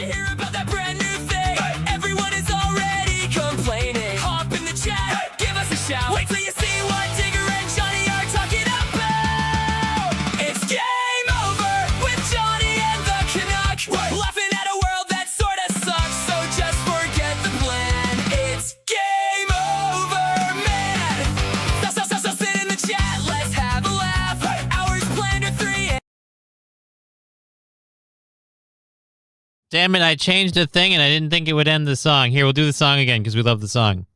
you hear about that brand new thing? Everyone is already complaining. Hop in the chat, give us a shout. Wait till you see what Digger and Johnny are talking about. It's game over with Johnny and the Canuck. Laughing at a world that sorta sucks, so just forget the plan. It's game over, man. So sit in the chat, let's have a laugh. Hours planned are 3. Damn it, I changed a thing and I didn't think it would end the song. Here, we'll do the song again because we love the song.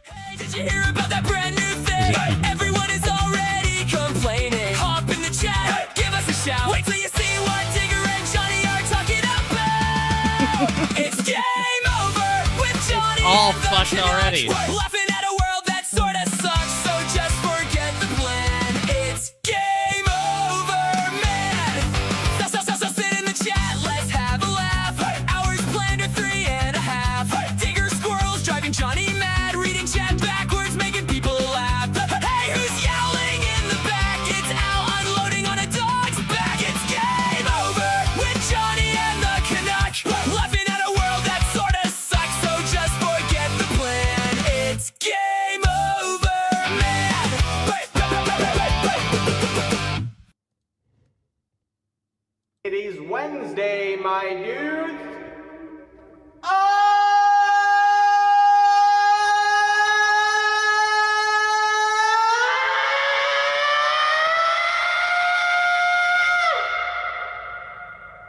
Hey, did you hear about that brand new thing? Everyone is already complaining. Hop in the chat, give us a shout. Wait till you see what Digger and Johnny are talking about. It's game over with Johnny. All and the fucked Canucks. already. Laughing at a world that sorta sucks, so just forget the plan. It's game over, man. So sit in the chat, let's have a laugh. Hours planned are 3.5. Digger squirrels driving Johnny mad, reading chat backwards, making people laugh. Hey, who's yelling in the back? It's Al unloading on a dog's back. It's game over with Johnny and the Canuck. Laughing at a world that sorta sucks, so just forget the plan. It's game over, man. It is Wednesday, my dudes.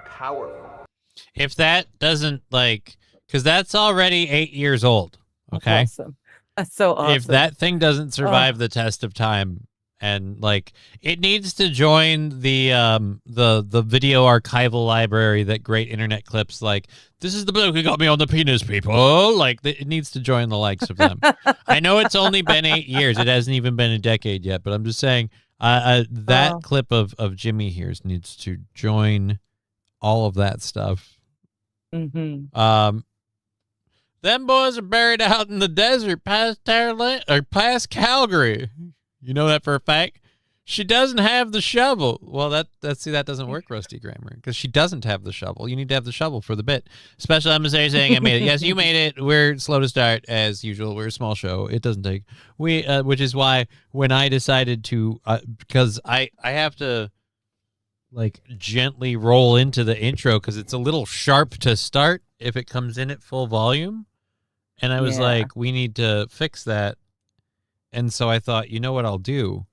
Powerful. If that doesn't, like, because that's already 8 years old, okay? Awesome. That's so awesome. If that thing doesn't survive the test of time, and like it needs to join the video archival library that great internet clips like this is the bloke who got me on the penis, people, like it needs to join the likes of them. I know it's only been 8 years, it hasn't even been a decade yet, but I'm just saying that clip of Jimmy here's needs to join all of that stuff. Mm-hmm. Them boys are buried out in the desert past Calgary. You know that for a fact. She doesn't have the shovel. Well, that doesn't work, Rusty Grammar, because she doesn't have the shovel. You need to have the shovel for the bit. Special emissary saying I made it. Yes, you made it. We're slow to start as usual. We're a small show. It doesn't take. Which is why when I decided to, because I have to like gently roll into the intro because it's a little sharp to start if it comes in at full volume, and I was like, we need to fix that. And so I thought, you know what I'll do?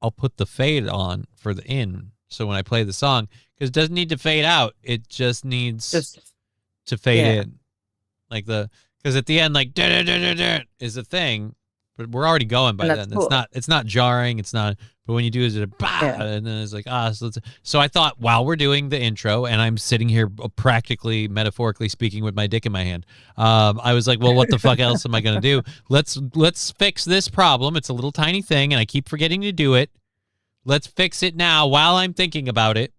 I'll put the fade on for the in. So when I play the song, because it doesn't need to fade out, it just needs to fade in. Like because at the end, like da, da, da, da, da, is a thing, but we're already going by then. Cool. It's not jarring. It's not. But when you do, is it a bah, and then it's like So I thought, while we're doing the intro, and I'm sitting here practically, metaphorically speaking, with my dick in my hand, I was like, well, what the fuck else am I gonna do? Let's fix this problem. It's a little tiny thing, and I keep forgetting to do it. Let's fix it now while I'm thinking about it,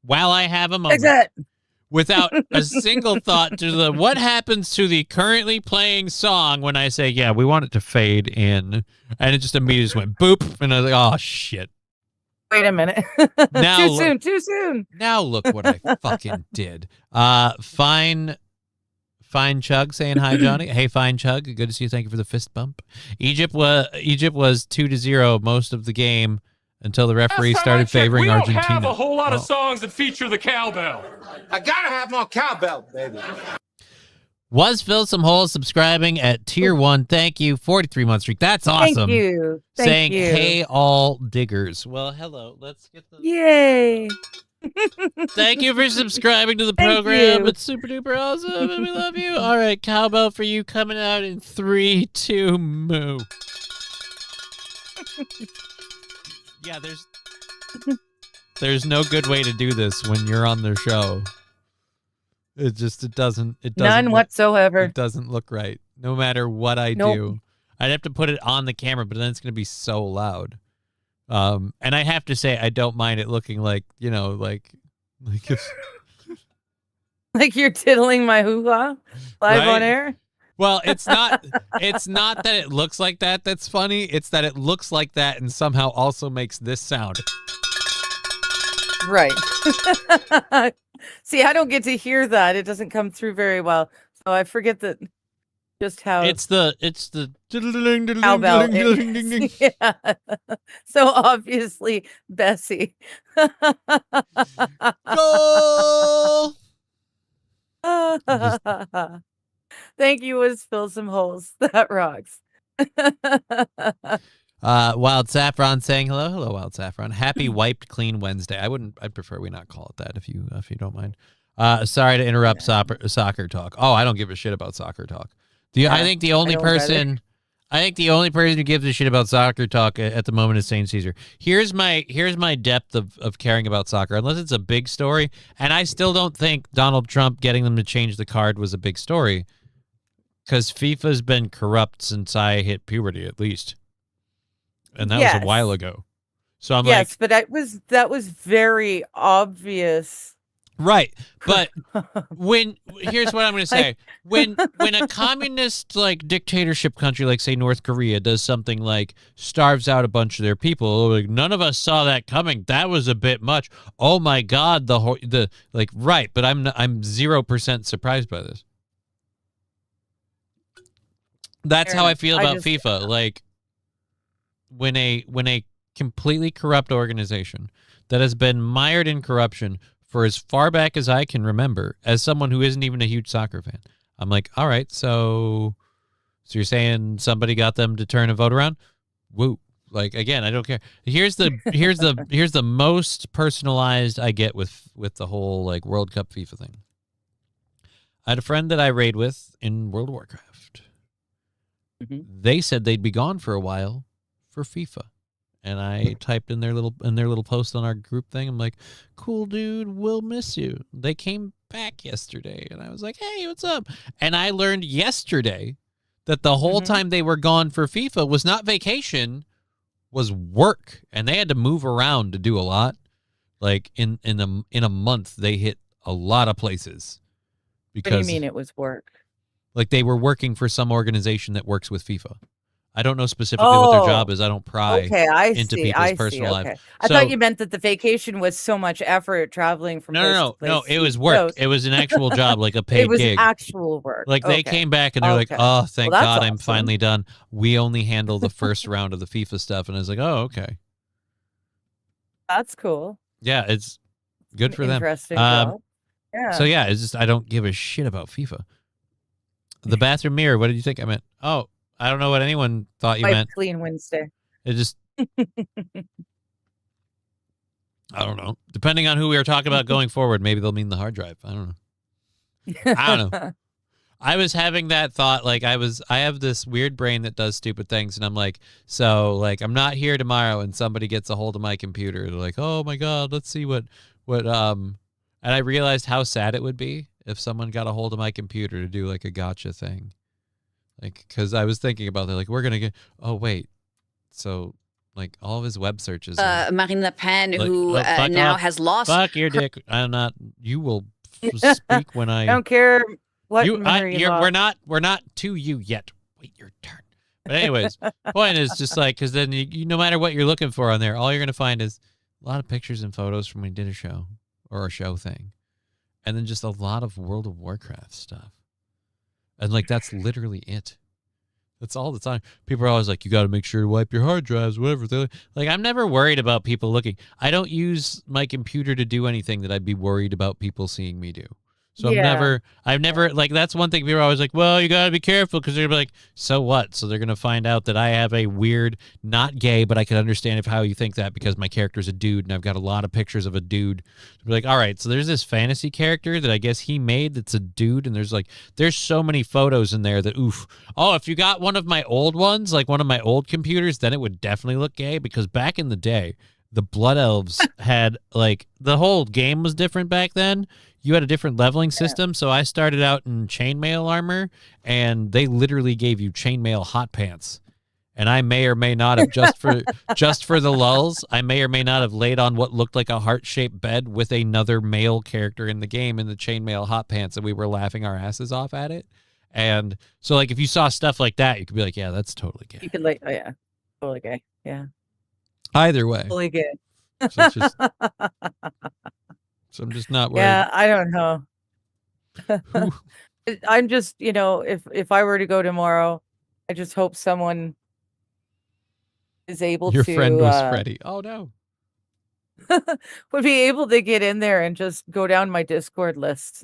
while I have a moment. Without a single thought to what happens to the currently playing song when I say, yeah, we want it to fade in. And it just immediately just went boop. And I was like, oh, shit. Wait a minute. Now Too soon. Now look what I fucking did. Fine Chug saying hi, Johnny. Hey, Fine Chug. Good to see you. Thank you for the fist bump. Egypt was 2-0 most of the game until the referee started favoring Argentina. We don't have a whole lot of songs that feature the cowbell. I gotta have more cowbell, baby. Was Phil some holes subscribing at tier 1? Thank you. 43-month streak. That's awesome. Thank you. Saying, hey, all diggers. Well, hello. Let's get the... Yay. Thank you for subscribing to the program. It's super duper awesome, and we love you. All right, cowbell for you coming out in 3, 2, moo. Yeah, there's no good way to do this when you're on their show. It doesn't None whatsoever. It doesn't look right. No matter what I do. I'd have to put it on the camera, but then it's going to be so loud. And I have to say, I don't mind it looking like, like if... like you're tiddling my hoo-ha live right? on air. Well, it's not that it looks like that that's funny. It's that it looks like that and somehow also makes this sound. Right. See, I don't get to hear that. It doesn't come through very well. So I forget that just how It's the cowbell is. Yeah. So obviously Bessie. goal. Thank you, was fill some holes. That rocks. Wild Saffron saying hello, Wild Saffron. Happy wiped clean Wednesday. I'd prefer we not call it that if you don't mind. Sorry to interrupt soccer talk. Oh, I don't give a shit about soccer talk. I think the only person who gives a shit about soccer talk at the moment is St. Caesar. Here's my depth of caring about soccer, unless it's a big story, and I still don't think Donald Trump getting them to change the card was a big story, because FIFA's been corrupt since I hit puberty, at least. And that was a while ago. So I'm like, yes, but that was very obvious. Right. But here's what I'm going to say. When a communist like dictatorship country like say North Korea does something like starves out a bunch of their people, like none of us saw that coming. That was a bit much. Oh my God, right, but I'm 0% surprised by this. That's how I feel about FIFA. Like when a completely corrupt organization that has been mired in corruption for as far back as I can remember, as someone who isn't even a huge soccer fan, I'm like, all right, so you're saying somebody got them to turn a vote around? Woo. Like, again, I don't care. Here's the most personalized I get with the whole like World Cup FIFA thing. I had a friend that I raid with in World of Warcraft. Mm-hmm. They said they'd be gone for a while for FIFA. And I typed in their little post on our group thing. I'm like, cool, dude, we'll miss you. They came back yesterday. And I was like, hey, what's up? And I learned yesterday that the whole time they were gone for FIFA was not vacation, was work. And they had to move around to do a lot. Like in a month, they hit a lot of places. Because, what do you mean it was work? Like they were working for some organization that works with FIFA. I don't know specifically what their job is. I don't pry into people's personal life. I thought you meant that the vacation was so much effort traveling from No. It was work. It was an actual job, like a paid gig. It was actual work. Like they came back and they're like, "Oh, thank God, awesome. I'm finally done. We only handle the first round of the FIFA stuff." And I was like, "Oh, okay, that's cool." Yeah, it's good for them. Interesting. Yeah. So yeah, it's just I don't give a shit about FIFA. The bathroom mirror. What did you think I meant? Oh. I don't know what anyone thought you meant. Clean Wednesday. It just... I don't know. Depending on who we were talking about going forward, maybe they'll mean the hard drive. I don't know. I was having that thought, like I have this weird brain that does stupid things, and I'm like, so like I'm not here tomorrow and somebody gets a hold of my computer. They're like, oh my God, let's see what and I realized how sad it would be if someone got a hold of my computer to do like a gotcha thing. Like, because I was thinking about that, like, we're going to get, oh, wait. So, like, all of his web searches. Marine Le Pen, like, who now has lost. Fuck your dick. I'm not, you will speak when I. don't care what we're not to you yet. Wait your turn. But anyways, point is just like, because then you, no matter what you're looking for on there, all you're going to find is a lot of pictures and photos from when we did a show or a show thing. And then just a lot of World of Warcraft stuff. And, like, that's literally it. That's all the time. People are always like, you got to make sure to wipe your hard drives, whatever. They're like, I'm never worried about people looking. I don't use my computer to do anything that I'd be worried about people seeing me do. So I've never, like, that's one thing people are always like, well, you got to be careful because they're like, so what? So they're going to find out that I have a weird, not gay, but I can understand how you think that because my character's a dude and I've got a lot of pictures of a dude. Be like, all right, so there's this fantasy character that I guess he made that's a dude, and there's so many photos in there that, oof. Oh, if you got one of my old ones, like one of my old computers, then it would definitely look gay because back in the day, the Blood Elves had, like, the whole game was different back then. You had a different leveling system, so I started out in chainmail armor, and they literally gave you chainmail hot pants. And I may or may not have, just for the lulls, I may or may not have laid on what looked like a heart-shaped bed with another male character in the game in the chainmail hot pants, and we were laughing our asses off at it. And so, like, if you saw stuff like that, you could be like, yeah, that's totally gay. You could, like, oh, yeah, totally gay. Yeah. Either way. Totally gay. So it's just... So I'm just not worried. Yeah, I don't know. Who- I'm just, if I were to go tomorrow, I just hope someone is able Your to friend was Freddie. Oh no. would be able to get in there and just go down my Discord list.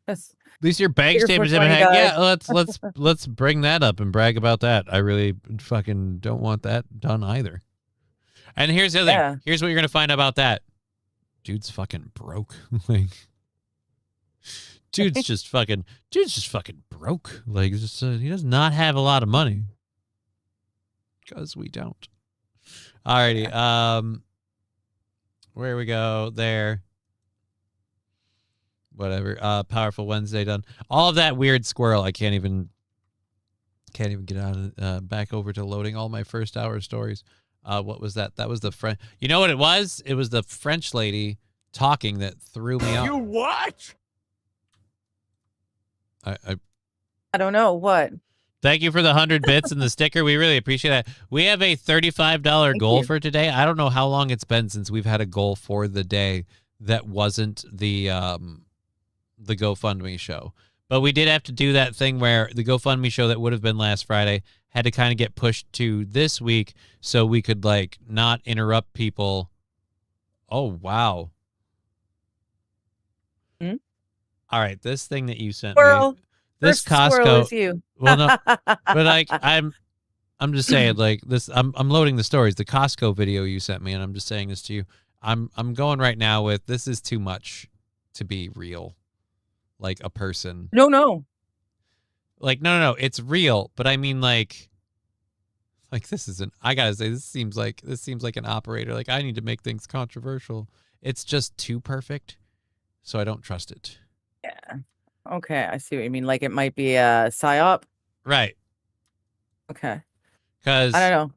At least your bank Here for statement's in my 20 head. guys. Yeah, let's bring that up and brag about that. I really fucking don't want that done either. And here's the other thing. Here's what you're gonna find out about that. Dude's fucking broke. Like, dude's just fucking broke. Like, just, he does not have a lot of money. Because we don't. Alrighty. Where we go there. Whatever. Powerful Wednesday done. All of that weird squirrel. I can't even get out of back over to loading all my first hour stories. What was that? That was the French. You know what it was? It was the French lady talking that threw me off. You what? I don't know what. Thank you for the 100 bits and the sticker. We really appreciate that. We have a $35 goal for today. I don't know how long it's been since we've had a goal for the day that wasn't the GoFundMe show. But we did have to do that thing where the GoFundMe show that would have been last Friday had to kind of get pushed to this week so we could, like, not interrupt people. Oh, wow. Hmm? All right, this thing that you sent Squirrel. me. This First squirrel Costco. is you. Well, no, but like I'm just saying, like this. I'm loading the stories. The Costco video you sent me, and I'm just saying this to you. I'm going right now with this is too much to be real, like a person. No. Like no, it's real. But I mean, like this isn't. I gotta say, this seems like an operator. Like I need to make things controversial. It's just too perfect, so I don't trust it. Yeah. Okay, I see what you mean. Like it might be a psyop. Right. Okay. Because I don't know.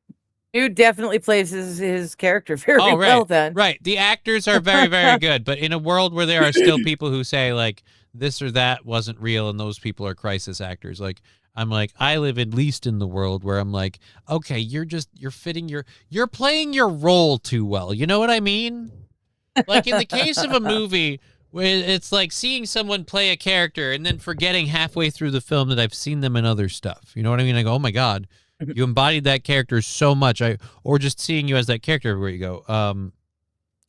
Dude definitely plays his character very right. well then. Right. The actors are very, very good. But in a world where there are still people who say like this or that wasn't real and those people are crisis actors, like I'm like, I live at least in the world where I'm like, okay, you're playing your role too well. You know what I mean? Like in the case of a movie where it's like seeing someone play a character and then forgetting halfway through the film that I've seen them in other stuff. You know what I mean? I go, oh my God, you embodied that character so much. Or just seeing you as that character everywhere you go.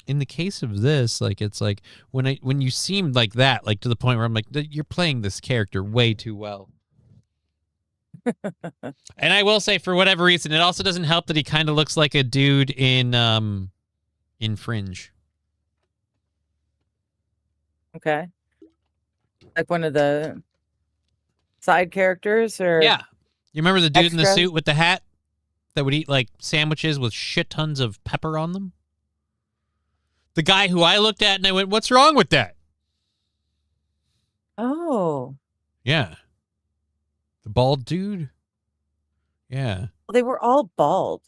In the case of this, like it's like when you seem like that, like to the point where I'm like, you're playing this character way too well. And I will say, for whatever reason, it also doesn't help that he kind of looks like a dude in Fringe. Okay. Like one of the side characters or Yeah. You remember the dude in the extras? suit with the hat that would eat like sandwiches with shit tons of pepper on them? The guy who I looked at and I went, what's wrong with that? Oh. Yeah. The bald dude? Yeah. Well, they were all bald.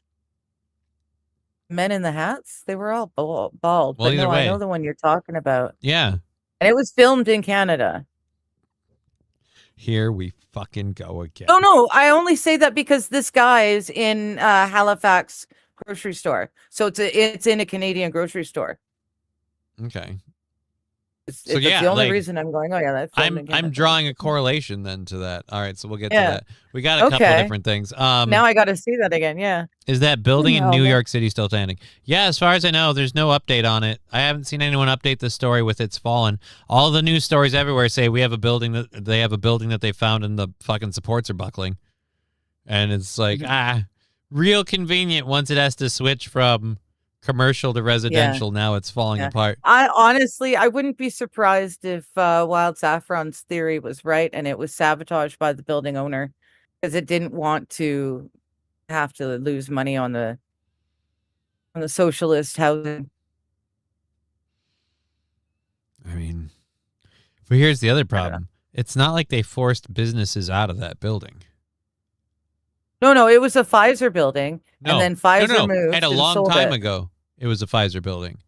Men in the hats, they were all bald. Well, But either no, way. I know the one you're talking about. Yeah. And it was filmed in Canada. Here we fucking go again. No, I only say that because this guy is in Halifax grocery store. So it's in a Canadian grocery store. Okay. That's the only reason I'm going, oh yeah, that's I'm drawing a correlation then to that. All right, so we'll get to that. We got a couple different things. Now I got to see that again, yeah. Is that building in New No. York City still standing? Yeah, as far as I know, there's no update on it. I haven't seen anyone update the story with it's fallen. All the news stories everywhere say they have a building that they found and the fucking supports are buckling. And it's like, real convenient once it has to switch from commercial to residential. Now it's falling apart. I honestly, I wouldn't be surprised if Wild Saffron's theory was right and it was sabotaged by the building owner because it didn't want to have to lose money on the socialist housing. I mean, but here's the other problem. It's not like they forced businesses out of that building. No, it was a Pfizer building, and then Pfizer moved. And a long time ago, it was a Pfizer building.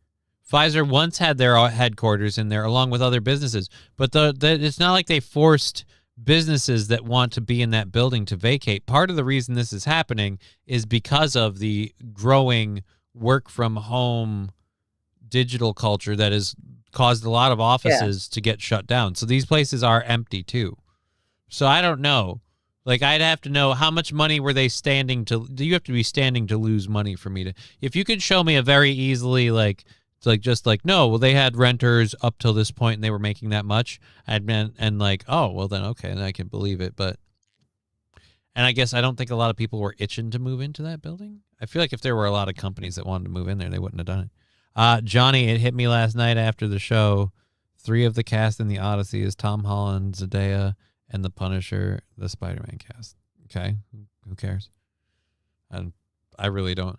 Pfizer once had their headquarters in there along with other businesses, but it's not like they forced businesses that want to be in that building to vacate. Part of the reason this is happening is because of the growing work from home digital culture that has caused a lot of offices to get shut down. So these places are empty too. So I don't know. Like, I'd have to know how much money were they standing to. Do you have to be standing to lose money for me to? If you could show me a very easily no, well, they had renters up till this point and they were making that much. I'd been and like, oh, well then okay, then I can believe it. But and I guess I don't think a lot of people were itching to move into that building. I feel like if there were a lot of companies that wanted to move in there, they wouldn't have done it. Johnny, it hit me last night after the show. 3 of the cast in the Odyssey is Tom Holland, Zendaya, and the Punisher, the Spider-Man cast. Okay, who cares? And I really don't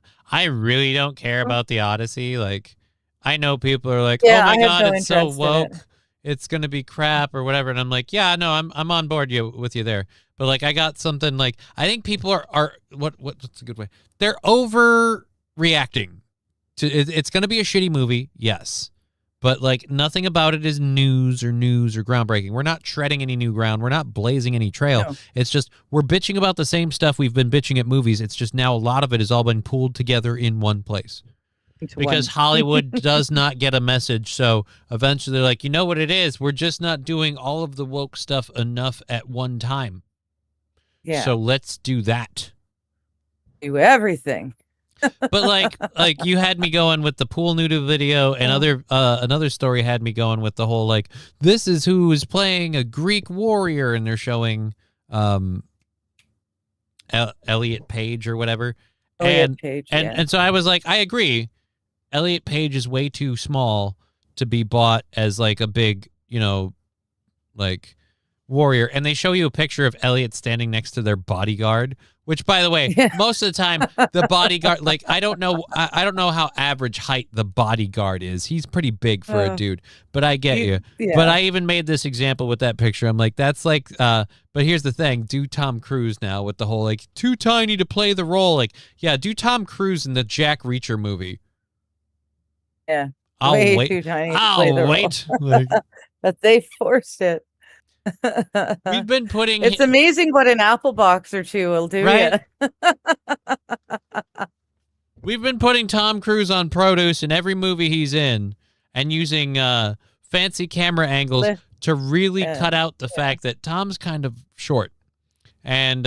care about the Odyssey. Like, I know people are like, Yeah, oh I my have god, no it's so interest in woke. it. It's gonna be crap or whatever. And I'm like, yeah, no, I'm on board with you there. But like, I got something like, I think people are what's a good way? They're overreacting to it's gonna be a shitty movie, yes. But like, nothing about it is news or groundbreaking. We're not treading any new ground. We're not blazing any trail. No. It's just we're bitching about the same stuff we've been bitching at movies. It's just now a lot of it has all been pulled together in one place. Because Hollywood does not get a message. So eventually they're like, you know what it is? We're just not doing all of the woke stuff enough at one time. Yeah. So let's do that. Do everything. But like you had me going with the pool noodle video, and another story had me going with the whole like, this is who is playing a Greek warrior, and they're showing Elliot Page or whatever. Elliot Page, and so I was like, I agree. Elliot Page is way too small to be bought as like a big, like warrior. And they show you a picture of Elliot standing next to their bodyguard, which, by the way, most of the time the bodyguard, like, I don't know how average height the bodyguard is. He's pretty big for a dude, but I get you. Yeah. But I even made this example with that picture. I'm like, that's like, but here's the thing. Do Tom Cruise now with the whole, like, too tiny to play the role. Like, yeah, do Tom Cruise in the Jack Reacher movie. Yeah. I'll Way wait. too tiny to I'll play the role. wait. Like, But they forced it. we've been putting. It's amazing what an apple box or two will do. Right? Yeah. We've been putting Tom Cruise on produce in every movie he's in, and using fancy camera angles to really cut out the fact that Tom's kind of short. And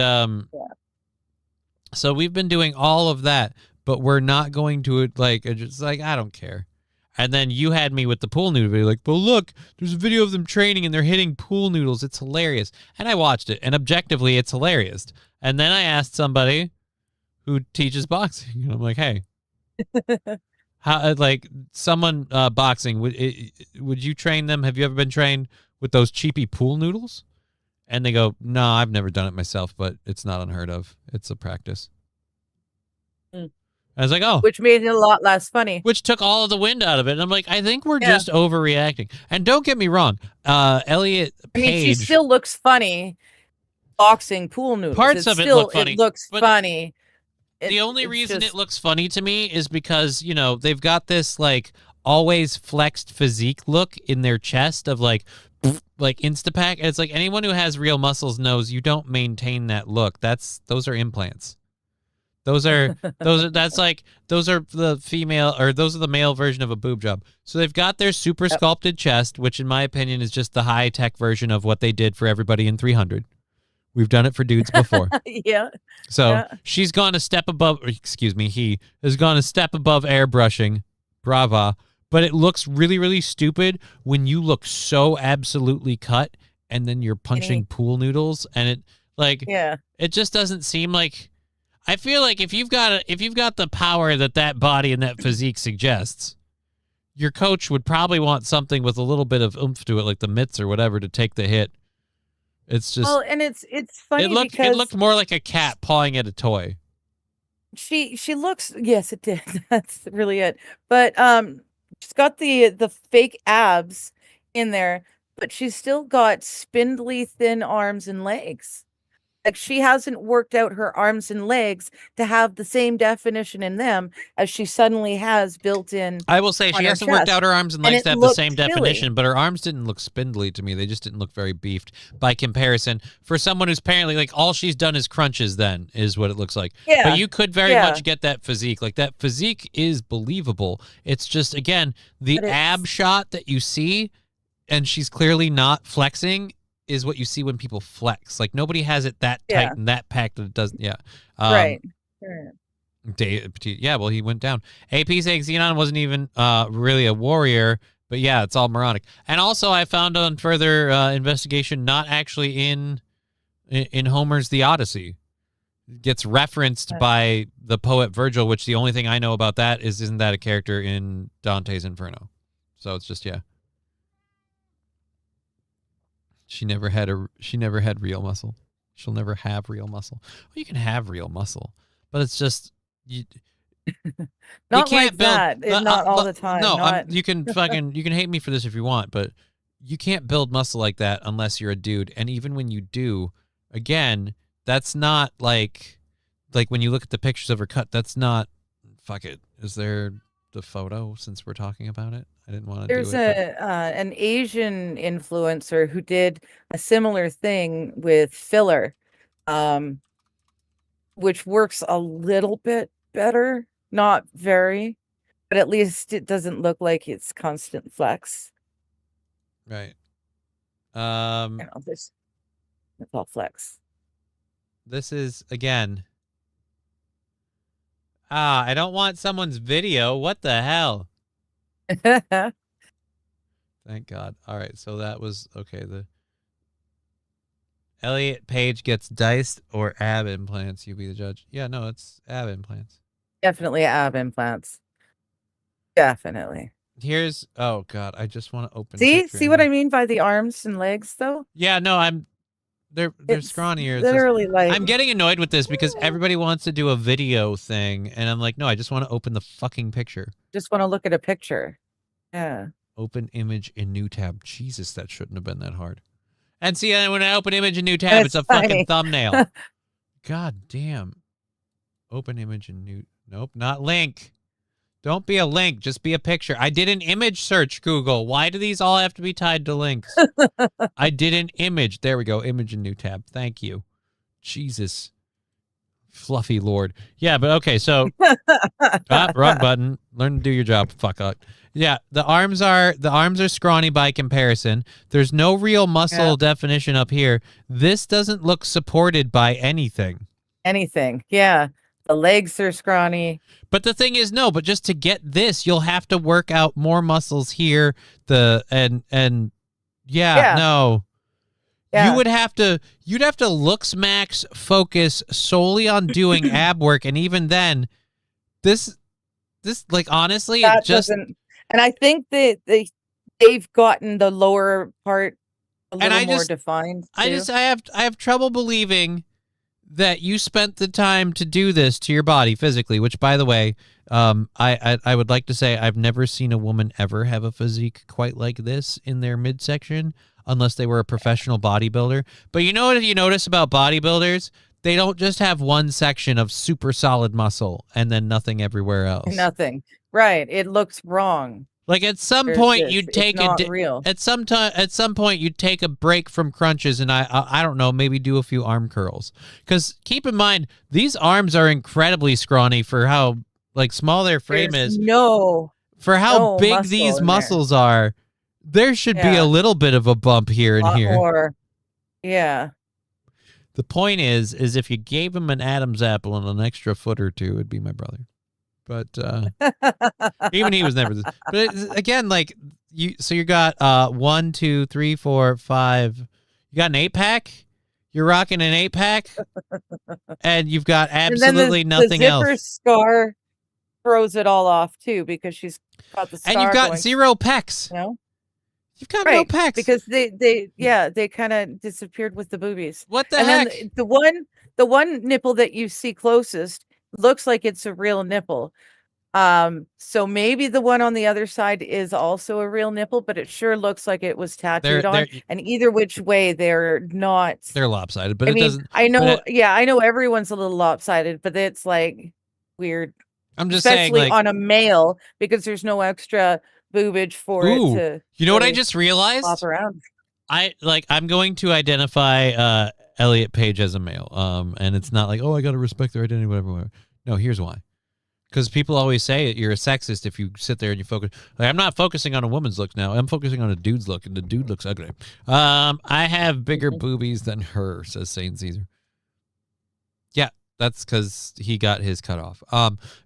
so we've been doing all of that, but we're not going to just like, I don't care. And then you had me with the pool noodle video, like, but look, there's a video of them training and they're hitting pool noodles. It's hilarious. And I watched it, and objectively, it's hilarious. And then I asked somebody who teaches boxing, and I'm like, hey, how, like, someone boxing, would you train them? Have you ever been trained with those cheapy pool noodles? And they go, no, I've never done it myself, but it's not unheard of. It's a practice. I was like, oh. Which made it a lot less funny. Which took all of the wind out of it. And I'm like, I think we're just overreacting. And don't get me wrong. Elliot Page. I mean, she still looks funny boxing pool noodles. Parts of it look funny. It looks funny. The only reason it looks funny to me is because, they've got this, like, always flexed physique look in their chest of, like Instapack. And it's like, anyone who has real muscles knows you don't maintain that look. Those are implants. Those are the female, or those are the male version of a boob job. So they've got their super sculpted chest, which in my opinion is just the high tech version of what they did for everybody in 300. We've done it for dudes before. Yeah. So she's gone a step above, he has gone a step above airbrushing. Brava. But it looks really, really stupid when you look so absolutely cut and then you're punching pool noodles, and it just doesn't seem like. I feel like if you've got the power that body and that physique suggests, your coach would probably want something with a little bit of oomph to it, like the mitts or whatever, to take the hit. It's just and it's funny. It looked more like a cat pawing at a toy. She looks, yes, it did. That's really it. But she's got the fake abs in there, but she's still got spindly thin arms and legs. Like she hasn't worked out her arms and legs to have the same definition in them as she suddenly has built in. I will say on she her hasn't worked chest. out her arms and And legs it to have the looked same silly. definition, but her arms didn't look spindly to me. They just didn't look very beefed by comparison. For someone who's apparently like all she's done is crunches, then is what it looks like. Yeah. But you could very Yeah. much get that physique. Like that physique is believable. It's just again the But it's- ab shot that you see, and she's clearly not flexing, is what you see when people flex. Like nobody has it that tight Yeah. and that packed that it doesn't. Yeah. Right. Dave Petit, yeah, well, he went down. AP saying Xenon wasn't even really a warrior, but yeah, it's all moronic. And also, I found on further investigation, not actually in Homer's The Odyssey. It gets referenced by the poet Virgil, which the only thing I know about that is isn't that a character in Dante's Inferno? So it's just She never had real muscle. She'll never have real muscle. Well, you can have real muscle, but it's just you Not can't like build, that. Not all the time. No, not... you can hate me for this if you want, but you can't build muscle like that unless you're a dude. And even when you do, again, that's not like when you look at the pictures of her cut. That's not. Fuck it. Is there the photo? Since we're talking about it, I didn't want to. There's do it, an Asian influencer who did a similar thing with filler, which works a little bit better, not very, but at least it doesn't look like it's constant flex. Right. It's all flex. This is again. I don't want someone's video. What the hell? Thank God. All right, so that was okay. The Elliot Page gets diced or ab implants. You be the judge. Yeah, no, it's ab implants. Definitely ab implants. Definitely. Here's oh God, I just want to open. See what I mean by the arms and legs, though? Yeah, no, they're It's scrawnier. literally like I'm getting annoyed with this because everybody wants to do a video thing, and I'm like, no, I just want to open the fucking picture. just want to look at a picture. Yeah. Open image in new tab. Jesus, that shouldn't have been that hard. And see, when I open image in new tab, it's a fucking thumbnail. God damn. Open image in new. Nope, not link. Don't be a link. Just be a picture. I did an image search, Google. Why do these all have to be tied to links? I did an image. There we go. Image in new tab. Thank you. Jesus. Fluffy Lord. Yeah, but okay, so wrong button. Learn to do your job. Fuck up. Yeah, the arms are scrawny by comparison. There's no real muscle definition up here. This doesn't look supported by anything. Anything. Yeah. The legs are scrawny. But the thing is, no, but just to get this, you'll have to work out more muscles here. No. Yeah. You'd have to looks max focus solely on doing ab work, and even then, this like honestly, That it just doesn't. And I think that they've gotten the lower part a little more defined. Too. I have trouble believing that you spent the time to do this to your body physically, which by the way, I would like to say I've never seen a woman ever have a physique quite like this in their midsection unless they were a professional bodybuilder. But you know what you notice about bodybuilders? They don't just have one section of super solid muscle and then nothing everywhere else. Nothing. Right. It looks wrong. Like at some point you'd It's take not real. at some point you'd take a break from crunches and I don't know, maybe do a few arm curls. Cuz keep in mind these arms are incredibly scrawny for how like small their frame There's is. for how big these muscles are. There should be a little bit of a bump here and here. More. Yeah. The point is if you gave him an Adam's apple and an extra foot or two, it'd be my brother. But even he was never this. But again, like you got 1, 2, 3, 4, 5. You got an 8-pack. You're rocking an 8-pack, and you've got absolutely nothing else. The zipper scar throws it all off too because she's got the scar. And you've got 0 pecs. No, you've got no pecs because they kind of disappeared with the boobies. What the heck? heck? Then the one nipple that you see closest looks like it's a real nipple. So maybe the one on the other side is also a real nipple, but it sure looks like it was tattooed on. And either which way, they're not. They're lopsided, but I it mean, doesn't. I know, I know everyone's a little lopsided, but it's like weird. I'm just especially saying, like, on a male, because there's no extra boobage for it to. You know what I just realized? Flop around. I'm going to identify Elliot Page as a male. And it's not like, oh, I got to respect their identity, whatever. No, here's why. Because people always say you're a sexist if you sit there and you focus. Like, I'm not focusing on a woman's look now. I'm focusing on a dude's look, and the dude looks ugly. I have bigger boobies than her, says Saint Caesar. Yeah, that's because he got his cut off.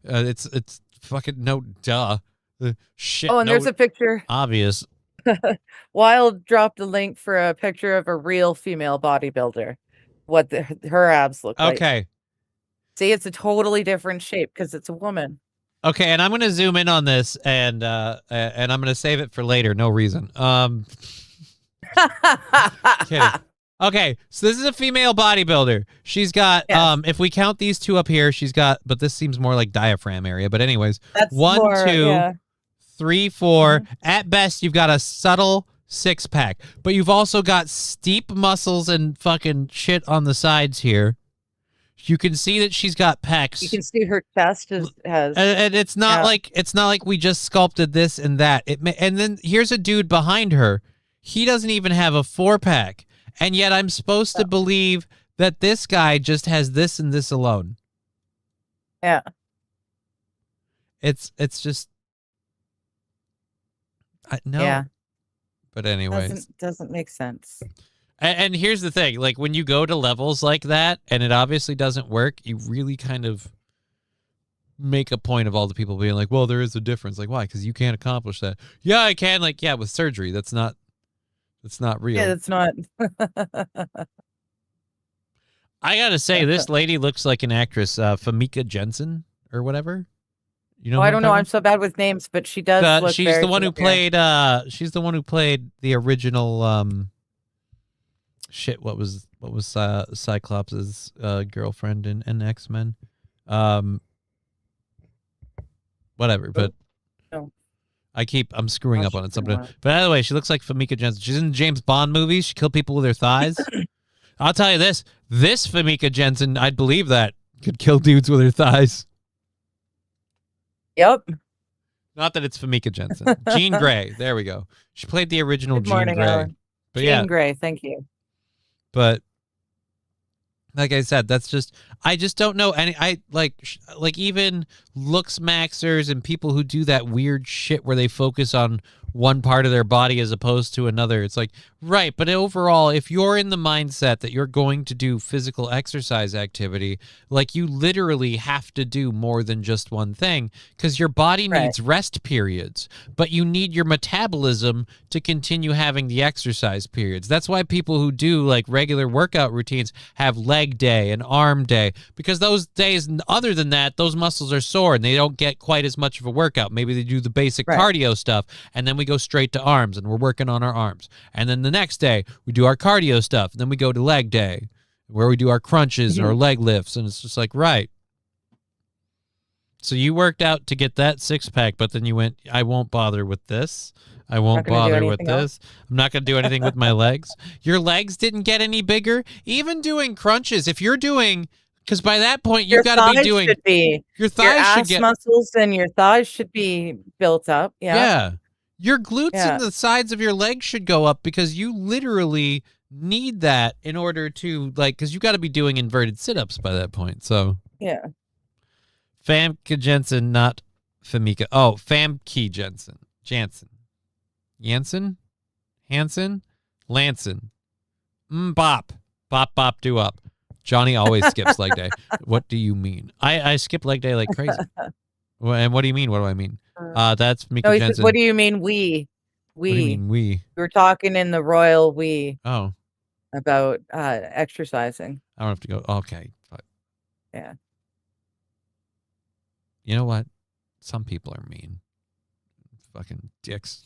It's fucking no duh. Shit. Oh, and there's a picture. Obvious. Wild dropped a link for a picture of a real female bodybuilder. What her abs look like. Okay. See, it's a totally different shape because it's a woman. Okay, and I'm going to zoom in on this, and I'm going to save it for later. No reason. Kidding. Okay, so this is a female bodybuilder. She's got, if we count these two up here, she's got, but this seems more like diaphragm area. But anyways, that's 1, more, 2, 3, 4. At best, you've got a subtle 6-pack, but you've also got steep muscles and fucking shit on the sides here. You can see that she's got pecs. You can see her chest has and it's not like we just sculpted this and that. And then here's a dude behind her. He doesn't even have a 4-pack, and yet I'm supposed to believe that this guy just has this and this alone. Yeah. It's just no. Yeah. But anyways, doesn't make sense. And here's the thing, like when you go to levels like that and it obviously doesn't work, you really kind of make a point of all the people being like, well, there is a difference. Like, why? Because you can't accomplish that. Yeah, I can. Like, yeah, with surgery, that's not real. Yeah, that's not. I got to say, this lady looks like an actress, Famke Janssen or whatever. You know, I don't know. I'm so bad with names, but she does look she's very the one who familiar. played she's the one who played the original shit, what was Cyclops' girlfriend in X-Men? Whatever, but I'm screwing up on it. But by the way, she looks like Famke Janssen. She's in James Bond movies. She killed people with her thighs. I'll tell you this Famke Janssen, I'd believe that, could kill dudes with her thighs. Yep. Not that it's Famke Janssen. Jean Grey. There we go. She played the original Good morning, Jean Grey. Ellen. But Jean Grey, thank you. But like I said, that's just, I just don't know any. I like even looks maxers and people who do that weird shit where they focus on one part of their body as opposed to another. It's like, right, but overall, if you're in the mindset that you're going to do physical exercise activity, like you literally have to do more than just one thing, because your body needs rest periods, but you need your metabolism to continue having the exercise periods. That's why people who do like regular workout routines have leg day and arm day, because those days, other than that, those muscles are sore and they don't get quite as much of a workout. Maybe they do the basic cardio stuff, and then we go straight to arms and we're working on our arms. And then the next day we do our cardio stuff. And then we go to leg day where we do our crunches and our leg lifts. And it's just like, right. So you worked out to get that 6-pack, but then you went, I won't bother with this. I won't bother with this. I'm not going to do anything with my legs. Your legs didn't get any bigger. Even doing crunches, if you're doing, because by that point you've got to be doing, your thighs should get muscles and your thighs should be built up. Yeah. Your glutes and the sides of your legs should go up, because you literally need that in order to, like, because you got to be doing inverted sit-ups by that point. So yeah. Famke Janssen, not Famke. Oh, Famke Janssen. Janssen? Hansen? Lanson. Bop. Bop, bop, do up. Johnny always skips leg day. What do you mean? I skip leg day like crazy. And what do you mean? What do I mean? That's Famke Janssen. What do you mean we? What do you mean we? We were talking in the royal we. Oh. About exercising. I don't have to go. Okay. But, yeah. You know what? Some people are mean. Fucking dicks.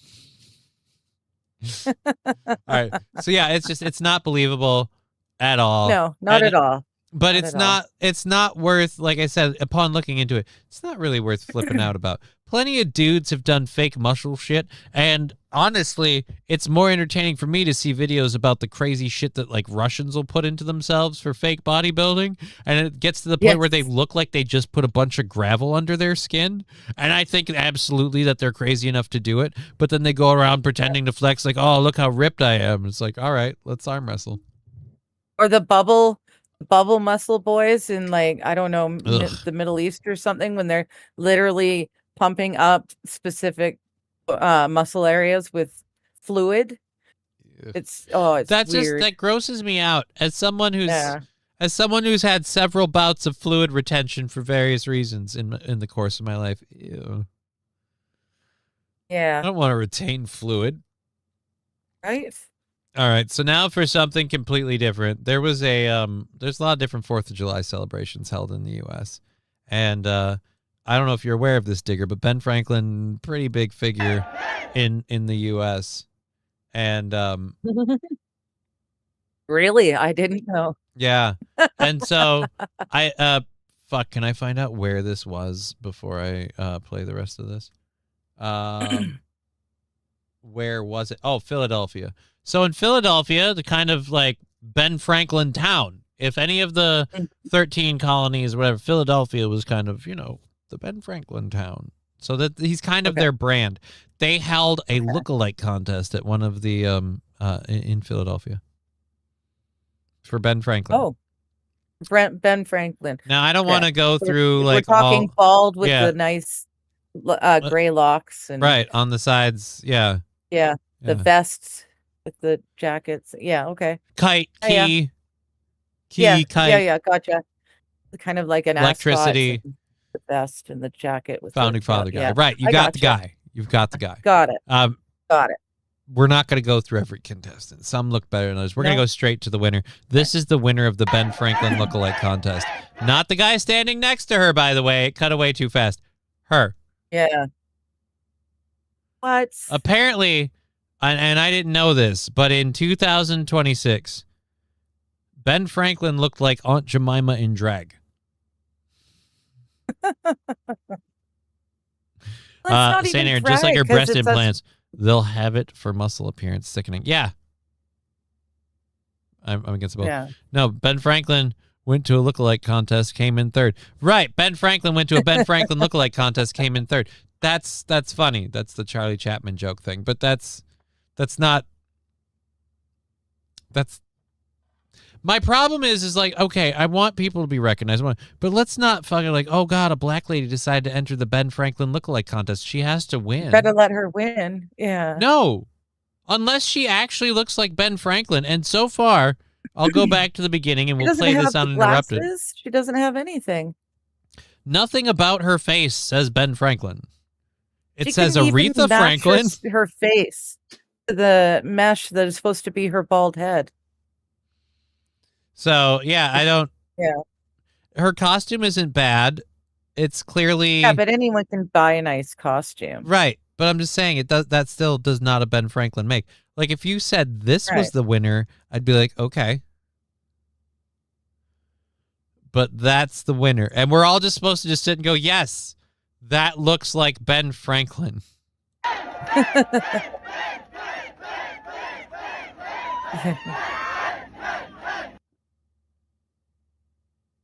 All right. So yeah, it's not believable at all. No, not at all. But Not at all. it's not worth, like I said, upon looking into it, it's not really worth flipping out about. Plenty of dudes have done fake muscle shit, and honestly, it's more entertaining for me to see videos about the crazy shit that like Russians will put into themselves for fake bodybuilding, and it gets to the point where they look like they just put a bunch of gravel under their skin, and I think absolutely that they're crazy enough to do it, but then they go around pretending to flex like, oh, look how ripped I am. It's like, all right, let's arm wrestle. Or the bubble muscle boys in, like, I don't know, Ugh. the Middle East or something, when they're literally pumping up specific muscle areas with fluid. It's That's weird. that grosses me out as someone who's Yeah. had several bouts of fluid retention for various reasons in the course of my life. Ew. I Yeah. don't want to retain fluid. Right? All right, so now for something completely different. There was there's a lot of different 4th of July celebrations held in the US. And I don't know if you're aware of this, Digger, but Ben Franklin, pretty big figure in the US. And Really? I didn't know. yeah. And so fuck, can I find out where this was before I play the rest of this? Where was it? Oh, Philadelphia. So in Philadelphia, the kind of like Ben Franklin town, if any of the 13 colonies or whatever, Philadelphia was kind of, the Ben Franklin town. So that he's kind of their brand. They held a lookalike contest at one of the in Philadelphia for Ben Franklin. Oh, Ben Franklin. Now I don't want to go through We're like talking bald with yeah. the nice gray locks and right on the sides. Yeah. the vests with the jackets. Yeah, okay. Kite, key, Kite. kite. Gotcha. Kind of like an electricity, the vest and the jacket with founding the, father guy. Yeah. Right, you got the guy. You've got the guy. Got it. Got it. We're not going to go through every contestant. Some look better than others. We're going to go straight to the winner. This is the winner of the Ben Franklin lookalike contest. Not the guy standing next to her, by the way. It cut away too fast. Her. Yeah. What? Apparently, and I didn't know this, but in 2026, Ben Franklin looked like Aunt Jemima in drag. St. Aaron, just like her breast implants, they'll have it for muscle appearance thickening. Yeah. I'm against both. Yeah. No, Ben Franklin went to a lookalike contest, came in 3rd. Right, Ben Franklin went to a Ben Franklin lookalike contest, came in 3rd. That's funny. That's the Charlie Chaplin joke thing, but that's not. That's my problem is like, okay, I want people to be recognized, but let's not fucking like, oh God, a black lady decided to enter the Ben Franklin lookalike contest. She has to win. Better let her win. Yeah. No, unless she actually looks like Ben Franklin. And so far, I'll go back to the beginning and we'll play this uninterrupted. She doesn't have anything. Nothing about her face says Ben Franklin. It She says couldn't even Aretha match Franklin. Her face to the mesh that is supposed to be her bald head. So yeah, I don't. Yeah. Her costume isn't bad. It's clearly. Yeah, but anyone can buy a nice costume. Right. But I'm just saying that still does not a Ben Franklin make. Like if you said this was the winner, I'd be like, okay. But that's the winner. And we're all just supposed to just sit and go, yes, that looks like Ben Franklin.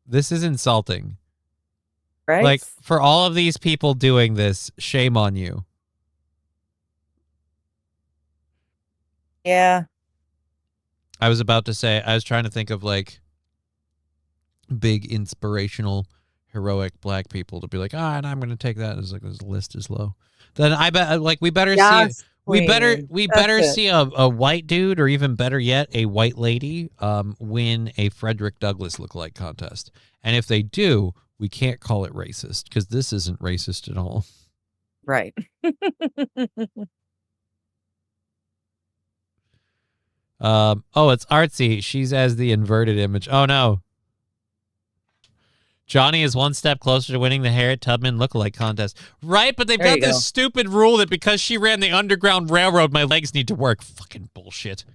This is insulting. Right? Like, for all of these people doing this, shame on you. Yeah. I was about to say, I was trying to think of, like, big, inspirational, heroic black people to be like, and I'm going to take that as, like, this list is low. Then I bet, like, we better see... We better see a white dude, or even better yet, a white lady, win a Frederick Douglass lookalike contest. And if they do, we can't call it racist, because this isn't racist at all. Right. It's artsy. She's as the inverted image. Oh no. Johnny is one step closer to winning the Harriet Tubman lookalike contest. Right, but they've got this stupid rule that because she ran the Underground Railroad, my legs need to work. Fucking bullshit.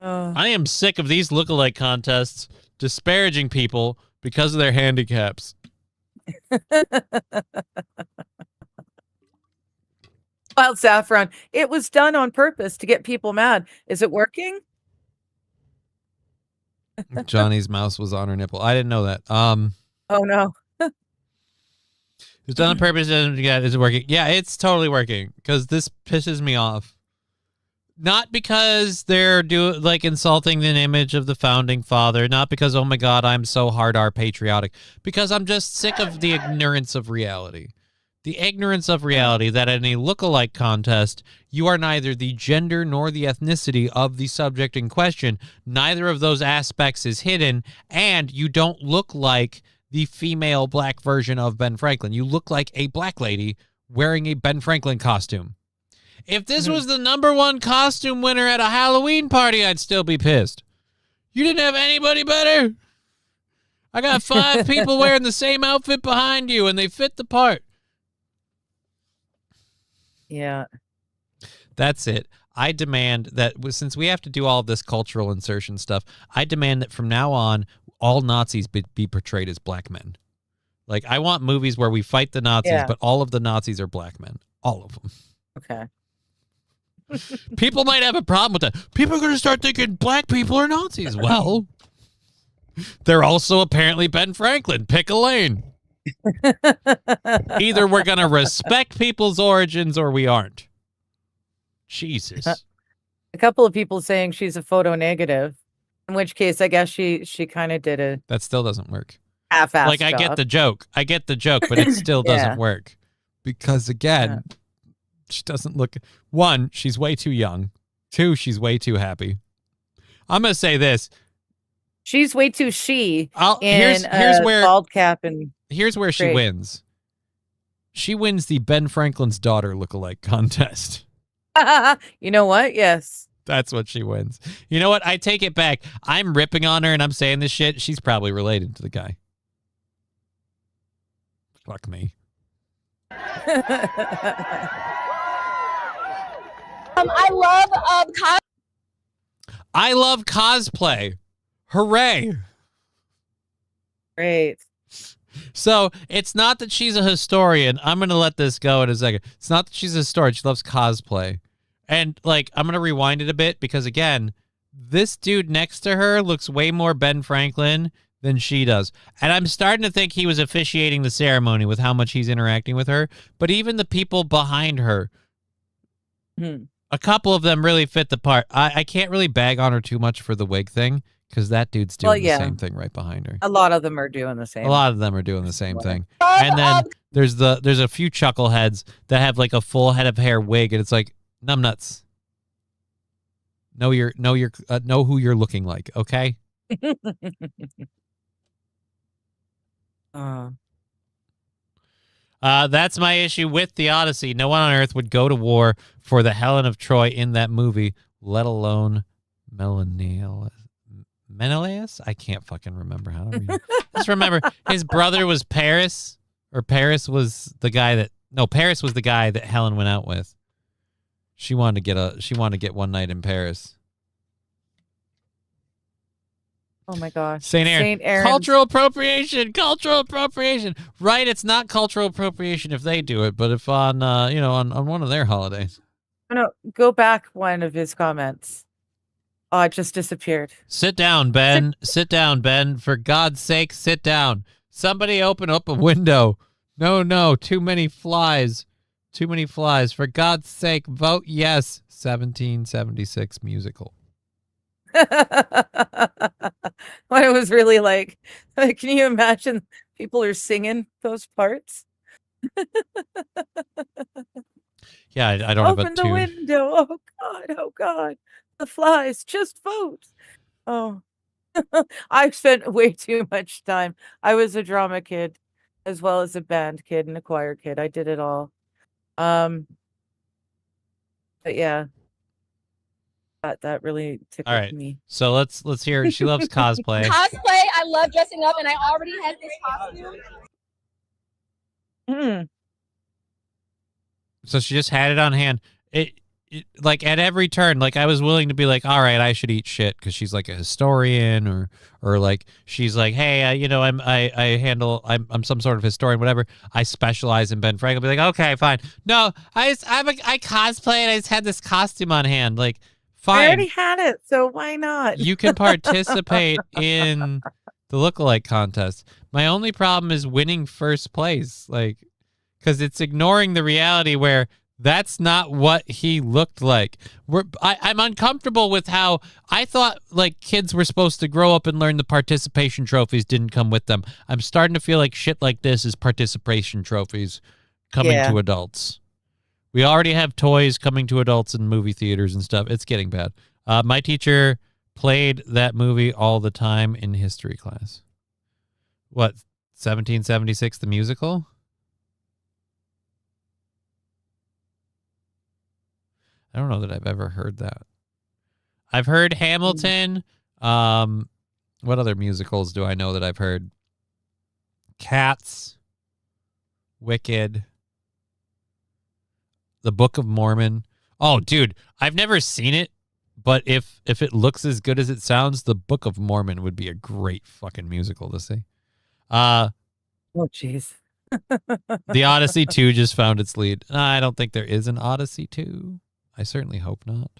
I am sick of these lookalike contests disparaging people because of their handicaps. Wild Saffron. It was done on purpose to get people mad. Is it working? Johnny's mouse was on her nipple. I didn't know that. Oh no. It's done on purpose. Is it working? Yeah, it's totally working because this pisses me off. Not because they're insulting the image of the founding father. Not because, oh my God, I'm so hard R patriotic. Because I'm just sick of the ignorance of reality. The ignorance of reality that in a lookalike contest, you are neither the gender nor the ethnicity of the subject in question. Neither of those aspects is hidden, and you don't look like the female black version of Ben Franklin. You look like a black lady wearing a Ben Franklin costume. If this was the #1 costume winner at a Halloween party, I'd still be pissed. You didn't have anybody better? I got 5 people wearing the same outfit behind you, and they fit the part. Yeah. That's it. I demand that since we have to do all of this cultural insertion stuff, I demand that from now on, all Nazis be portrayed as black men. Like, I want movies where we fight the Nazis, but all of the Nazis are black men. All of them. Okay. People might have a problem with that. People are going to start thinking black people are Nazis. Well, they're also apparently Ben Franklin. Pick a lane. Either we're going to respect people's origins or we aren't. Jesus. A couple of people saying she's a photo negative, in which case I guess she kind of did a that still doesn't work. Half-assed Like, I job. get the joke, but it still doesn't work because again, she doesn't look. 1, she's way too young. 2, she's way too happy. I'm gonna say this. She's way too here's where bald cap and here's where she wins. She wins the Ben Franklin's daughter lookalike contest. You know what? Yes. That's what she wins. You know what? I take it back. I'm ripping on her and I'm saying this shit. She's probably related to the guy. Fuck me. I love cosplay. Hooray. Great. So it's not that she's a historian. I'm going to let this go in a second. It's not that she's a historian. She loves cosplay. And, like, I'm going to rewind it a bit because, again, this dude next to her looks way more Ben Franklin than she does. And I'm starting to think he was officiating the ceremony with how much he's interacting with her. But even the people behind her, a couple of them really fit the part. I can't really bag on her too much for the wig thing because that dude's doing the same thing right behind her. A lot of them are doing the same. A lot of them are doing the same thing. And then there's a few chuckleheads that have like a full head of hair wig, and it's like, numbnuts. Know who you're looking like, okay? That's my issue with the Odyssey. No one on Earth would go to war for the Helen of Troy in that movie, let alone Menelaus? I can't fucking remember how to read it. Just remember, his brother was Paris, or Paris was the guy that Helen went out with. She wanted to get one night in Paris. Oh my gosh. St. Aaron. Cultural appropriation. Right, it's not cultural appropriation if they do it, but if on on one of their holidays. No, go back one of his comments. Oh, it just disappeared. Sit down, Ben. Sit down, Ben. For God's sake, sit down. Somebody open up a window. No, too many flies. For God's sake, vote yes. 1776 musical. What it was really like, can you imagine people are singing those parts? Yeah, I don't have a Open the window. Oh God. The flies, just vote. Oh. I've spent way too much time. I was a drama kid as well as a band kid and a choir kid. I did it all. But yeah. That really tickled me. So let's hear it. She loves cosplay. I love dressing up, and I already had this costume. So she just had it on hand. like at every turn, like I was willing to be like, all right, I should eat shit because she's like a historian, or like she's like, hey, you know, I'm some sort of historian, whatever. I specialize in Ben Franklin. Be like, okay, fine. No, I cosplay and I just had this costume on hand. Like, fine. I already had it, so why not? You can participate in the lookalike contest. My only problem is winning first place, like, because it's ignoring the reality where that's not what he looked like. I'm uncomfortable with how I thought like kids were supposed to grow up and learn the participation trophies didn't come with them. I'm starting to feel like shit like this is participation trophies coming to adults. We already have toys coming to adults in movie theaters and stuff. It's getting bad. My teacher played that movie all the time in history class. What, 1776, the musical? I don't know that I've ever heard that. I've heard Hamilton. What other musicals do I know that I've heard? Cats, Wicked, The Book of Mormon. Oh, dude, I've never seen it, but if it looks as good as it sounds, The Book of Mormon would be a great fucking musical to see. Oh, jeez. The Odyssey 2 just found its lead. I don't think there is an Odyssey 2. I certainly hope not.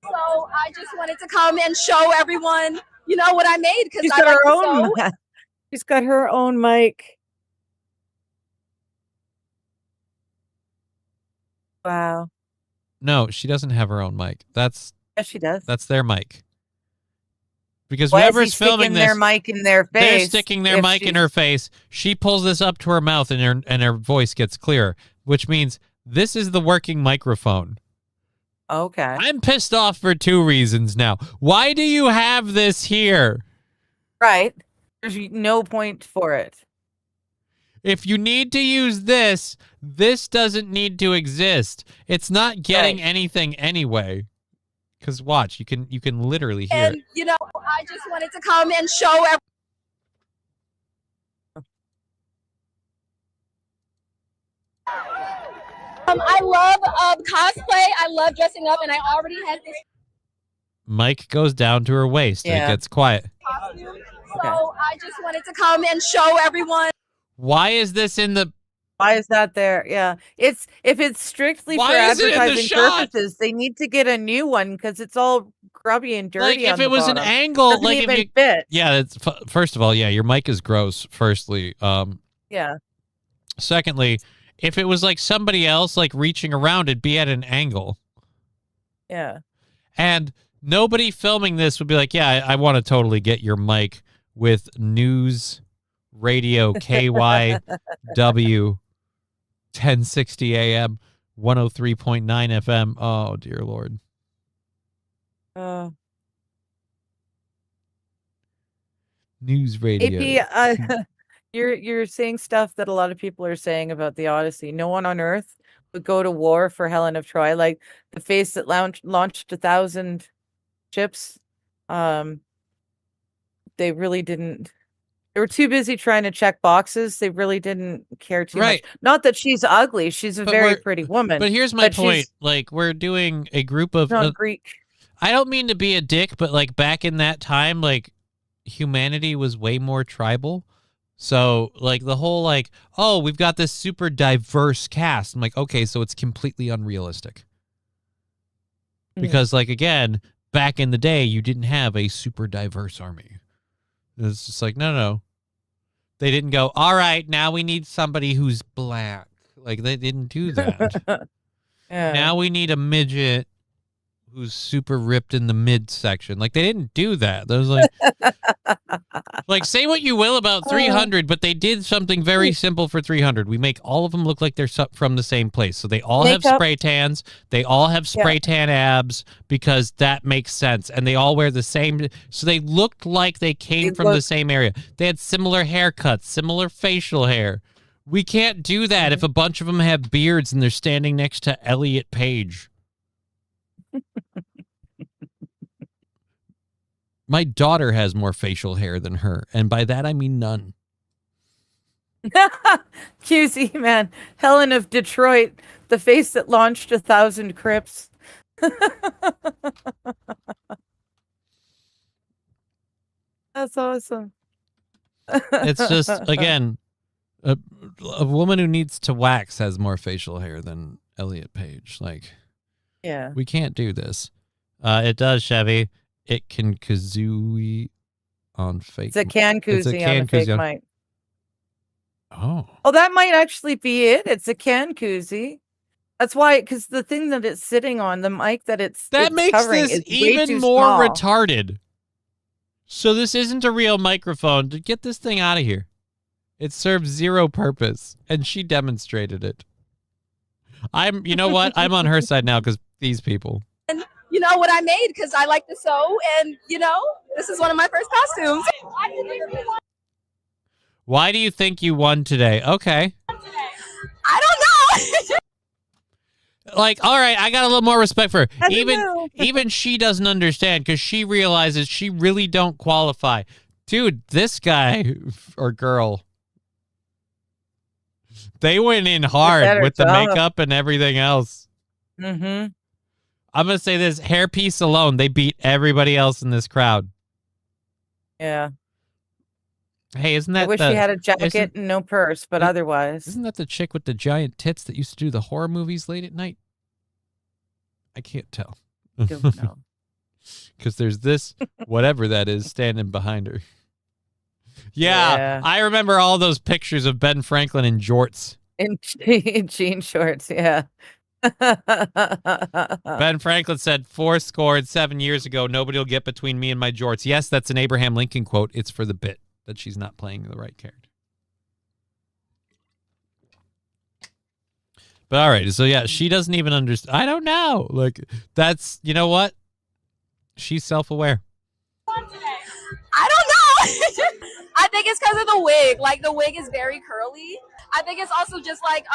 So I just wanted to come and show everyone, you know, what I made because She's I got like her to own. sew. She's got her own mic. Wow. No, she doesn't have her own mic. Yes, she does. That's their mic. Because Why is he whoever's filming sticking this, their mic in their face? they're sticking their if mic in she's- her face. She pulls this up to her mouth, and her voice gets clearer, which means this is the working microphone. Okay. I'm pissed off for two reasons now. Why do you have this here? Right. There's no point for it. If you need to use this, this doesn't need to exist. It's not getting anything anyway. Because watch, you can literally hear And, it. you know, I just wanted to come and show everyone. I love cosplay. I love dressing up, and I already had this Mic goes down to her waist and it gets quiet. costume. So I just wanted to come and show everyone. Why is this in the... Why is that there? Yeah. If it's strictly for Why is it in the advertising shot? purposes, they need to get a new one because it's all grubby and dirty. Like, if on it the was an bottom. angle, Doesn't like if even you... fit. Yeah, it's, first of all, yeah, your mic is gross, firstly. Yeah. Secondly, if it was like somebody else like reaching around, it'd be at an angle. Yeah. And nobody filming this would be like, yeah, I want to totally get your mic with News Radio KYW 1060 AM 103.9 FM. Oh, dear Lord. News Radio. AP, you're saying stuff that a lot of people are saying about the Odyssey. No one on Earth would go to war for Helen of Troy. Like the face that launched 1,000 ships. They really didn't. They were too busy trying to check boxes. They really didn't care too much. Not that she's ugly. She's a But very we're- pretty woman. But here's my but she's point. Like, we're doing a group of... not Greek. I don't mean to be a dick, but like back in that time, like humanity was way more tribal. So like the whole like, oh, we've got this super diverse cast. I'm like, okay, so it's completely unrealistic. Because like, again, back in the day, you didn't have a super diverse army. It's just like, no. They didn't go, all right, now we need somebody who's black. Like, they didn't do that. Yeah. Now we need a midget who's super ripped in the midsection. Like, they didn't do that. There was like, say what you will about 300, but they did something very simple for 300. We make all of them look like they're from the same place. So they all have Makeup. spray tans. They all have spray tan abs because that makes sense. And they all wear the same. So they looked like they came from the same area. They had similar haircuts, similar facial hair. We can't do that if a bunch of them have beards and they're standing next to Elliot Page. My daughter has more facial hair than her, and by that I mean none. QC man, Helen of Detroit, the face that launched 1,000 crypts. That's awesome. It's just, again, a woman who needs to wax has more facial hair than Elliot Page. Like, Yeah. we can't do this. It does, Chevy. It can kazooie on fake. It's a can koozie on a fake mic. Oh. Oh, that might actually be it. It's a can koozie. That's why, because the thing that it's sitting on, the mic that it's makes covering this is way even too more small. retarded. So this isn't a real microphone. Get this thing out of here. It serves zero purpose, and she demonstrated it. You know what? I'm on her side now because these people. And you know what I made because I like to sew, and this is one of my first costumes. Why do you think you won today? Okay. I don't know. Like, all right, I got a little more respect for her. I don't know. Even she doesn't understand because she realizes she really don't qualify. Dude, this guy or girl, they went in hard with the makeup and everything else. Mm-hmm. I'm going to say this, hairpiece alone, they beat everybody else in this crowd. Yeah. Hey, isn't that I wish she had a jacket and no purse, but otherwise. Isn't that the chick with the giant tits that used to do the horror movies late at night? I can't tell. Don't know. Because there's this, whatever that is, standing behind her. Yeah, I remember all those pictures of Ben Franklin in jorts. In jean shorts, yeah. Ben Franklin said, 7 years ago, nobody will get between me and my jorts. Yes, that's an Abraham Lincoln quote. It's for the bit that she's not playing the right character. But all right, so yeah, she doesn't even understand. I don't know. Like, that's, you know what? She's self-aware. I don't know. I think it's because of the wig. Like, the wig is very curly. I think it's also just like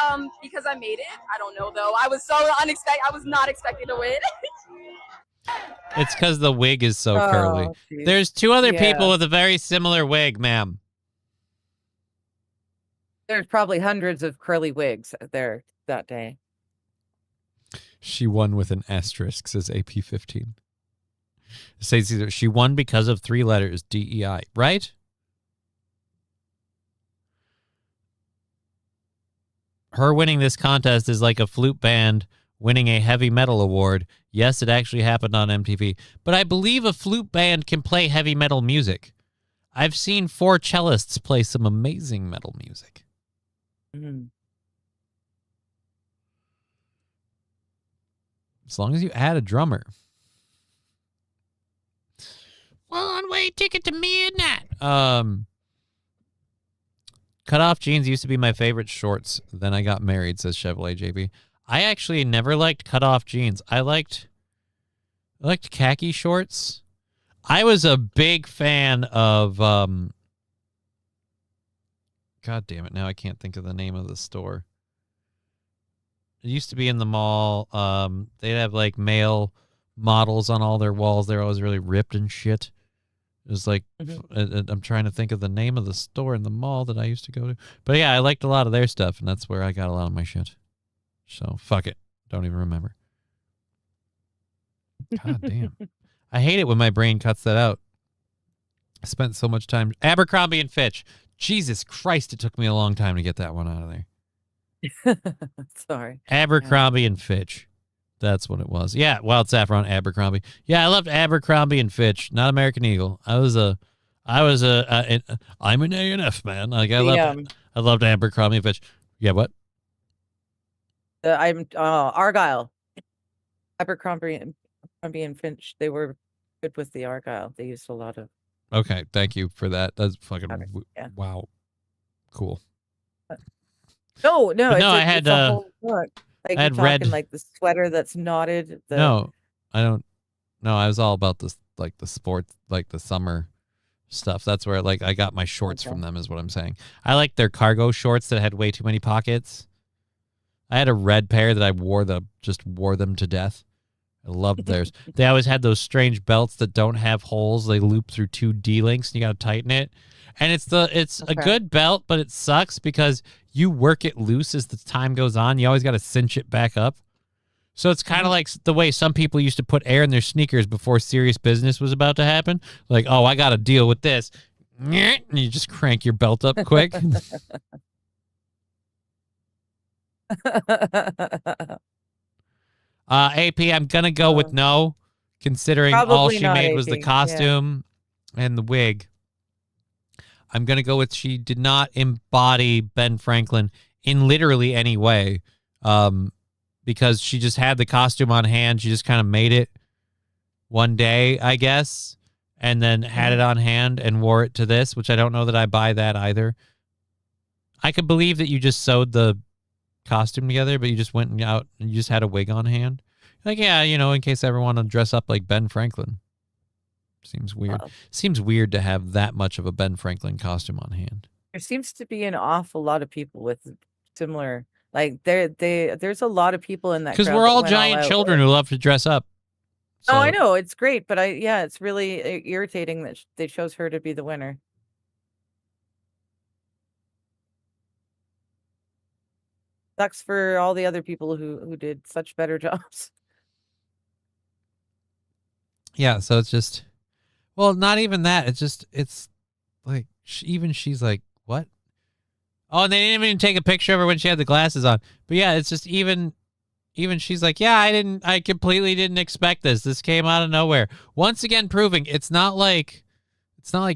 because I made it. I don't know though. I was so unexpected. I was not expecting to win. It's because the wig is so curly. Geez. There's two other people with a very similar wig, ma'am. There's probably hundreds of curly wigs there that day. She won with an asterisk, says AP15. It says either she won because of 3 letters, DEI, right? Her winning this contest is like a flute band winning a heavy metal award. Yes, it actually happened on MTV. But I believe a flute band can play heavy metal music. I've seen 4 cellists play some amazing metal music. Mm. As long as you add a drummer. One-way ticket to midnight. Cut off jeans used to be my favorite shorts. Then I got married, says Chevrolet JB. I actually never liked cut off jeans. I liked khaki shorts. I was a big fan of God damn it, now I can't think of the name of the store. It used to be in the mall. They'd have like male models on all their walls. They're always really ripped and shit. It was like, I'm trying to think of the name of the store in the mall that I used to go to. But yeah, I liked a lot of their stuff, and that's where I got a lot of my shit. So, fuck it. Don't even remember. God damn. I hate it when my brain cuts that out. I spent so much time. Abercrombie and Fitch. Jesus Christ, it took me a long time to get that one out of there. Sorry. Abercrombie and Fitch. That's what it was. Yeah, Wild Saffron, Abercrombie. Yeah, I loved Abercrombie and Fitch, not American Eagle. I'm an A&F man. Like I loved Abercrombie and Fitch. Yeah, what? I'm Argyle. Abercrombie and Finch. They were good with the Argyle. They used a lot of. Okay, thank you for that. That's fucking wow, cool. No, I had a whole look. Like I had talking, read like the sweater that's knotted. No, I don't. No, I was all about this, like the sports, like the summer stuff. That's where like I got my shorts from them, is what I'm saying. I like their cargo shorts that had way too many pockets. I had a red pair that I wore them to death. I loved theirs. They always had those strange belts that don't have holes. They loop through 2 D-links and you got to tighten it. And it's a good belt, but it sucks because you work it loose as the time goes on. You always got to cinch it back up. So it's kind of like the way some people used to put air in their sneakers before serious business was about to happen. Like, oh, I got to deal with this. And you just crank your belt up quick. AP, I'm going to go with no, considering all Probably she not made was the AP, costume and the wig. I'm going to go with she did not embody Ben Franklin in literally any way. Because she just had the costume on hand. She just kind of made it one day, I guess, and then had it on hand and wore it to this, which I don't know that I buy that either. I could believe that you just sewed the costume together, but you just went out and you just had a wig on hand. Like, yeah, you know, in case I ever want to dress up like Ben Franklin. Seems weird. Seems weird to have that much of a Ben Franklin costume on hand. There seems to be an awful lot of people with similar, like there's a lot of people in that because crowd we're that all went giant out. children who love to dress up. Oh, So- I know, it's great, but it's really irritating that they chose her to be the winner. Sucks for all the other people who did such better jobs. Yeah, so it's just, well, not even that. It's like, even she's like, what? Oh, and they didn't even take a picture of her when she had the glasses on. But yeah, it's just even she's like, yeah, I completely didn't expect this. This came out of nowhere. Once again, proving it's not like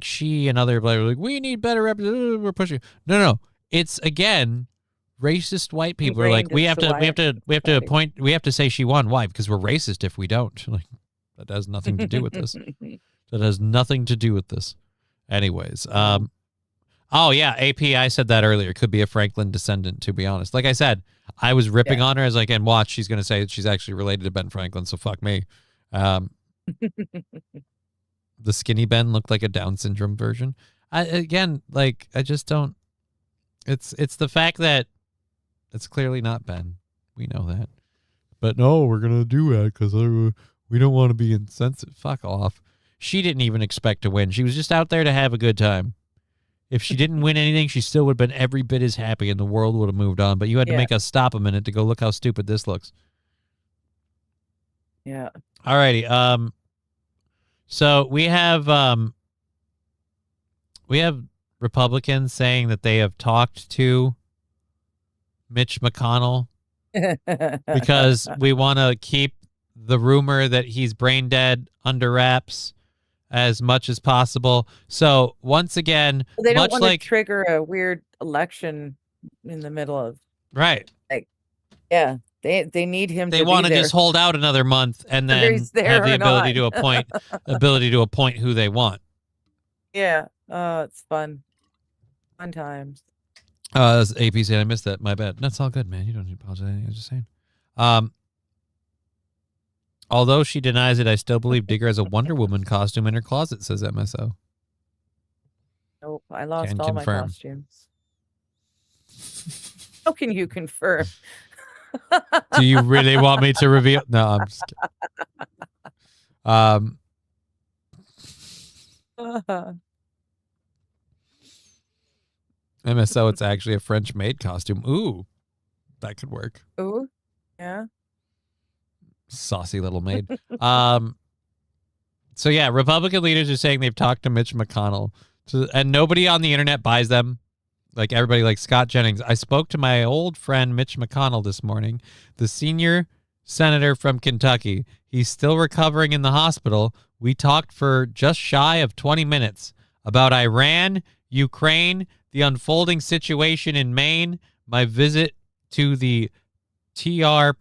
she and other players were like, we need better representation. We're pushing. No. It's again, racist white people are like, we have to say she won. Why? Because we're racist if we don't. Like, that has nothing to do with this. That has nothing to do with this. Anyways, oh yeah, AP, I said that earlier. Could be a Franklin descendant, to be honest. Like I said, I was ripping on her as like, and watch, she's gonna say that she's actually related to Ben Franklin, so fuck me. The skinny Ben looked like a Down syndrome version. I just don't. It's the fact that it's clearly not Ben. We know that. But no, we're gonna do that because we don't want to be insensitive. Fuck off. She didn't even expect to win. She was just out there to have a good time. If she didn't win anything, she still would have been every bit as happy and the world would have moved on. But you had to make us stop a minute to go look how stupid this looks. Yeah. Alrighty. So we have Republicans saying that they have talked to Mitch McConnell because we want to keep the rumor that he's brain dead under wraps as much as possible. So once again, they don't much want like to trigger a weird election in the middle of right. Yeah, they need him. They want to just hold out another month and then have the ability to appoint who they want. Yeah. Oh, it's fun. Fun times. That's AP said I missed that. My bad. That's all good, man. You don't need to apologize. I was just saying. Although she denies it, I still believe Digger has a Wonder Woman costume in her closet, says MSO. Nope, I lost Can all confirm. my costumes. How can you confirm? Do you really want me to reveal? No, I'm just kidding. MSO, it's actually a French-made costume. Ooh, that could work. Ooh, yeah. Saucy little maid. So yeah, Republican leaders are saying they've talked to Mitch McConnell, and nobody on the internet buys them. Like everybody, like Scott Jennings. I spoke to my old friend Mitch McConnell this morning, the senior senator from Kentucky. He's still recovering in the hospital. We talked for just shy of 20 minutes about Iran, Ukraine, the unfolding situation in Maine, my visit to the Theodore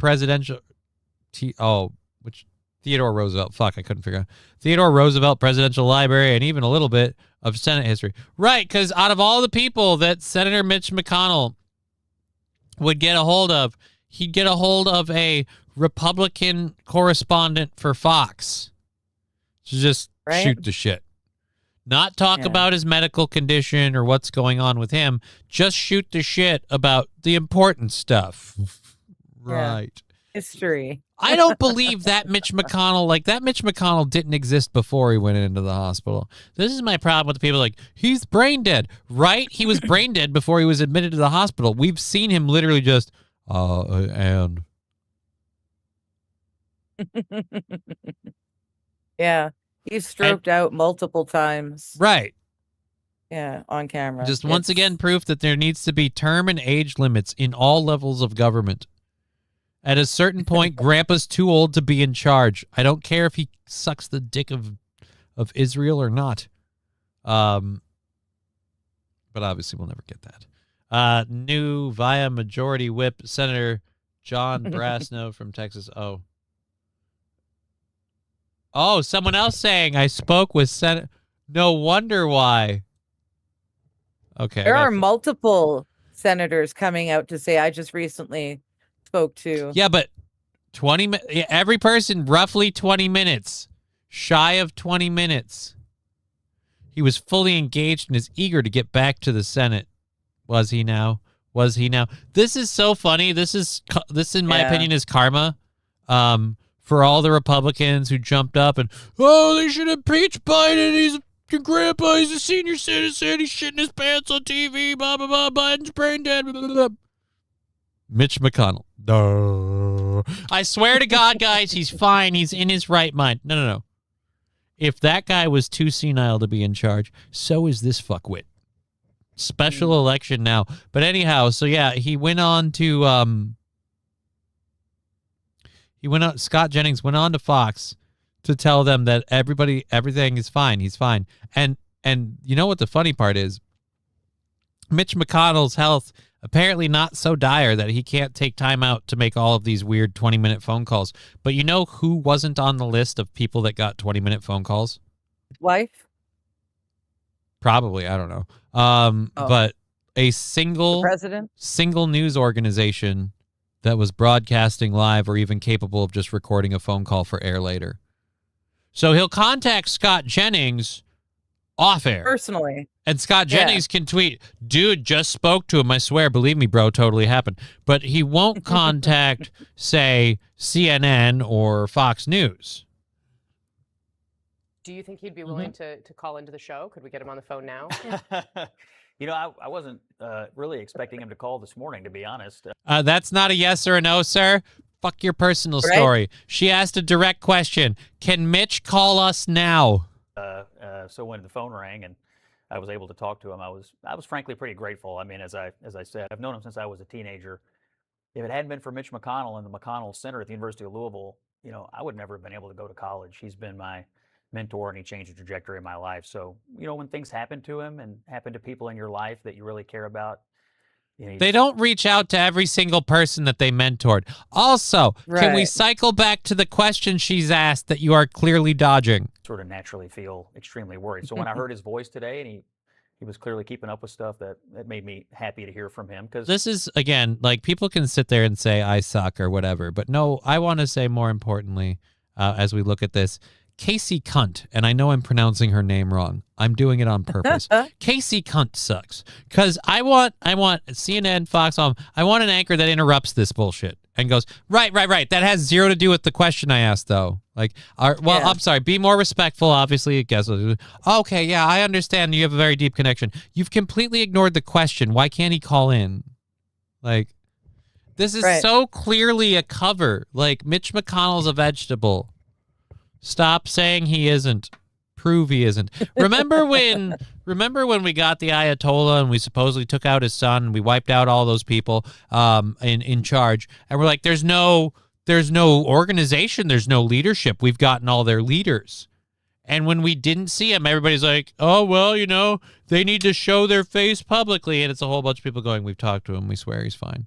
Roosevelt. Fuck, I couldn't figure out. Theodore Roosevelt Presidential Library, and even a little bit of Senate history. Right, because out of all the people that Senator Mitch McConnell would get a hold of, he'd get a hold of a Republican correspondent for Fox to just shoot the shit. Not talk about his medical condition or what's going on with him. Just shoot the shit about the important stuff. Right. History. I don't believe that Mitch McConnell didn't exist before he went into the hospital. This is my problem with the people like, he's brain dead. Right? He was brain dead before he was admitted to the hospital. We've seen him literally just, and Yeah, he's stroked out multiple times. Right. Yeah, on camera. Just once again, proof that there needs to be term and age limits in all levels of government. At a certain point, Grandpa's too old to be in charge. I don't care if he sucks the dick of Israel or not. But obviously we'll never get that. New via majority whip Senator John Brasno from Texas. Oh, someone else saying I spoke with Senate. No wonder why. Okay. There are multiple senators coming out to say I just recently spoke to. Yeah, but 20 every person roughly 20 minutes. Shy of 20 minutes. He was fully engaged and is eager to get back to the Senate. Was he now? This is so funny. This in my opinion is karma. For all the Republicans who jumped up and they should impeach Biden. Your grandpa, he's a senior citizen. He's shitting his pants on TV. Blah, blah, blah. Biden's brain dead. Blah, blah, blah. Mitch McConnell. Duh. I swear to God, guys, he's fine. He's in his right mind. No. If that guy was too senile to be in charge, so is this fuckwit. Special election now. But anyhow, so yeah, he went on to Scott Jennings went on to Fox to tell them that everything is fine. He's fine. And you know what the funny part is? Mitch McConnell's health apparently not so dire that he can't take time out to make all of these weird 20-minute phone calls. But you know who wasn't on the list of people that got 20-minute phone calls? Wife? Probably, I don't know. But a single news organization that was broadcasting live or even capable of just recording a phone call for air later. So he'll contact Scott Jennings off air. Personally. And Scott Jennings can tweet, dude, just spoke to him. I swear, believe me, bro, totally happened. But he won't contact, say, CNN or Fox News. Do you think he'd be willing to call into the show? Could we get him on the phone now? I wasn't really expecting him to call this morning, to be honest. That's not a yes or a no, sir. Fuck your personal story. She asked a direct question. Can Mitch call us now? So when the phone rang and I was able to talk to him, I was frankly pretty grateful. I mean, as I said, I've known him since I was a teenager. If it hadn't been for Mitch McConnell and the McConnell Center at the University of Louisville, I would never have been able to go to college. He's been my mentor and he changed the trajectory of my life. So, when things happen to him and happen to people in your life that you really care about, they don't reach out to every single person that they mentored. Also, can we cycle back to the question she's asked that you are clearly dodging? Sort of naturally feel extremely worried. So when I heard his voice today and he was clearly keeping up with stuff, that made me happy to hear from him. Because this is, again, like people can sit there and say I suck or whatever. But no, I want to say more importantly, as we look at this, Casey Cunt, and I know I'm pronouncing her name wrong. I'm doing it on purpose. Casey Cunt sucks. Because I want CNN, Fox, I want an anchor that interrupts this bullshit and goes, right. That has zero to do with the question I asked, though. I'm sorry, be more respectful, obviously. Guess. Okay, yeah, I understand you have a very deep connection. You've completely ignored the question. Why can't he call in? This is so clearly a cover. Mitch McConnell's a vegetable. Stop saying he isn't. Prove he isn't. Remember when we got the Ayatollah and we supposedly took out his son and we wiped out all those people in charge, and we're like, there's no organization, there's no leadership. We've gotten all their leaders. And when we didn't see him, everybody's like, oh, well, they need to show their face publicly. And it's a whole bunch of people going, we've talked to him, we swear he's fine.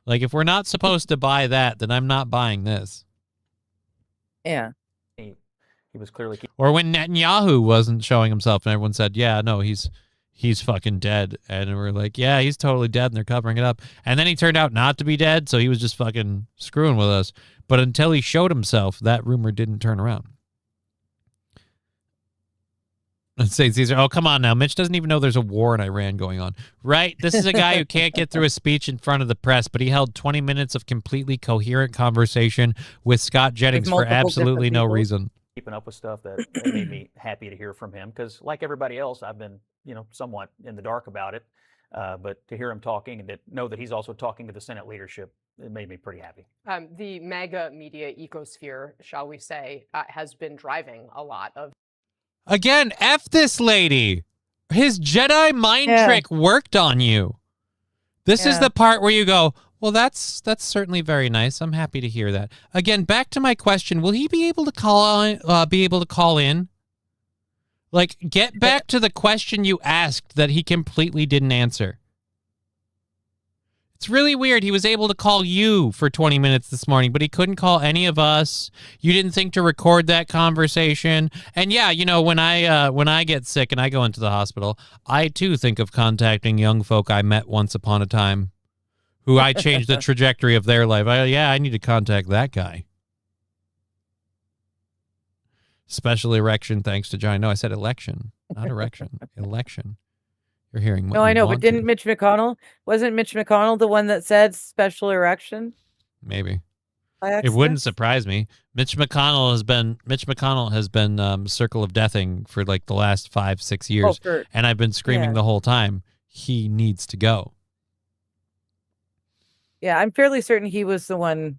If we're not supposed to buy that, then I'm not buying this. Yeah. He was clearly... Or when Netanyahu wasn't showing himself and everyone said, yeah, no, he's fucking dead. And we're like, yeah, he's totally dead and they're covering it up. And then he turned out not to be dead, so he was just fucking screwing with us. But until he showed himself, that rumor didn't turn around. Let's say Caesar, oh, come on now. Mitch doesn't even know there's a war in Iran going on. Right? This is a guy who can't get through a speech in front of the press, but he held 20 minutes of completely coherent conversation with Scott Jennings for absolutely no reason. Keeping up with stuff that made me happy to hear from him, because like everybody else, I've been somewhat in the dark about it. But to hear him talking and know that he's also talking to the Senate leadership, it made me pretty happy. The MAGA media ecosphere, shall we say, has been driving a lot of. Again, F this lady. His Jedi mind trick worked on you. This is the part where you go, well, that's certainly very nice. I'm happy to hear that. Again, back to my question: will he be able to call in? Like, get back to the question you asked that he completely didn't answer. It's really weird. He was able to call you for 20 minutes this morning, but he couldn't call any of us. You didn't think to record that conversation. And yeah, you know, when I get sick and I go into the hospital, I too think of contacting young folk I met once upon a time who I changed the trajectory of their life. I need to contact that guy. Special erection thanks to Johnny. No, I said election, not erection. Election. You're hearing what No, I know, but wasn't Mitch McConnell the one that said special erection? Maybe. By It accident? wouldn't surprise me. Mitch McConnell has been circle of deathing for like the last 5-6 years, and I've been screaming the whole time. He needs to go. Yeah, I'm fairly certain he was the one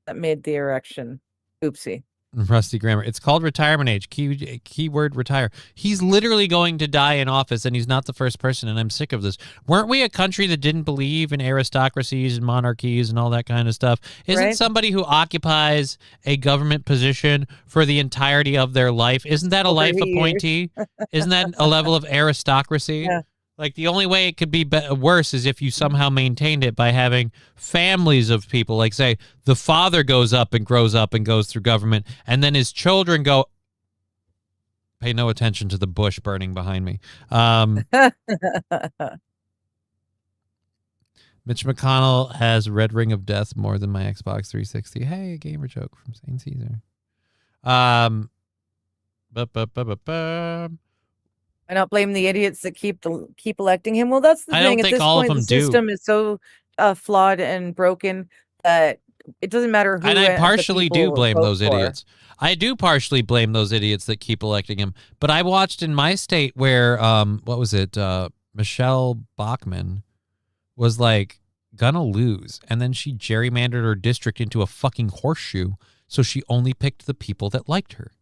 that made the erection. Oopsie. Rusty grammar. It's called retirement age. Keyword retire. He's literally going to die in office, and he's not the first person, and I'm sick of this. Weren't we a country that didn't believe in aristocracies and monarchies and all that kind of stuff? Isn't somebody who occupies a government position for the entirety of their life, isn't that a life appointee? Isn't that a level of aristocracy? Yeah. Like, the only way it could be worse is if you somehow maintained it by having families of people. Like, say, the father grows up and goes through government, and then his children go... Pay no attention to the bush burning behind me. Mitch McConnell has Red Ring of Death more than my Xbox 360. Hey, a gamer joke from St. Caesar. I don't blame the idiots that keep electing him. Well, that's the I thing. don't At think this all of point, them the do. system is so flawed and broken that it doesn't matter who. And I the partially do people blame vote those for. idiots. I do partially blame those idiots that keep electing him. But I watched in my state where, what was it? Michelle Bachmann was like gonna lose. And then she gerrymandered her district into a fucking horseshoe. So she only picked the people that liked her.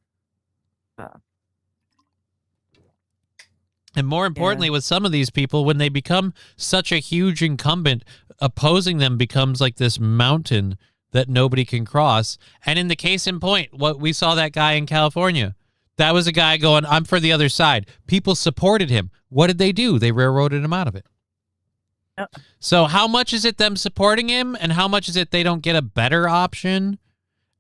And more importantly, with some of these people, when they become such a huge incumbent, opposing them becomes like this mountain that nobody can cross. And in the case in point, what we saw that guy in California, that was a guy going, I'm for the other side. People supported him. What did they do? They railroaded him out of it. Yep. So how much is it them supporting him, and how much is it they don't get a better option?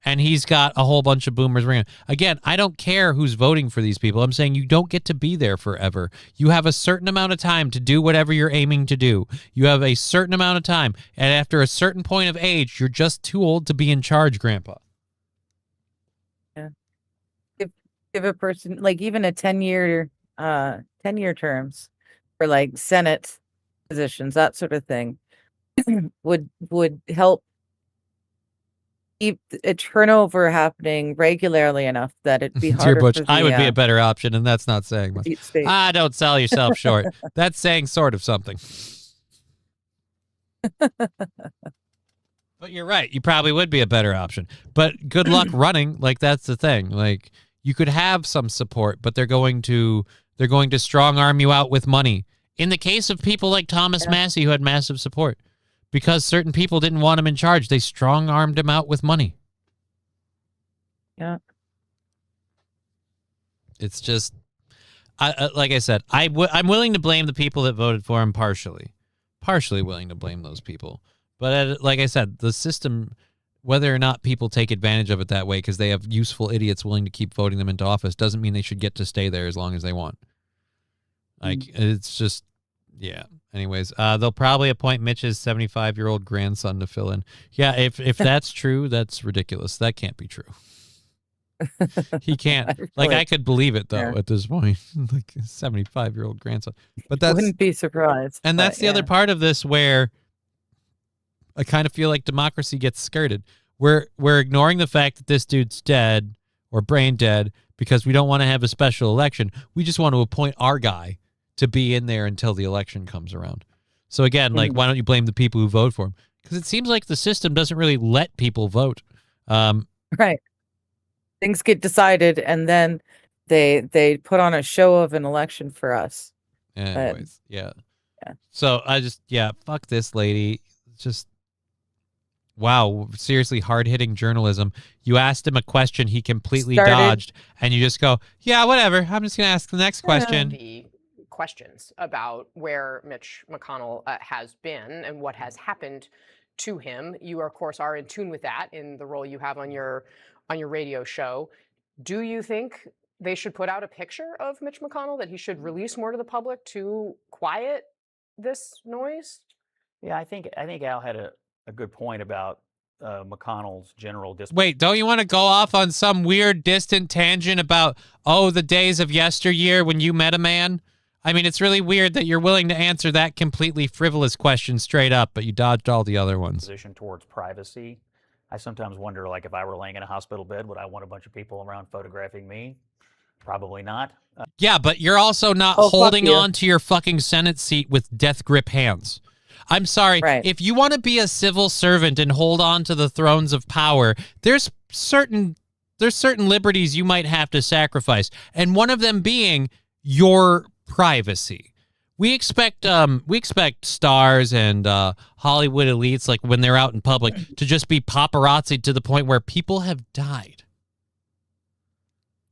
And he's got a whole bunch of boomers ringing. Again, I don't care who's voting for these people. I'm saying you don't get to be there forever. You have a certain amount of time to do whatever you're aiming to do. You have a certain amount of time. And after a certain point of age, you're just too old to be in charge, Grandpa. Yeah. Give a person like even a 10-year terms for like Senate positions, that sort of thing, would help keep a turnover happening regularly enough that it'd be Dear harder. Butch, for the, I would be a better option, and that's not saying much. deep state. Don't sell yourself short. That's saying sort of something. But you're right. You probably would be a better option. But good luck running. Like, that's the thing. Like, you could have some support, but they're going to strong arm you out with money. In the case of people like Thomas Massey, who had massive support, because certain people didn't want him in charge, they strong-armed him out with money. Yeah. It's just, like I said, I'm willing to blame the people that voted for him partially willing to blame those people. But like I said, the system, whether or not people take advantage of it that way because they have useful idiots willing to keep voting them into office, doesn't mean they should get to stay there as long as they want. Like, it's just, yeah. Anyways, they'll probably appoint Mitch's 75-year-old grandson to fill in. Yeah, if that's true, that's ridiculous. That can't be true. He can't. Like, I could believe it, though, at this point. Like, a 75-year-old grandson. But that's... Wouldn't be surprised. And that's the other part of this where I kind of feel like democracy gets skirted. We're ignoring the fact that this dude's dead or brain dead because we don't want to have a special election. We just want to appoint our guy to be in there until the election comes around. So again, like, why don't you blame the people who vote for him? Because it seems like the system doesn't really let people vote. Right. Things get decided, and then they put on a show of an election for us. Anyways, yeah. So I just, fuck this lady. Just, wow, seriously, hard-hitting journalism. You asked him a question he completely dodged, and you just go, yeah, whatever. I'm just going to ask the next question. The questions about where Mitch McConnell has been and what has happened to him. You, of course, are in tune with that in the role you have on your radio show. Do you think they should put out a picture of Mitch McConnell, that he should release more to the public to quiet this noise? Yeah, I think Al had a good point about McConnell's general discipline. Wait, don't you want to go off on some weird distant tangent about, the days of yesteryear when you met a man? I mean, it's really weird that you're willing to answer that completely frivolous question straight up, but you dodged all the other ones. Position towards privacy. I sometimes wonder, like, if I were laying in a hospital bed, would I want a bunch of people around photographing me? Probably not. Yeah, but you're also not holding on to your fucking Senate seat with death grip hands. I'm sorry. Right. If you want to be a civil servant and hold on to the thrones of power, there's certain liberties you might have to sacrifice, and one of them being your privacy. We expect stars and Hollywood elites, like when they're out in public, to just be paparazzi to the point where people have died.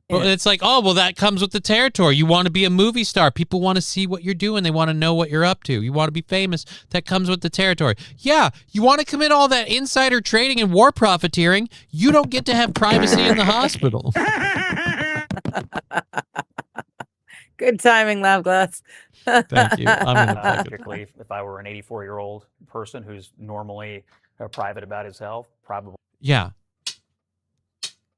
Well, it's like, that comes with the territory. You want to be a movie star. People want to see what you're doing. They want to know what you're up to. You want to be famous. That comes with the territory. Yeah, you want to commit all that insider trading and war profiteering. You don't get to have privacy in the hospital. Good timing, Loudglass. Thank you. I'm in Particularly if I were an 84-year-old person who's normally private about his health, probably. Yeah.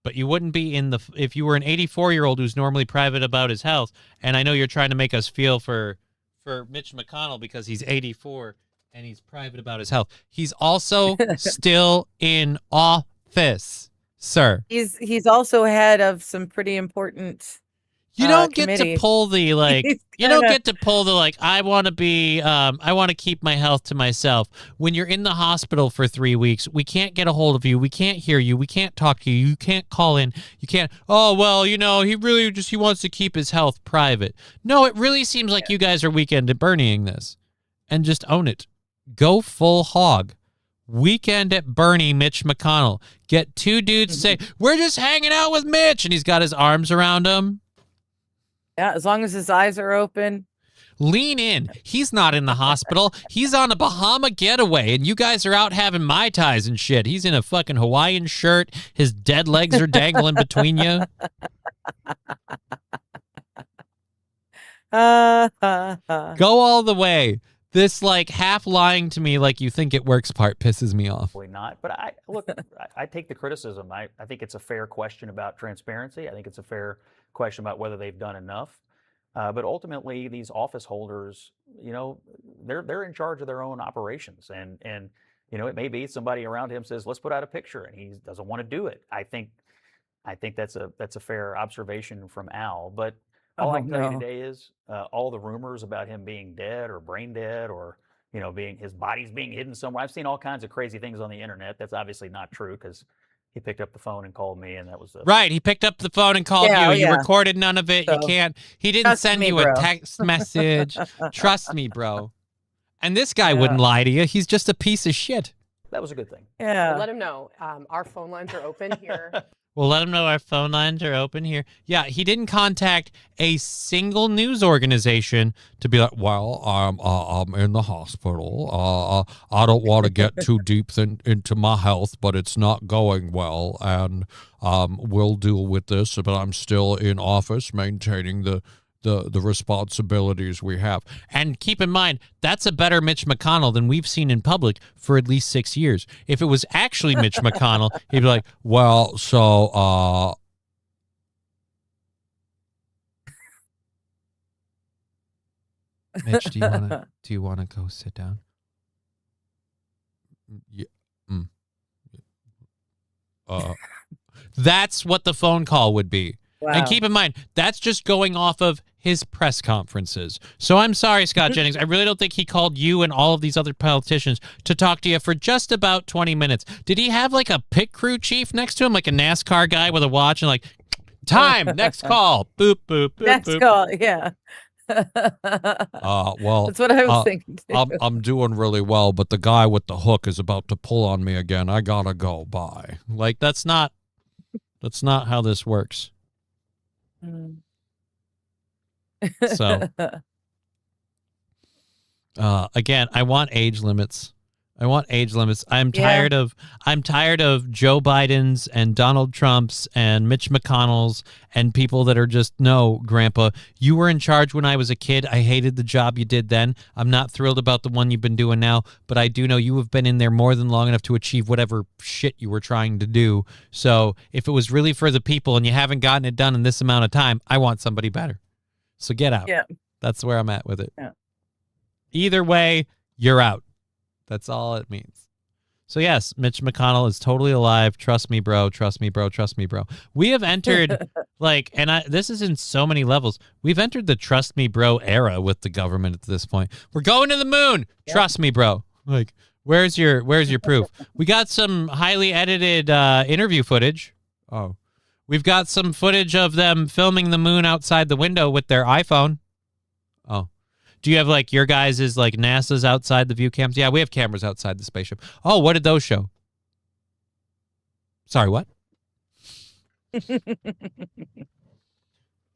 But you wouldn't be if you were an 84-year-old who's normally private about his health, and I know you're trying to make us feel for Mitch McConnell because he's 84 and he's private about his health. He's also still in office, sir. He's also head of some pretty important You don't get committee. to pull the I want to keep my health to myself. When you're in the hospital for 3 weeks, we can't get a hold of you. We can't hear you. We can't talk to you. You can't call in. You can't, he really he wants to keep his health private. No, it really seems like you guys are Weekend at Bernieing this. And just own it. Go full hog. Weekend at Bernie, Mitch McConnell. Get two dudes to say, we're just hanging out with Mitch. And he's got his arms around him. Yeah, as long as his eyes are open. Lean in. He's not in the hospital. He's on a Bahama getaway, and you guys are out having Mai Tais and shit. He's in a fucking Hawaiian shirt. His dead legs are dangling between you. Go all the way. This, half lying to me like you think it works part pisses me off. Probably not. But I take the criticism. I think it's a fair question about transparency. I think it's a fair question about whether they've done enough. But ultimately, these office holders, they're in charge of their own operations. And it may be somebody around him says, let's put out a picture, and he doesn't want to do it. I think that's a fair observation from Al. But all I can tell you today is all the rumors about him being dead or brain dead or, his body's being hidden somewhere. I've seen all kinds of crazy things on the internet. That's obviously not true because he picked up the phone and called me, and that was right. He picked up the phone and called you. You recorded none of it. So, you can't. He didn't send you a text message. Trust me, bro. And this guy wouldn't lie to you. He's just a piece of shit. That was a good thing. Yeah. We'll let him know. Our phone lines are open here. We'll let him know our phone lines are open here. Yeah, he didn't contact a single news organization to be like, well, I'm in the hospital. I don't want to get too deep into my health, but it's not going well, and we'll deal with this. But I'm still in office, maintaining the responsibilities we have. And keep in mind, that's a better Mitch McConnell than we've seen in public for at least 6 years. If it was actually Mitch McConnell, he'd be like, well, so, Mitch, do you want to go sit down? Yeah. That's what the phone call would be. Wow. And keep in mind, that's just going off of his press conferences. So I'm sorry, Scott Jennings. I really don't think he called you and all of these other politicians to talk to you for just about 20 minutes. Did he have like a pit crew chief next to him, like a NASCAR guy with a watch and like, time, next call, boop, boop, boop, Next boop. call, yeah. Well, that's what I was thinking too. I'm doing really well, but the guy with the hook is about to pull on me again. I gotta go. Bye. Like that's not how this works. Mm. So, again, I want age limits. I'm tired of Joe Biden's and Donald Trump's and Mitch McConnell's and people that are just, no, Grandpa, you were in charge when I was a kid. I hated the job you did then. I'm not thrilled about the one you've been doing now, but I do know you have been in there more than long enough to achieve whatever shit you were trying to do. So if it was really for the people and you haven't gotten it done in this amount of time, I want somebody better. So get out. Yeah. That's where I'm at with it. Yeah. Either way, you're out. That's all it means. So yes, Mitch McConnell is totally alive. Trust me, bro. Trust me, bro. Trust me, bro. We have entered this is in so many levels. We've entered the trust me, bro era with the government at this point. We're going to the moon. Yep. Trust me, bro. Like, where's your proof? We got some highly edited interview footage. Oh. We've got some footage of them filming the moon outside the window with their iPhone. Oh. Do you have like your guys' is like NASA's outside the view cams? Yeah, we have cameras outside the spaceship. Oh, what did those show? Sorry, what?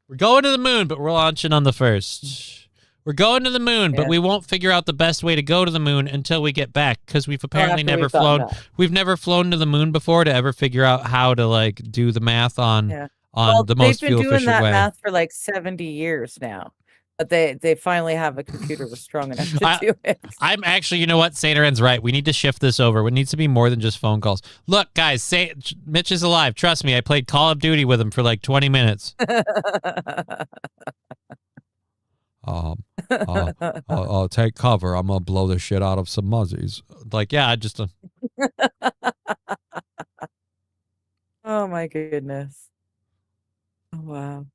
We're going to the moon, but we're launching on the 1st. We're going to the moon, but we won't figure out the best way to go to the moon until we get back because we've apparently never flown. We've never flown to the moon before to ever figure out how to like do the math on the most fuel efficient way. They've been doing that math for like 70 years now. But they finally have a computer was strong enough to do it. I'm actually, you know what? Sateran's right. We need to shift this over. It needs to be more than just phone calls. Look, guys, Mitch is alive. Trust me. I played Call of Duty with him for like 20 minutes. I'll take cover. I'm gonna blow the shit out of some muzzies. Like, yeah, I just. Oh my goodness! Oh, wow.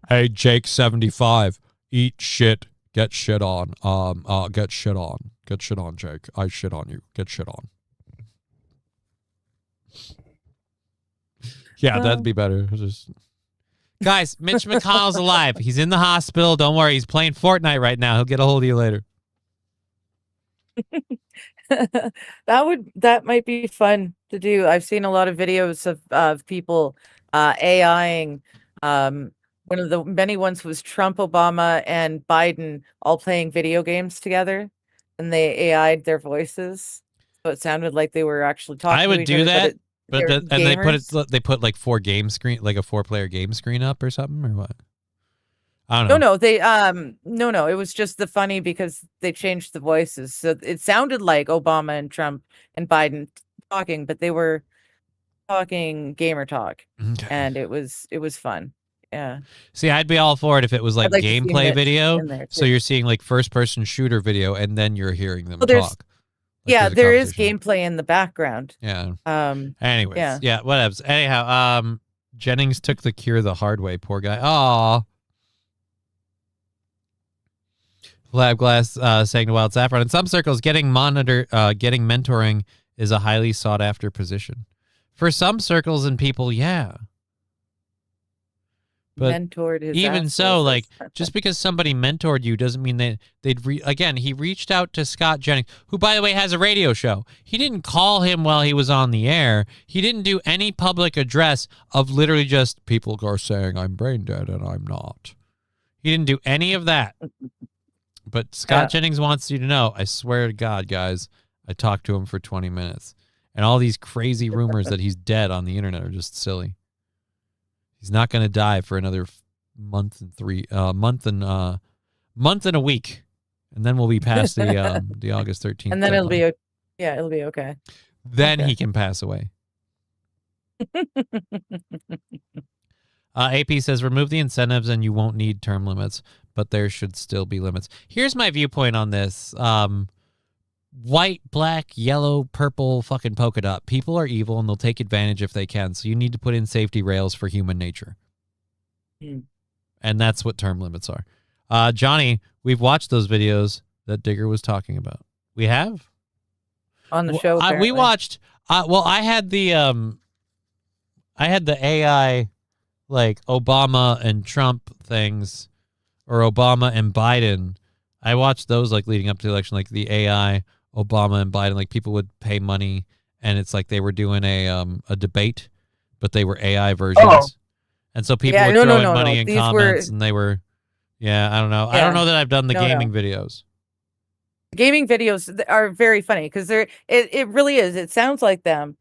Hey, Jake 75, eat shit, get shit on. Get shit on. Get shit on, Jake. I shit on you. Get shit on. Yeah, that'd be better. Guys, Mitch McConnell's alive. He's in the hospital. Don't worry. He's playing Fortnite right now. He'll get a hold of you later. That might be fun to do. I've seen a lot of videos of people AIing. One of the many ones was Trump, Obama, and Biden all playing video games together, and they AI'd their voices, so it sounded like they were actually talking. I would to each do other, that, but gamers. they put like 4 game screen, like a 4-player game screen up or something, or what? I don't know. No, they no, it was just the funny because they changed the voices, so it sounded like Obama and Trump and Biden talking, but they were talking gamer talk, and it was fun. Yeah. See, I'd be all for it if it was like gameplay video. So you're seeing like first-person shooter video, and then you're hearing them talk. Like there is gameplay in the background. Yeah. Anyways, yeah. Whatever. Anyhow, Jennings took the cure the hard way. Poor guy. Aw. Lab Glass saying to Wild Saffron, in some circles, getting mentoring is a highly sought after position. For some circles and people, yeah. But mentored his even so, like, just because somebody mentored you doesn't mean that again, he reached out to Scott Jennings, who, by the way, has a radio show. He didn't call him while he was on the air. He didn't do any public address of literally just people are saying I'm brain dead and I'm not. He didn't do any of that. But Scott Jennings wants you to know, I swear to God, guys, I talked to him for 20 minutes. And all these crazy rumors that he's dead on the internet are just silly. He's not going to die for another month and a week, and then we'll be past the August 13th. And then deadline. It'll be okay. Then he can pass away. AP says remove the incentives and you won't need term limits, but there should still be limits. Here's my viewpoint on this. White, black, yellow, purple, fucking polka dot. People are evil and they'll take advantage if they can. So you need to put in safety rails for human nature. And that's what term limits are. Johnny, we've watched those videos that Digger was talking about. We have? On the show, we apparently. watched. Well, I had the AI like Obama and Trump things, or Obama and Biden. I watched those like leading up to the election, like the AI Obama and Biden. Like people would pay money, and it's like they were doing a debate, but they were AI versions. Oh. And so people would throw in money in comments, and they were, I don't know. I don't know that I've done the gaming videos. Gaming videos are very funny because it really is. It sounds like them.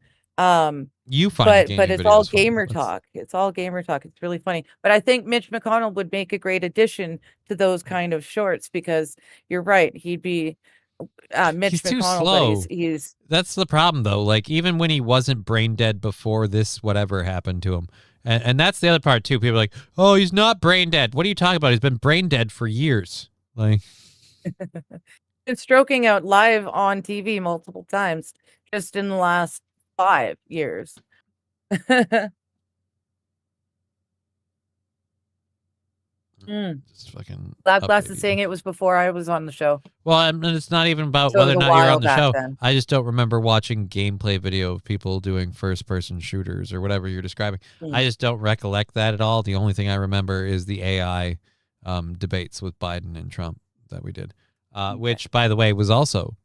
You find but it's all gamer funny. talk. It's all gamer talk. It's really funny. But I think Mitch McConnell would make a great addition to those kind of shorts because you're right. He'd be Mitch He's McConnell. too slow. But he's That's the problem, though. Like even when he wasn't brain dead before this, whatever happened to him, and that's the other part too. People are like, "Oh, he's not brain dead." What are you talking about? He's been brain dead for years. Like. been stroking out live on TV multiple times just in the last 5 years. Just fucking Black Glass is updating. saying it was before I was on the show. Well, and it's not even about So whether it or was a not you're while on the back show. then. I just don't remember watching gameplay video of people doing first-person shooters or whatever you're describing. I just don't recollect that at all. The only thing I remember is the AI debates with Biden and Trump that we did, which, by the way, was also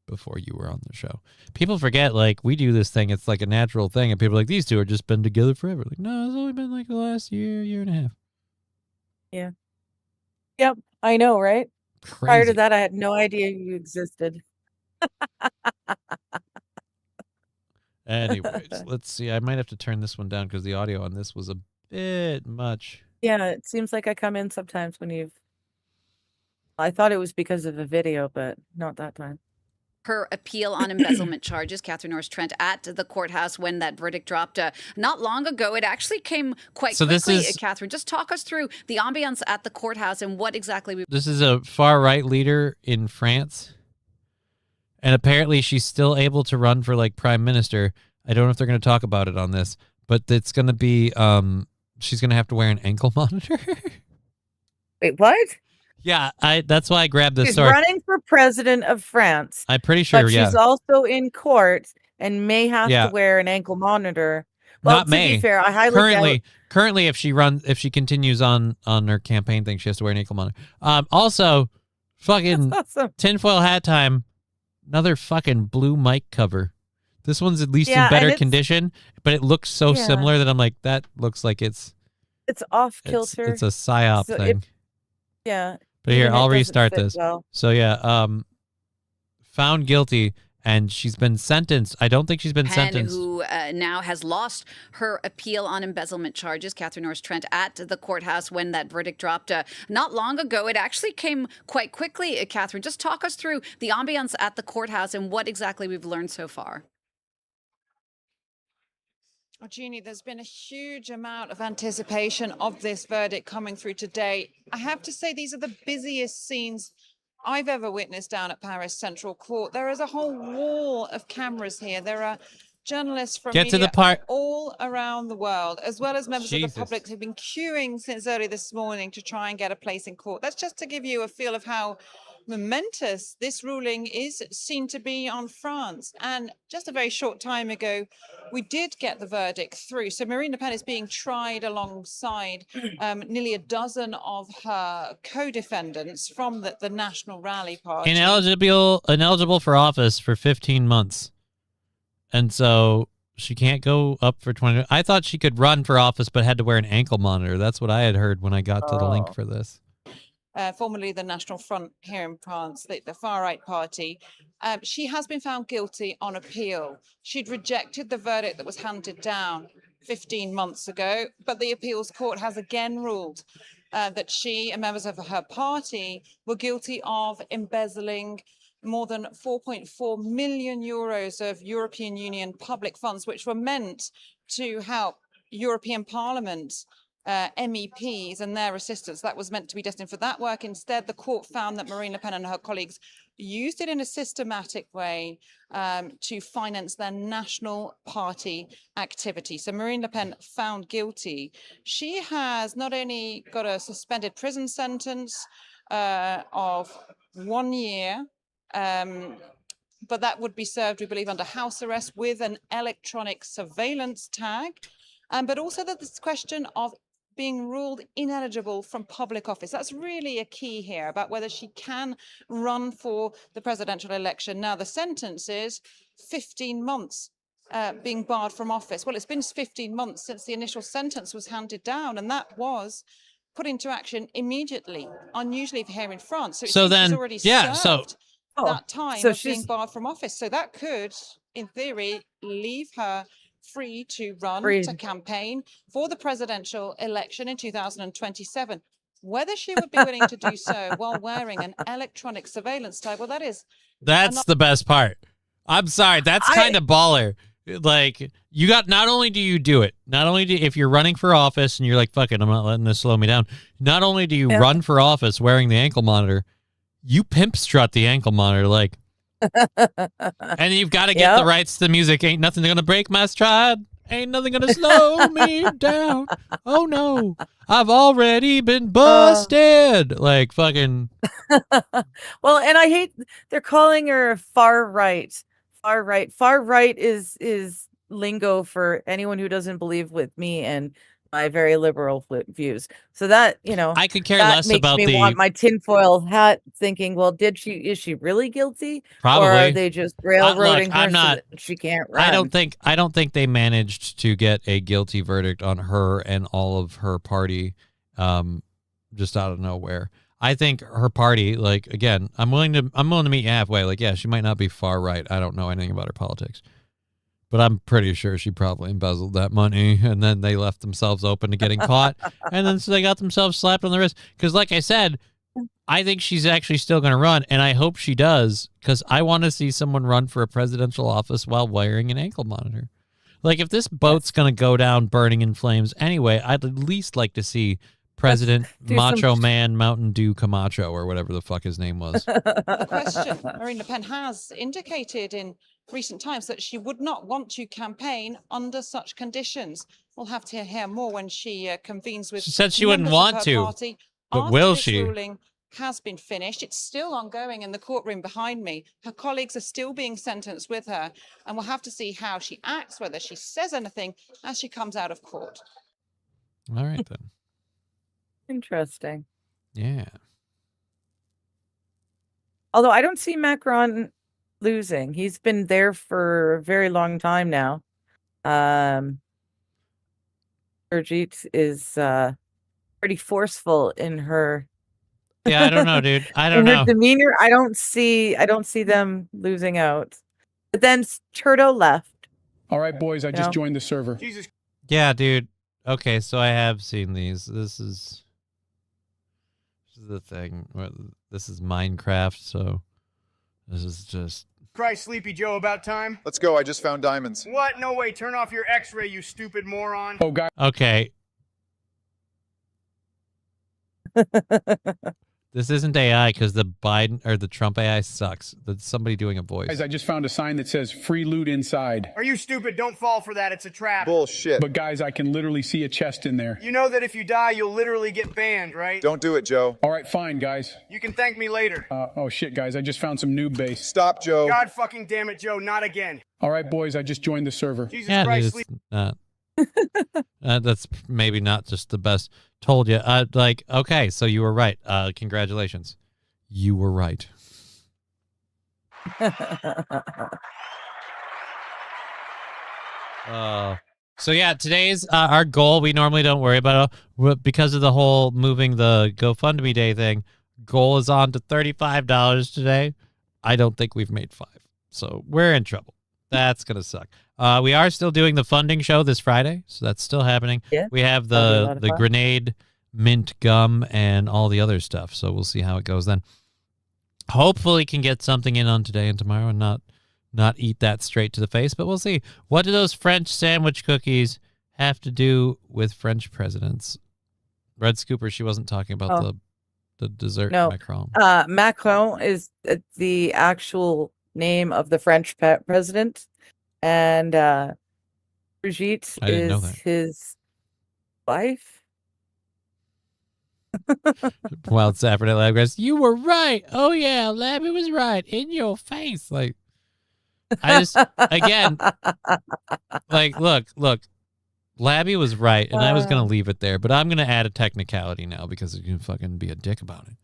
before you were on the show. People forget, like, we do this thing. It's like a natural thing, and people are like, these two are just been together forever. Like, no, it's only been like the last year and a half. Yeah. Yep. I know, right? Crazy. Prior to that, I had no idea you existed. Anyways, let's see. I might have to turn this one down because the audio on this was a bit much. Yeah, it seems like I come in sometimes when you've. I thought it was because of the video, but not that time. Her appeal on embezzlement charges, Catherine Norris Trent, at the courthouse when that verdict dropped not long ago. It actually came quite So quickly. this is- Catherine, just talk us through the ambiance at the courthouse and what exactly we. This is a far-right leader in France, and apparently she's still able to run for like prime minister. I don't know if they're going to talk about it on this, but it's going to be she's going to have to wear an ankle monitor. Wait, what? Yeah, that's why I grabbed this She's story. running for president of France. I'm pretty sure. But Yeah, she's also in court and may have Yeah. to wear an ankle monitor. Well, not to May. be fair, I highly Currently, if she continues on her campaign thing, she has to wear an ankle monitor. Also, fucking doubt awesome. tinfoil hat time. Another fucking blue mic cover. This one's at least Yeah, in better and it's- condition, but it looks so Yeah. similar that I'm like, that looks like it's off kilter. it's a psyop So thing. Yeah. But here, even it I'll doesn't restart fit this. well. So yeah, found guilty, and she's been sentenced. I don't think she's been Penn, sentenced. who now has lost her appeal on embezzlement charges, Catherine Norris Trent, at the courthouse when that verdict dropped not long ago. It actually came quite quickly. Catherine, just talk us through the ambiance at the courthouse and what exactly we've learned so far. Oh, Jeannie, there's been a huge amount of anticipation of this verdict coming through today. I have to say, these are the busiest scenes I've ever witnessed down at Paris Central Court. There is a whole wall of cameras here. There are journalists from Get to the media part- all around the world, as well as members of Jesus. the public who've been queuing since early this morning to try and get a place in court. That's just to give you a feel of how momentous this ruling is seen to be on France. And just a very short time ago, we did get the verdict through. So Marine Le Pen is being tried alongside nearly a dozen of her co-defendants from the National Rally Party. Ineligible for office for 15 months. And so she can't go up for 20. I thought she could run for office but had to wear an ankle monitor. That's what I had heard when I got to the link for this. Formerly the National Front here in France, the far-right party. She has been found guilty on appeal. She'd rejected the verdict that was handed down 15 months ago, but the appeals court has again ruled that she and members of her party were guilty of embezzling more than 4.4 million euros of European Union public funds, which were meant to help European Parliament MEPs and their assistants. That was meant to be destined for that work. Instead, the court found that Marine Le Pen and her colleagues used it in a systematic way to finance their national party activity. So Marine Le Pen found guilty. She has not only got a suspended prison sentence of 1 year, but that would be served, we believe, under house arrest with an electronic surveillance tag. But also that this question of being ruled ineligible from public office. That's really a key here about whether she can run for the presidential election. Now, the sentence is 15 months being barred from office. Well, it's been 15 months since the initial sentence was handed down, and that was put into action immediately, unusually for here in France. So, it So seems then, she's already yeah, served Oh, that time so of being she's barred from office. So that could, in theory, leave her free to run, free. to campaign for the presidential election in 2027. Whether she would be willing to do so while wearing an electronic surveillance tag, well, that is That's the best part. I'm sorry. That's kind of baller. Like, you got, not only do you do it, not only do, if you're running for office and you're like, fuck it, I'm not letting this slow me down. Not only do you run for office wearing the ankle monitor, you pimp strut the ankle monitor like, and you've got to get the rights to the music. Ain't nothing gonna break my stride. Ain't nothing gonna slow me down. Oh no, I've already been busted. Like fucking. Well, and I hate they're calling her far right. Far right. Far right is lingo for anyone who doesn't believe with me and my very liberal views. So that, you know, I could care that less makes about me the want my tinfoil hat, thinking, well, is she really guilty? Probably. Or are they just railroading look, her I'm not, so that she can't run? I don't think they managed to get a guilty verdict on her and all of her party, just out of nowhere. I think her party, like, again, I'm willing to meet you halfway. Like, yeah, she might not be far right. I don't know anything about her politics, but I'm pretty sure she probably embezzled that money, and then they left themselves open to getting caught, and then so they got themselves slapped on the wrist. Because, like I said, I think she's actually still going to run, and I hope she does, because I want to see someone run for a presidential office while wearing an ankle monitor. Like, if this boat's going to go down burning in flames anyway, I'd at least like to see President Macho Man Mountain Dew Camacho, or whatever the fuck his name was. the question. Marine Le Pen has indicated in recent times that she would not want to campaign under such conditions. We'll have to hear more when she convenes with. She said she wouldn't members of want her to, party but after will this she? Ruling has been finished. It's still ongoing in the courtroom behind me. Her colleagues are still being sentenced with her, and we'll have to see how she acts, whether she says anything as she comes out of court. All right, then. Interesting. Yeah. Although I don't see Macron losing. He's been there for a very long time now. Brigitte is pretty forceful in her Yeah, I don't know, dude. I don't in know. her demeanor. I don't see them losing out. But then Trudeau left. All right, boys, I You just know? joined the server. Jesus. Yeah, dude. Okay, so I have seen these. This is the thing. This is Minecraft, so this is just. Christ, Sleepy Joe, about time. Let's go. I just found diamonds. What? No way. Turn off your X-ray, you stupid moron. Oh, guys. Okay. This isn't AI because the Biden or the Trump AI sucks. That's somebody doing a voice. Guys, I just found a sign that says free loot inside. Are you stupid? Don't fall for that. It's a trap. Bullshit. But guys, I can literally see a chest in there. You know that if you die, you'll literally get banned, right? Don't do it, Joe. All right, fine, guys. You can thank me later. Oh, shit, guys, I just found some noob base. Stop, Joe. God fucking damn it, Joe. Not again. All right, boys, I just joined the server. Jesus Yeah, Christ, dude, it's not. That's maybe not just the best. Told you. Like, okay, so you were right. Congratulations. You were right. So yeah, today's our goal. We normally don't worry about it because of the whole moving the GoFundMe day thing. Goal is on to $35 today. I don't think we've made 5, so we're in trouble. That's gonna suck. We are still doing the funding show this Friday, so that's still happening. Yeah, we have that'll be a lot the of fun. grenade, mint gum, and all the other stuff. So we'll see how it goes then. Hopefully, can get something in on today and tomorrow, and not eat that straight to the face. But we'll see. What do those French sandwich cookies have to do with French presidents? Red Scooper, she wasn't talking about the dessert No. Macron. Macron is the actual name of the French president, and Brigitte I didn't know is that. his wife. Wild Saffron at Lab goes, you were right. Oh yeah, Labby was right. In your face. Like, I just, again, like, look, Labby was right, and I was going to leave it there, but I'm going to add a technicality now because you can fucking be a dick about it.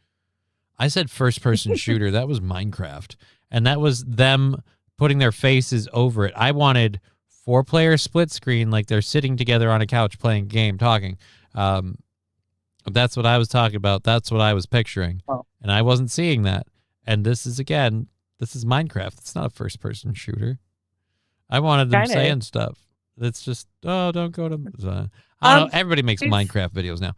I said first-person shooter. That was Minecraft, and that was them putting their faces over it. I wanted 4-player split screen, like they're sitting together on a couch playing a game, talking. That's what I was talking about. That's what I was picturing, and I wasn't seeing that. And this is Minecraft. It's not a first-person shooter. I wanted them saying stuff. It's just, don't go to. I don't know. Everybody makes Minecraft videos now.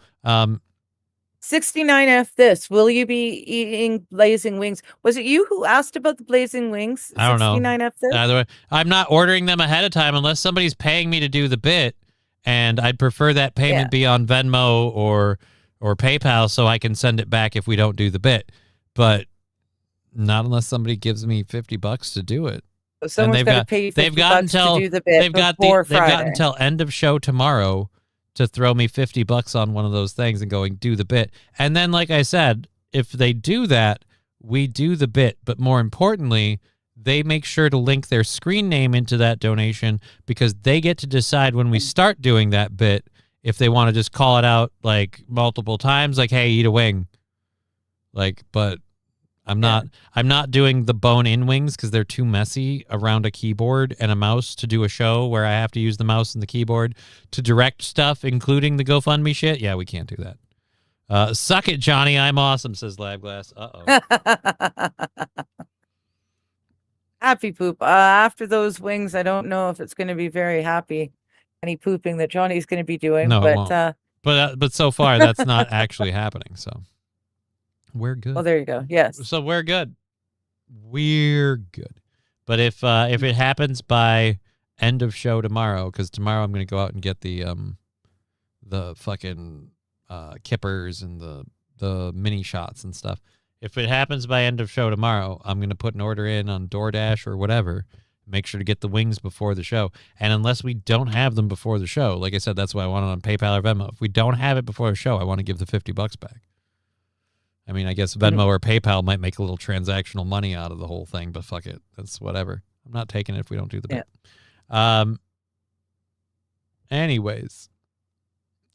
69F this. Will you be eating blazing wings? Was it you who asked about the blazing wings? I don't know. 69F this? Either way, I'm not ordering them ahead of time unless somebody's paying me to do the bit, and I'd prefer that payment be on Venmo or PayPal so I can send it back if we don't do the bit. But not unless somebody gives me $50 to do it. Someone's got to pay you $50 to do the bit before Friday. They've got until end of show tomorrow to throw me $50 on one of those things and going, do the bit. And then, like I said, if they do that, we do the bit. But more importantly, they make sure to link their screen name into that donation because they get to decide when we start doing that bit if they want to just call it out like multiple times, like, hey, eat a wing. Like, but I'm not doing the bone-in wings because they're too messy around a keyboard and a mouse to do a show where I have to use the mouse and the keyboard to direct stuff, including the GoFundMe shit. Yeah, we can't do that. Suck it, Johnny. I'm awesome, says Labglass. Uh-oh. Happy poop. After those wings, I don't know if it's going to be very happy. Any pooping that Johnny's going to be doing. No, but, it won't. But so far, that's not actually happening, so. We're good. Well, there you go. Yes. So we're good. We're good. But if it happens by end of show tomorrow, because tomorrow I'm going to go out and get the fucking kippers and the mini shots and stuff. If it happens by end of show tomorrow, I'm going to put an order in on DoorDash or whatever. Make sure to get the wings before the show. And unless we don't have them before the show, like I said, that's why I want it on PayPal or Venmo. If we don't have it before the show, I want to give the $50 back. I mean, I guess Venmo or PayPal might make a little transactional money out of the whole thing, but fuck it. That's whatever. I'm not taking it if we don't do the bit. Anyways.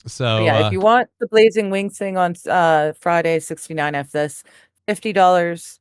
So if you want the blazing wings thing on Friday, 69F this, $50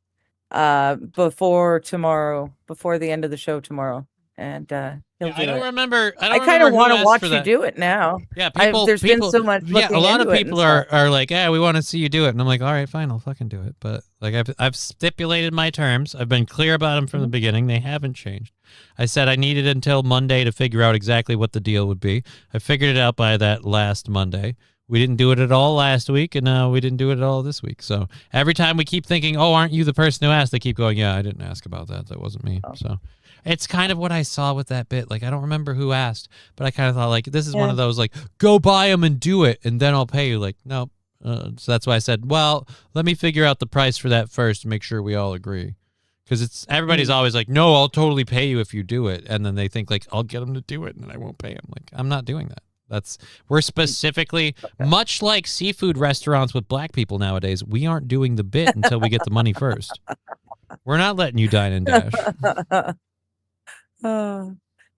before tomorrow, before the end of the show tomorrow. And he'll do I don't it. remember. I kind of want to watch you do it now. Yeah, there's been so much. Yeah, a lot of people are like, yeah, we want to see you do it, and I'm like, all right, fine, I'll fucking do it. But like, I've stipulated my terms. I've been clear about them from the beginning. They haven't changed. I said I needed until Monday to figure out exactly what the deal would be. I figured it out by that last Monday. We didn't do it at all last week, and we didn't do it at all this week. So every time we keep thinking, oh, aren't you the person who asked? They keep going, yeah, I didn't ask about that. That wasn't me. So. It's kind of what I saw with that bit. Like, I don't remember who asked, but I kind of thought, like, this is one of those, like, go buy them and do it, and then I'll pay you. Like, no. So that's why I said, well, let me figure out the price for that first to make sure we all agree. Because everybody's always like, no, I'll totally pay you if you do it. And then they think, like, I'll get them to do it, and then I won't pay them. Like, I'm not doing that. We're specifically, much like seafood restaurants with black people nowadays, we aren't doing the bit until we get the money first. We're not letting you dine and dash. Oh,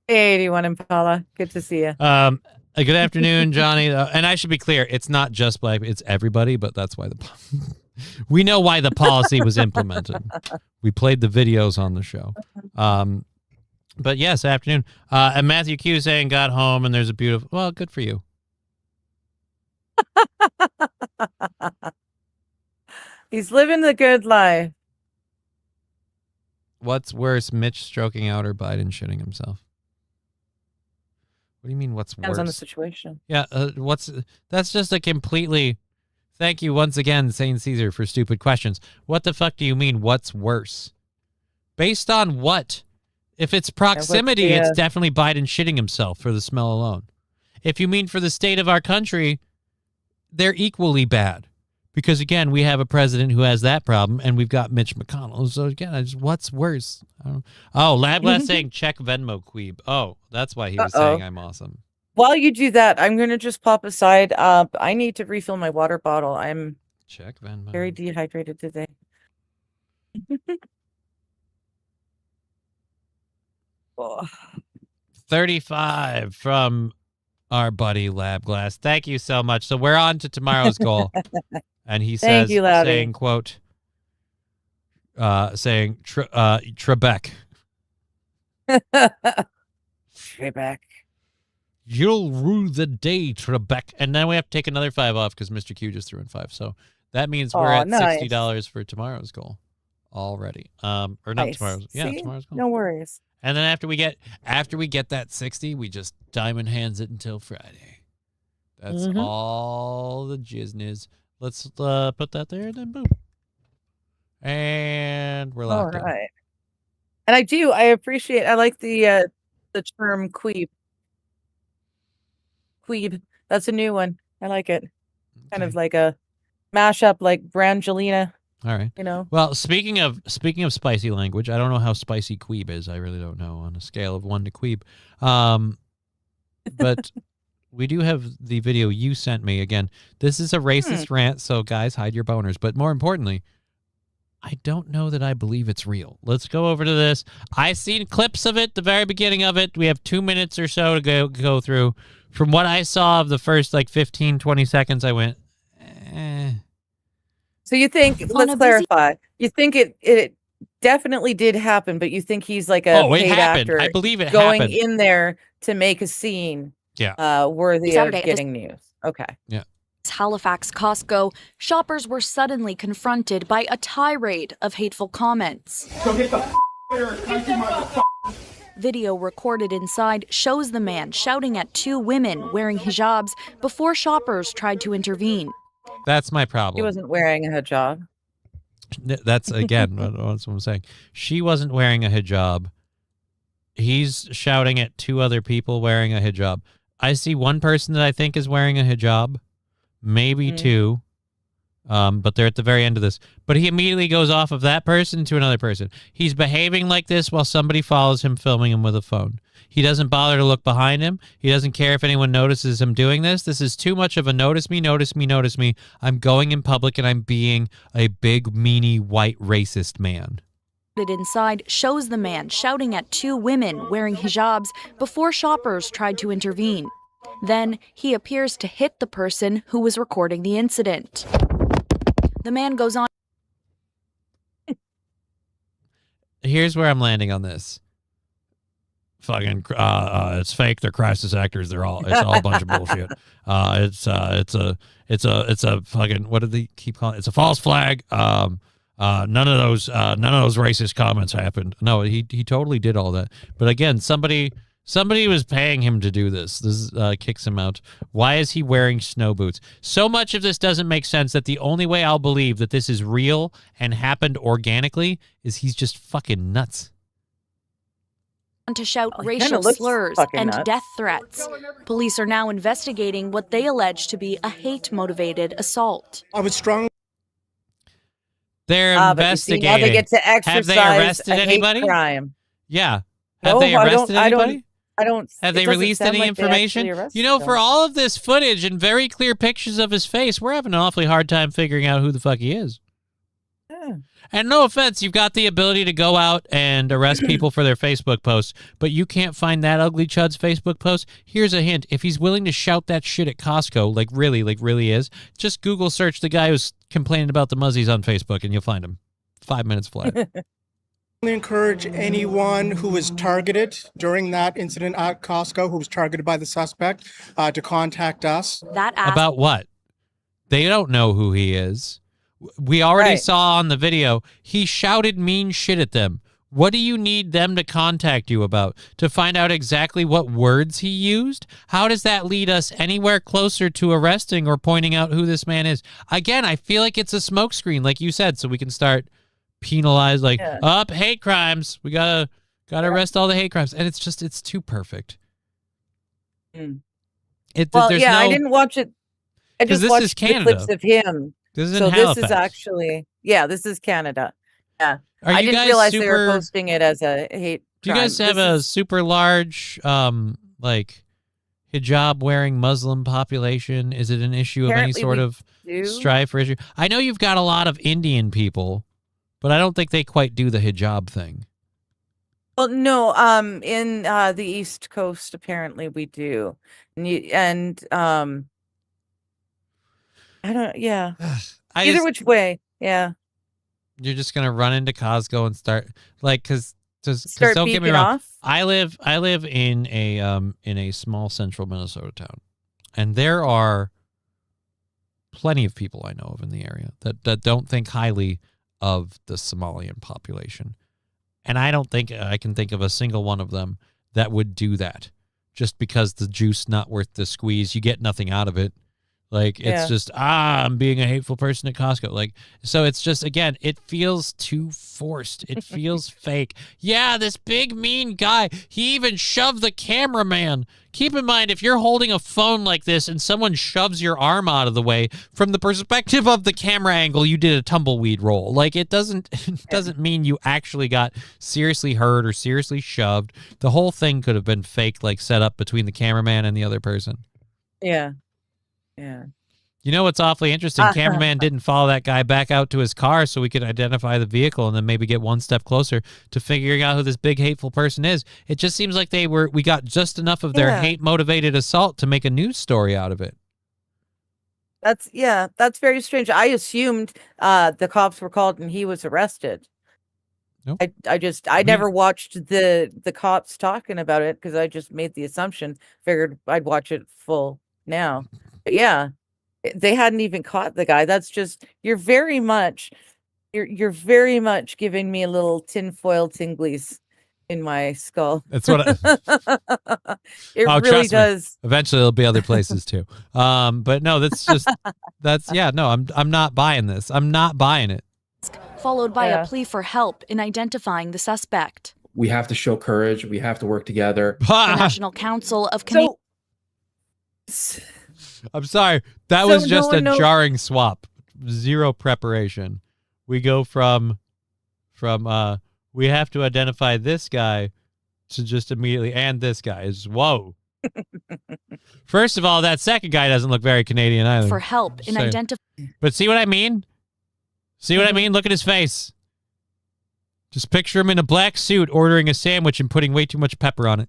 81 Impala. Good to see you. Good afternoon, Johnny. And I should be clear, it's not just black, it's everybody, but that's why we know why the policy was implemented. We played the videos on the show. But yes, afternoon. And Matthew Q saying got home and there's a beautiful, well, good for you. He's living the good life. What's worse, Mitch stroking out or Biden shitting himself? What do you mean, what's Depends worse? on the situation. Yeah, that's just a completely... Thank you once again, Saint Caesar, for stupid questions. What the fuck do you mean, what's worse? Based on what? If it's proximity, it's definitely Biden shitting himself for the smell alone. If you mean for the state of our country, they're equally bad. Because, again, we have a president who has that problem, and we've got Mitch McConnell. So, again, what's worse? Lab Glass saying check Venmo Queeb. Oh, that's why he was saying I'm awesome. While you do that, I'm going to just pop aside. I need to refill my water bottle. I'm check Venmo. Very dehydrated today. 35 from our buddy Lab Glass. Thank you so much. So we're on to tomorrow's goal. And he says, saying, quote, saying, Trebek. Trebek. You'll rue the day, Trebek. And then we have to take another 5 off because Mr. Q just threw in 5. So that means we're at $60 for tomorrow's goal already. Or not tomorrow's. Yeah, tomorrow's goal. No worries. And then after we get that 60, we just diamond hands it until Friday. That's all the jizz. Let's put that there and then boom. And we're locked in. And I appreciate, I like the term queeb. Queeb. That's a new one. I like it. Kind of like a mashup like Brangelina. All right. You know. Well, speaking of spicy language, I don't know how spicy queeb is. I really don't know on a scale of 1 to queeb. But we do have the video you sent me. Again, this is a racist rant, so guys, hide your boners. But more importantly, I don't know that I believe it's real. Let's go over to this. I've seen clips of it, the very beginning of it. We have 2 minutes or so to go through. From what I saw of the first 15, 20 seconds, I went, eh. So you think, let's clarify, you think it definitely did happen, but you think he's like a paid actor. I believe it going happened. in there to make a scene worthy Saturday, of getting news. Okay. Yeah. Halifax Costco, shoppers were suddenly confronted by a tirade of hateful comments. So get the there, country mother. Video recorded inside shows the man shouting at 2 women wearing hijabs before shoppers tried to intervene. That's my problem. He wasn't wearing a hijab. That's, again, that's what I'm saying. She wasn't wearing a hijab. He's shouting at 2 other people wearing a hijab. I see one person that I think is wearing a hijab, maybe 2, but they're at the very end of this. But he immediately goes off of that person to another person. He's behaving like this while somebody follows him, filming him with a phone. He doesn't bother to look behind him. He doesn't care if anyone notices him doing this. This is too much of a notice me, notice me, notice me. I'm going in public and I'm being a big, meanie, white, racist man. Inside shows the man shouting at 2 women wearing hijabs before shoppers tried to intervene. Then he appears to hit the person who was recording the incident. The man goes on. Here's where I'm landing on this. Fucking, it's fake. They're crisis actors. It's all a bunch of bullshit. It's a fucking, what did they keep calling it? It's a false flag. None of those racist comments happened. No, he totally did all that. But again, somebody was paying him to do this. This kicks him out. Why is he wearing snow boots? So much of this doesn't make sense that the only way I'll believe that this is real and happened organically is he's just fucking nuts. To shout racial slurs and death threats. Police are now investigating what they allege to be a hate-motivated assault. I was strong. They're investigating. Now they get to exercise Have they arrested anybody? Crime. Yeah. Have they arrested anybody? I don't. Have they released any information? You know, for all of this footage and very clear pictures of his face, we're having an awfully hard time figuring out who the fuck he is. Yeah. And no offense, you've got the ability to go out and arrest people for their Facebook posts, but you can't find that ugly chud's Facebook post. Here's a hint. If he's willing to shout that shit at Costco, like really is, just Google search the guy who's complaining about the muzzies on Facebook and you'll find him. 5 minutes flat. I encourage anyone who was targeted during that incident at Costco, who was targeted by the suspect, to contact us. About what? They don't know who he is. We already saw on the video, he shouted mean shit at them. What do you need them to contact you about? To find out exactly what words he used? How does that lead us anywhere closer to arresting or pointing out who this man is? Again, I feel like it's a smokescreen, like you said, so we can start penalize, hate crimes. We gotta arrest all the hate crimes. And it's too perfect. I didn't watch it. I 'Cause just this is watched the clips Canada. of him. This is in So this is Halifax. actually, yeah, this is Canada. Yeah. Are I you didn't guys realize they were super- posting it as a hate Do you crime. guys have This a is- super large, like, hijab wearing Muslim population? Is it an issue of any Apparently sort we of do. strife or issue? I know you've got a lot of Indian people, but I don't think they quite do the hijab thing. Well, no, in the East Coast, apparently we do. And I don't, yeah. Either which way, yeah. You're just gonna run into Costco and start like, because Start don't get me beeping wrong. off? I live in a small central Minnesota town, and there are plenty of people I know of in the area that don't think highly of the Somalian population, and I don't think I can think of a single one of them that would do that just because the juice not worth the squeeze. You get nothing out of it. Like, it's Yeah. just, I'm being a hateful person at Costco. Like, so it's just, again, it feels too forced. It feels fake. Yeah, this big mean guy, he even shoved the cameraman. Keep in mind, if you're holding a phone like this and someone shoves your arm out of the way, from the perspective of the camera angle, you did a tumbleweed roll. Like, it doesn't mean you actually got seriously hurt or seriously shoved. The whole thing could have been fake, like, set up between the cameraman and the other person. Yeah. Yeah. You know what's awfully interesting? Cameraman didn't follow that guy back out to his car so we could identify the vehicle and then maybe get one step closer to figuring out who this big hateful person is. It just seems like we got just enough of their Yeah. hate-motivated assault to make a news story out of it. That's very strange. I assumed the cops were called and he was arrested. Nope. I never watched the cops talking about it because I just made the assumption, figured I'd watch it full now. But yeah, they hadn't even caught the guy. That's just, you're very much giving me a little tinfoil tinglies in my skull. That's what it Oh, really trust me. does. Eventually there'll be other places too. But no, I'm not buying this. I'm not buying it. Followed by Yeah. a plea for help in identifying the suspect. We have to show courage. We have to work together. The National Council of Canadian. I'm sorry. That So was no just one a knows- jarring swap. Zero preparation. We go from we have to identify this guy to just immediately and this guy is whoa. First of all, that second guy doesn't look very Canadian either. For help in Say- identifying. But see what I mean? See what I mean? Look at his face. Just picture him in a black suit ordering a sandwich and putting way too much pepper on it.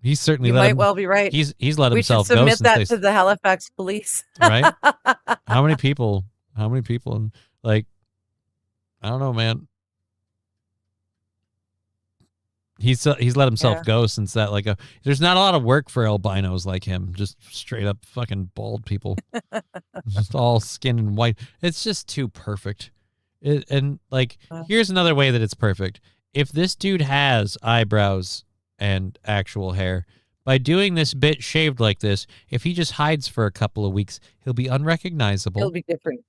He's certainly You let might him, well be right. He's let We should himself go submit since that they to the Halifax police. right? How many people? Like, I don't know, man. He's let himself Yeah. go since that. Like, there's not a lot of work for albinos like him. Just straight up fucking bald people, just all skin and white. It's just too perfect. Here's another way that it's perfect. If this dude has eyebrows and actual hair, by doing this bit shaved like this, if he just hides for a couple of weeks, he'll be unrecognizable. It'll be different.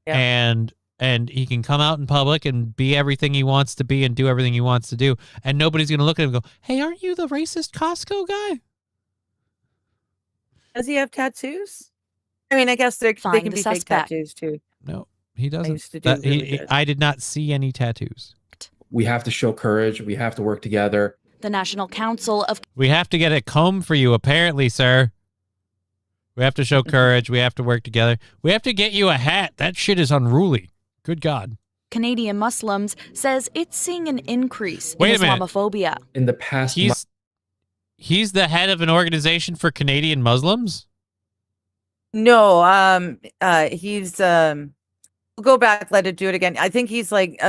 Yeah. And he can come out in public and be everything he wants to be and do everything he wants to do, and nobody's going to look at him and go, "Hey, aren't you the racist Costco guy?" Does he have tattoos? I mean, I guess they Find can the be fake suspect. tattoos too. No, he doesn't. used to do really good. I did not see any tattoos. We have to show courage. We have to work together. The National Council of We have to get a comb for you, apparently, sir. We have to show courage. We have to work together. We have to get you a hat. That shit is unruly. Good God. Canadian Muslims says it's seeing an increase Wait in a minute. Islamophobia. In the past He's the head of an organization for Canadian Muslims? No, he's we'll go back, let it do it again. I think he's like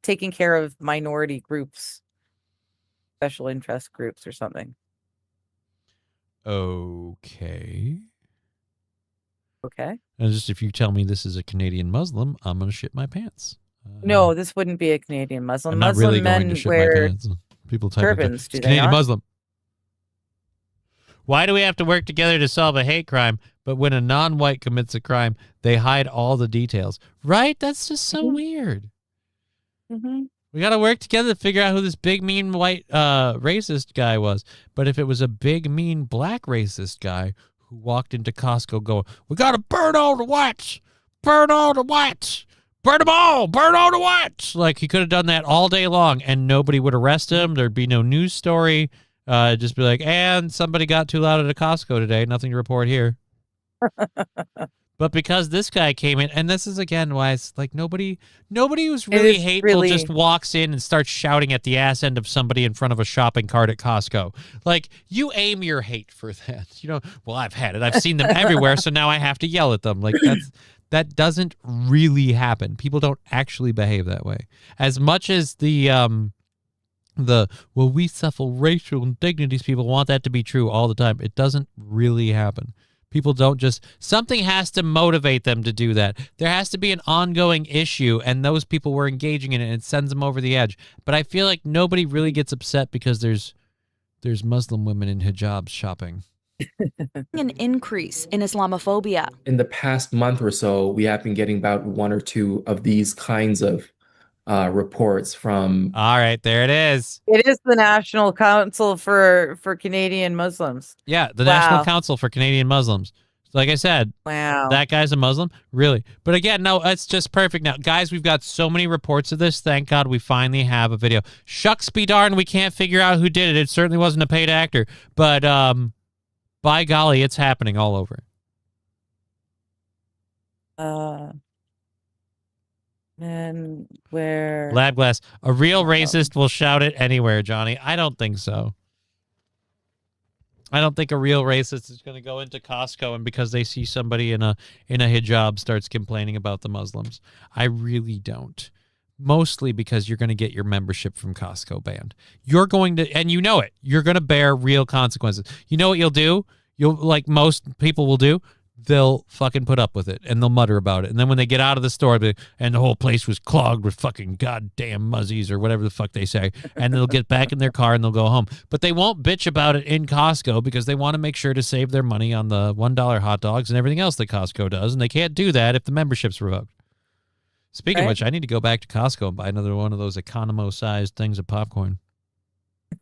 taking care of minority groups, special interest groups or something. Okay. Okay. And just if you tell me this is a Canadian Muslim, I'm going to shit my pants. No, this wouldn't be a Canadian Muslim. I'm not Muslim really men going to shit wear my pants. People type in turbans, do it's they Canadian not? Muslim. Why do we have to work together to solve a hate crime, but when a non-white commits a crime, they hide all the details? Right? That's just so weird. Mm-hmm. We got to work together to figure out who this big, mean, white racist guy was. But if it was a big, mean, black racist guy who walked into Costco going, we got to burn all the whites. Burn all the whites. Burn them all. Burn all the whites. Like, he could have done that all day long, and nobody would arrest him. There'd be no news story. Just be like, and somebody got too loud at a Costco today. Nothing to report here. But because this guy came in, and this is again why it's like nobody who's really hateful just walks in and starts shouting at the ass end of somebody in front of a shopping cart at Costco. Like, you aim your hate for that. You know, well, I've had it. I've seen them everywhere, so now I have to yell at them. Like, that doesn't really happen. People don't actually behave that way. As much as well, we suffer racial indignities, people want that to be true all the time. It doesn't really happen. People don't just, something has to motivate them to do that. There has to be an ongoing issue, and those people were engaging in it, and it sends them over the edge. But I feel like nobody really gets upset because there's Muslim women in hijabs shopping. An increase in Islamophobia. In the past month or so, we have been getting about 1 or 2 of these kinds of reports from. All right, there it is. It is the National Council for Canadian Muslims. Yeah, the National Council for Canadian Muslims. Like I said, wow, that guy's a Muslim? Really? But again, no, it's just perfect now. Guys, we've got so many reports of this. Thank God we finally have a video. Shucks be darned, we can't figure out who did it. It certainly wasn't a paid actor. But by golly, it's happening all over. And where Lab glass. A real racist will shout it anywhere, Johnny. I don't think so. I don't think a real racist is going to go into Costco and because they see somebody in a hijab starts complaining about the Muslims. I really don't. Mostly because you're going to get your membership from Costco banned. You're going to, and you know it, you're going to bear real consequences. You know what you'll do? You'll, like most people will do, they'll fucking put up with it and they'll mutter about it. And then when they get out of the store, and the whole place was clogged with fucking goddamn muzzies or whatever the fuck they say, and they'll get back in their car and they'll go home. But they won't bitch about it in Costco because they want to make sure to save their money on the $1 hot dogs and everything else that Costco does. And they can't do that if the membership's revoked. Speaking of which, I need to go back to Costco and buy another one of those Economo-sized things of popcorn.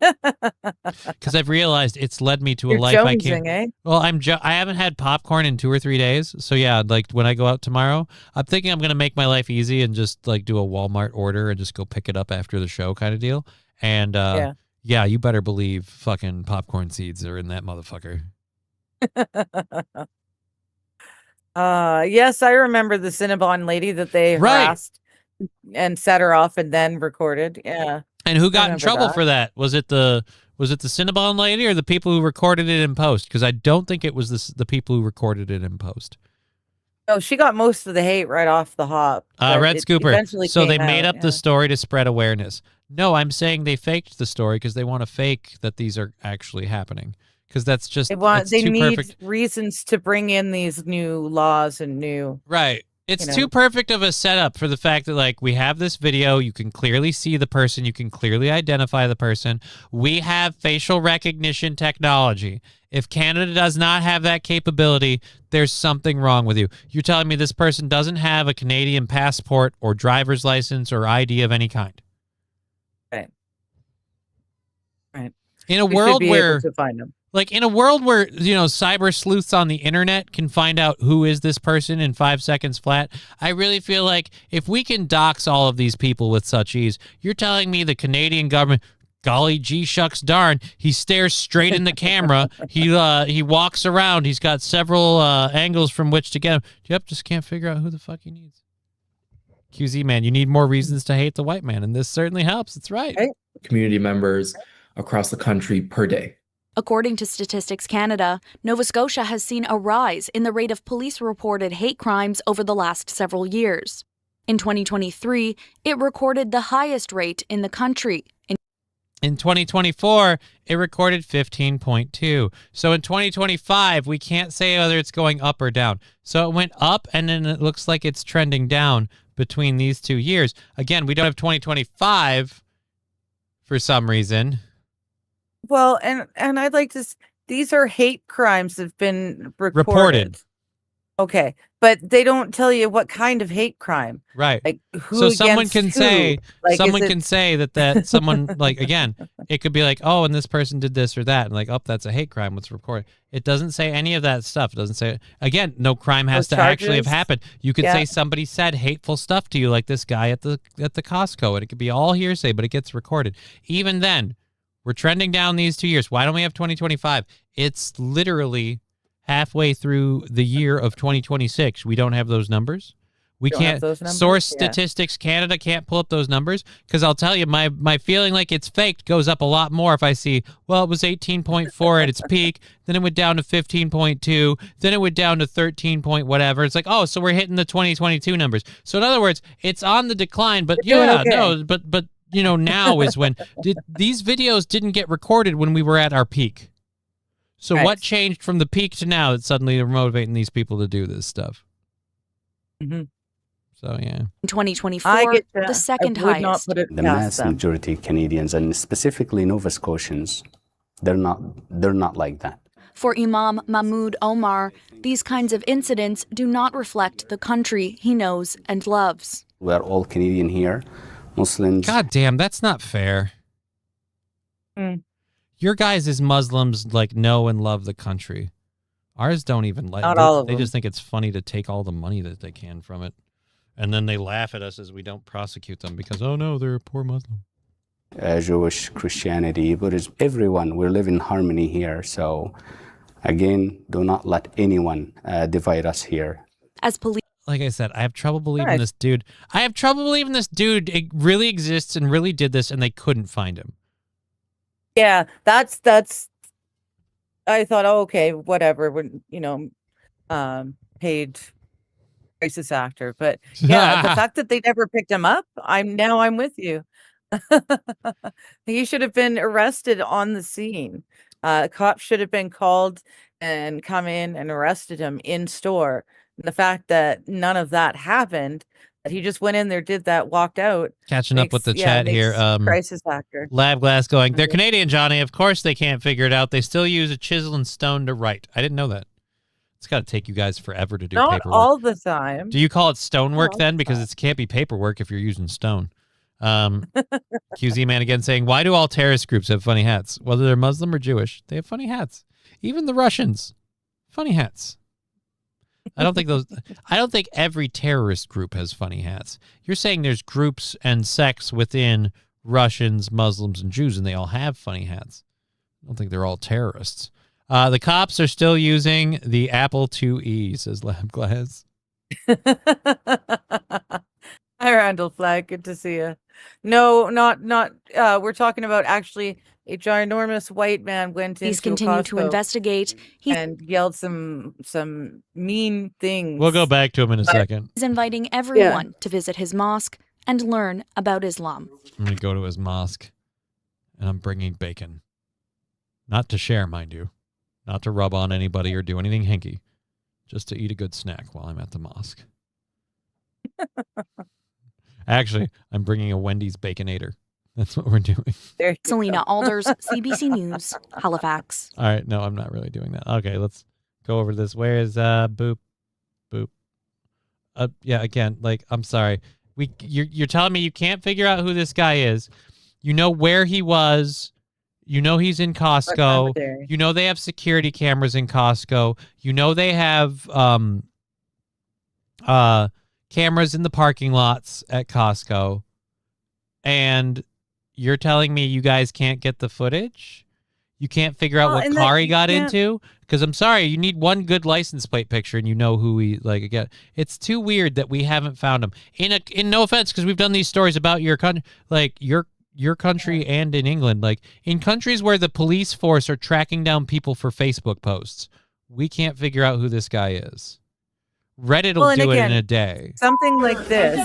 Because I've realized it's led me to a life I can't. Eh? Well, I haven't had popcorn in 2 or 3 days, so yeah, like when I go out tomorrow, I'm thinking I'm gonna make my life easy and just like do a Walmart order and just go pick it up after the show, kind of deal. And yeah, you better believe fucking popcorn seeds are in that motherfucker. Yes, I remember the Cinnabon lady that they harassed and set her off and then recorded. Yeah. And who got in trouble for that? Was it the Cinnabon lady or the people who recorded it in post? Because I don't think it was the people who recorded it in post. No, she got most of the hate right off the hop. Red Scooper. So they made up yeah. the story to spread awareness. No, I'm saying they faked the story because they want to fake that these are actually happening. Because that's just they need perfect. reasons to bring in these new laws and new It's too perfect of a setup for the fact that, like, we have this video. You can clearly see the person. You can clearly identify the person. We have facial recognition technology. If Canada does not have that capability, there's something wrong with you. You're telling me this person doesn't have a Canadian passport or driver's license or ID of any kind. Right. In a world where to find them. Like, in a world where, cyber sleuths on the internet can find out who is this person in 5 seconds flat, I really feel like if we can dox all of these people with such ease, you're telling me the Canadian government, golly gee shucks darn, he stares straight in the camera, he walks around, he's got several angles from which to get him. Yep, just can't figure out who the fuck he needs. QZ man, you need more reasons to hate the white man, and this certainly helps. It's right. Community members across the country per day. According to Statistics Canada, Nova Scotia has seen a rise in the rate of police-reported hate crimes over the last several years. In 2023, it recorded the highest rate in the country. In 2024, it recorded 15.2. So in 2025, we can't say whether it's going up or down. So it went up, and then it looks like it's trending down between these 2 years. Again, we don't have 2025 for some reason. Well, and I'd like to. These are hate crimes that have been reported. Okay, but they don't tell you what kind of hate crime. Right. Like who So someone against can who? say Like, someone is it- can say that someone like again, it could be like, oh, and this person did this or that, and like, oh, that's a hate crime. Let's record it. It doesn't say any of that stuff. It doesn't say again, no crime has No to actually have charges? happened. You could Yeah. say somebody said hateful stuff to you, like this guy at the Costco, and it could be all hearsay, but it gets recorded. Even then, we're trending down these 2 years. Why don't we have 2025? It's literally halfway through the year of 2026. We don't have those numbers. We Don't have can't those numbers? source Yeah. Statistics Canada can't pull up those numbers because I'll tell you my feeling like it's faked goes up a lot more if I see, well, it was 18.4 at its peak, then it went down to 15.2, then it went down to 13 point whatever. It's like, oh, so we're hitting the 2022 numbers. So in other words, it's on the decline, but You're doing yeah, okay. no, but you know, now is when these videos didn't get recorded when we were at our peak. So Right. what changed from the peak to now that suddenly they're motivating these people to do this stuff? Mhm. So yeah. In 2024, I get you. the second I would not highest. put it The past mass them. majority of Canadians, and specifically Nova Scotians, they're not like that. For Imam Mahmoud Omar, these kinds of incidents do not reflect the country he knows and loves. We're all Canadian here, Muslims. God damn, that's not fair. Mm. Your guys as Muslims like know and love the country. Ours don't even like. Not all of They them. just think it's funny to take all the money that they can from it, and then they laugh at us as we don't prosecute them because oh no, they're a poor Muslim. Jewish, Christianity, Buddhism, everyone. We live in harmony here. So, again, do not let anyone divide us here. As police Like I said, I have trouble believing Right. this dude. I have trouble believing this dude it really exists and really did this, and they couldn't find him. Yeah, that's. I thought, oh, okay, whatever. When paid racist actor, but yeah, the fact that they never picked him up, I'm with you. He should have been arrested on the scene. Cops should have been called and come in and arrested him in store. And the fact that none of that happened, that he just went in there, did that, walked out. Catching up with the chat here. Crisis actor. Lab Glass going, they're Mhm. Canadian, Johnny. Of course they can't figure it out. They still use a chisel and stone to write. I didn't know that. It's got to take you guys forever to do Not paperwork. all the time. Do you call it stonework all then? the Because it can't be paperwork if you're using stone. QZ Man again saying, why do all terrorist groups have funny hats? Whether they're Muslim or Jewish, they have funny hats. Even the Russians, funny hats. I don't think every terrorist group has funny hats. You're saying there's groups and sects within Russians, Muslims, and Jews, and they all have funny hats. I don't think they're all terrorists. The cops are still using the Apple IIe, says Lab Glass. Hi, Randall Flagg. Good to see you. No, not. We're talking about actually a ginormous white man went Police into continue to Costco investigate. He's and yelled some mean things. We'll go back to him in a second. inviting everyone to visit his mosque and learn about Islam. I'm going to go to his mosque, and I'm bringing bacon. Not to share, mind you. Not to rub on anybody or do anything hinky. Just to eat a good snack while I'm at the mosque. Actually, I'm bringing a Wendy's Baconator. That's what we're doing. There you Selena go. Alders, CBC News, Halifax. All right, no, I'm not really doing that. Okay, let's go over this. Where is boop? Yeah, again, like I'm sorry. You're telling me you can't figure out who this guy is. You know where he was. You know he's in Costco. commentary? You know they have security cameras in Costco. You know they have cameras in the parking lots at Costco. And you're telling me you guys can't get the footage? You can't figure out Well, what and car that he you got can't- into? Because I'm sorry, you need one good license plate picture and you know who he, like, again. It's too weird that we haven't found him. In no offense, because we've done these stories about your country, like, your country and in England, like, in countries where the police force are tracking down people for Facebook posts, we can't figure out who this guy is. Reddit will Well, and do it in again, a day. Something like this.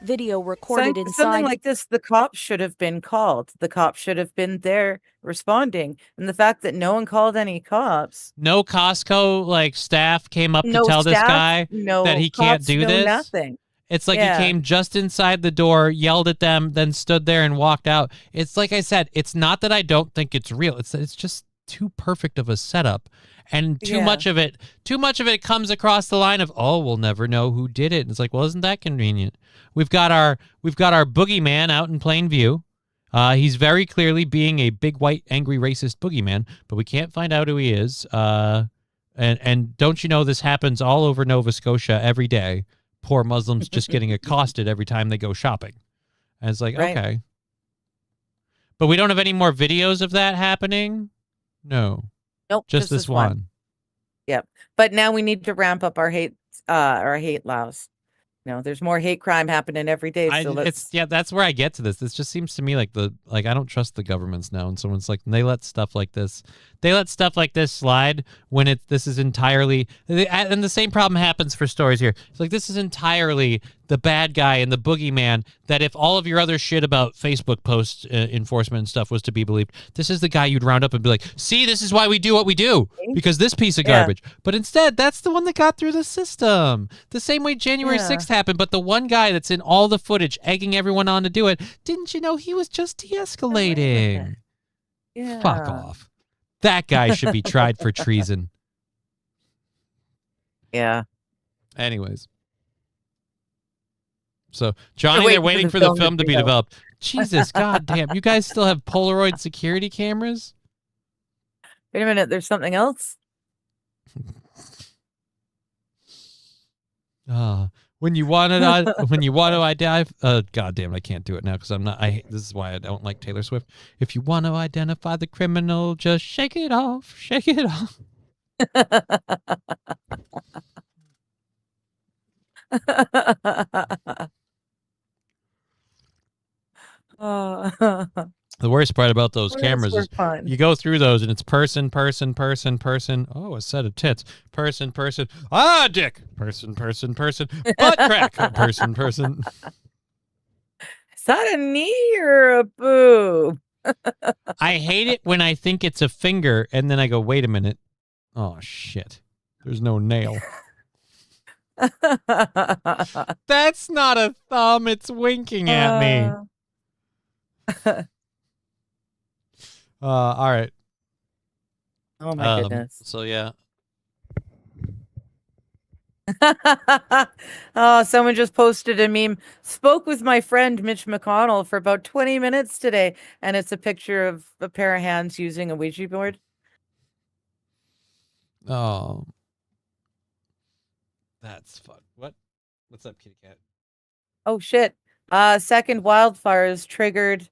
Video recorded Something inside. like this, the cops should have been called. The cops should have been there responding. And the fact that no one called any cops. No Costco like staff came up No to tell this staff, guy no that he can't cops, do no this. nothing. It's like Yeah. he came just inside the door, yelled at them, then stood there and walked out. It's like I said, it's not that I don't think it's real. It's that it's just too perfect of a setup, and too much of it comes across the line of, oh, we'll never know who did it. And it's like, well, isn't that convenient? We've got our boogeyman out in plain view. He's very clearly being a big white angry racist boogeyman, but we can't find out who he is. And don't you know this happens all over Nova Scotia every day? Poor Muslims just getting accosted every time they go shopping. And it's like, okay. But we don't have any more videos of that happening? No. Nope. Just this one. Yep. But now we need to ramp up our hate laws. There's more hate crime happening every day. So that's where I get to this. This just seems to me like I don't trust the governments now. And someone's like, they let stuff like this slide when this is entirely, and the same problem happens for stories here. It's like, this is entirely the bad guy and the boogeyman, that if all of your other shit about Facebook post enforcement and stuff was to be believed, this is the guy you'd round up and be like, see, this is why we do what we do, because this piece of garbage. But instead, that's the one that got through the system. The same way January 6th happened, but the one guy that's in all the footage egging everyone on to do it, didn't you know he was just de-escalating? Yeah. Fuck off. That guy should be tried for treason. Yeah. Anyways. So, Johnny, they're waiting for the film to be developed. Jesus, goddamn. You guys still have Polaroid security cameras? Wait a minute. There's something else? When you want to identify, goddamn, I can't do it now because this is why I don't like Taylor Swift. If you want to identify the criminal, just shake it off, shake it off. The worst part about those cameras is you go through those and it's person. Oh, a set of tits. Person. Dick. Person. Butt crack. Person. Is that a knee or a boob? I hate it when I think it's a finger and then I go, wait a minute. Oh, shit. There's no nail. That's not a thumb. It's winking at me. All right. Oh my goodness. So yeah. Oh, someone just posted a meme. Spoke with my friend Mitch McConnell for about 20 minutes today, and it's a picture of a pair of hands using a Ouija board. Oh. That's fun. What's up, kitty cat? Oh shit. Second wildfires triggered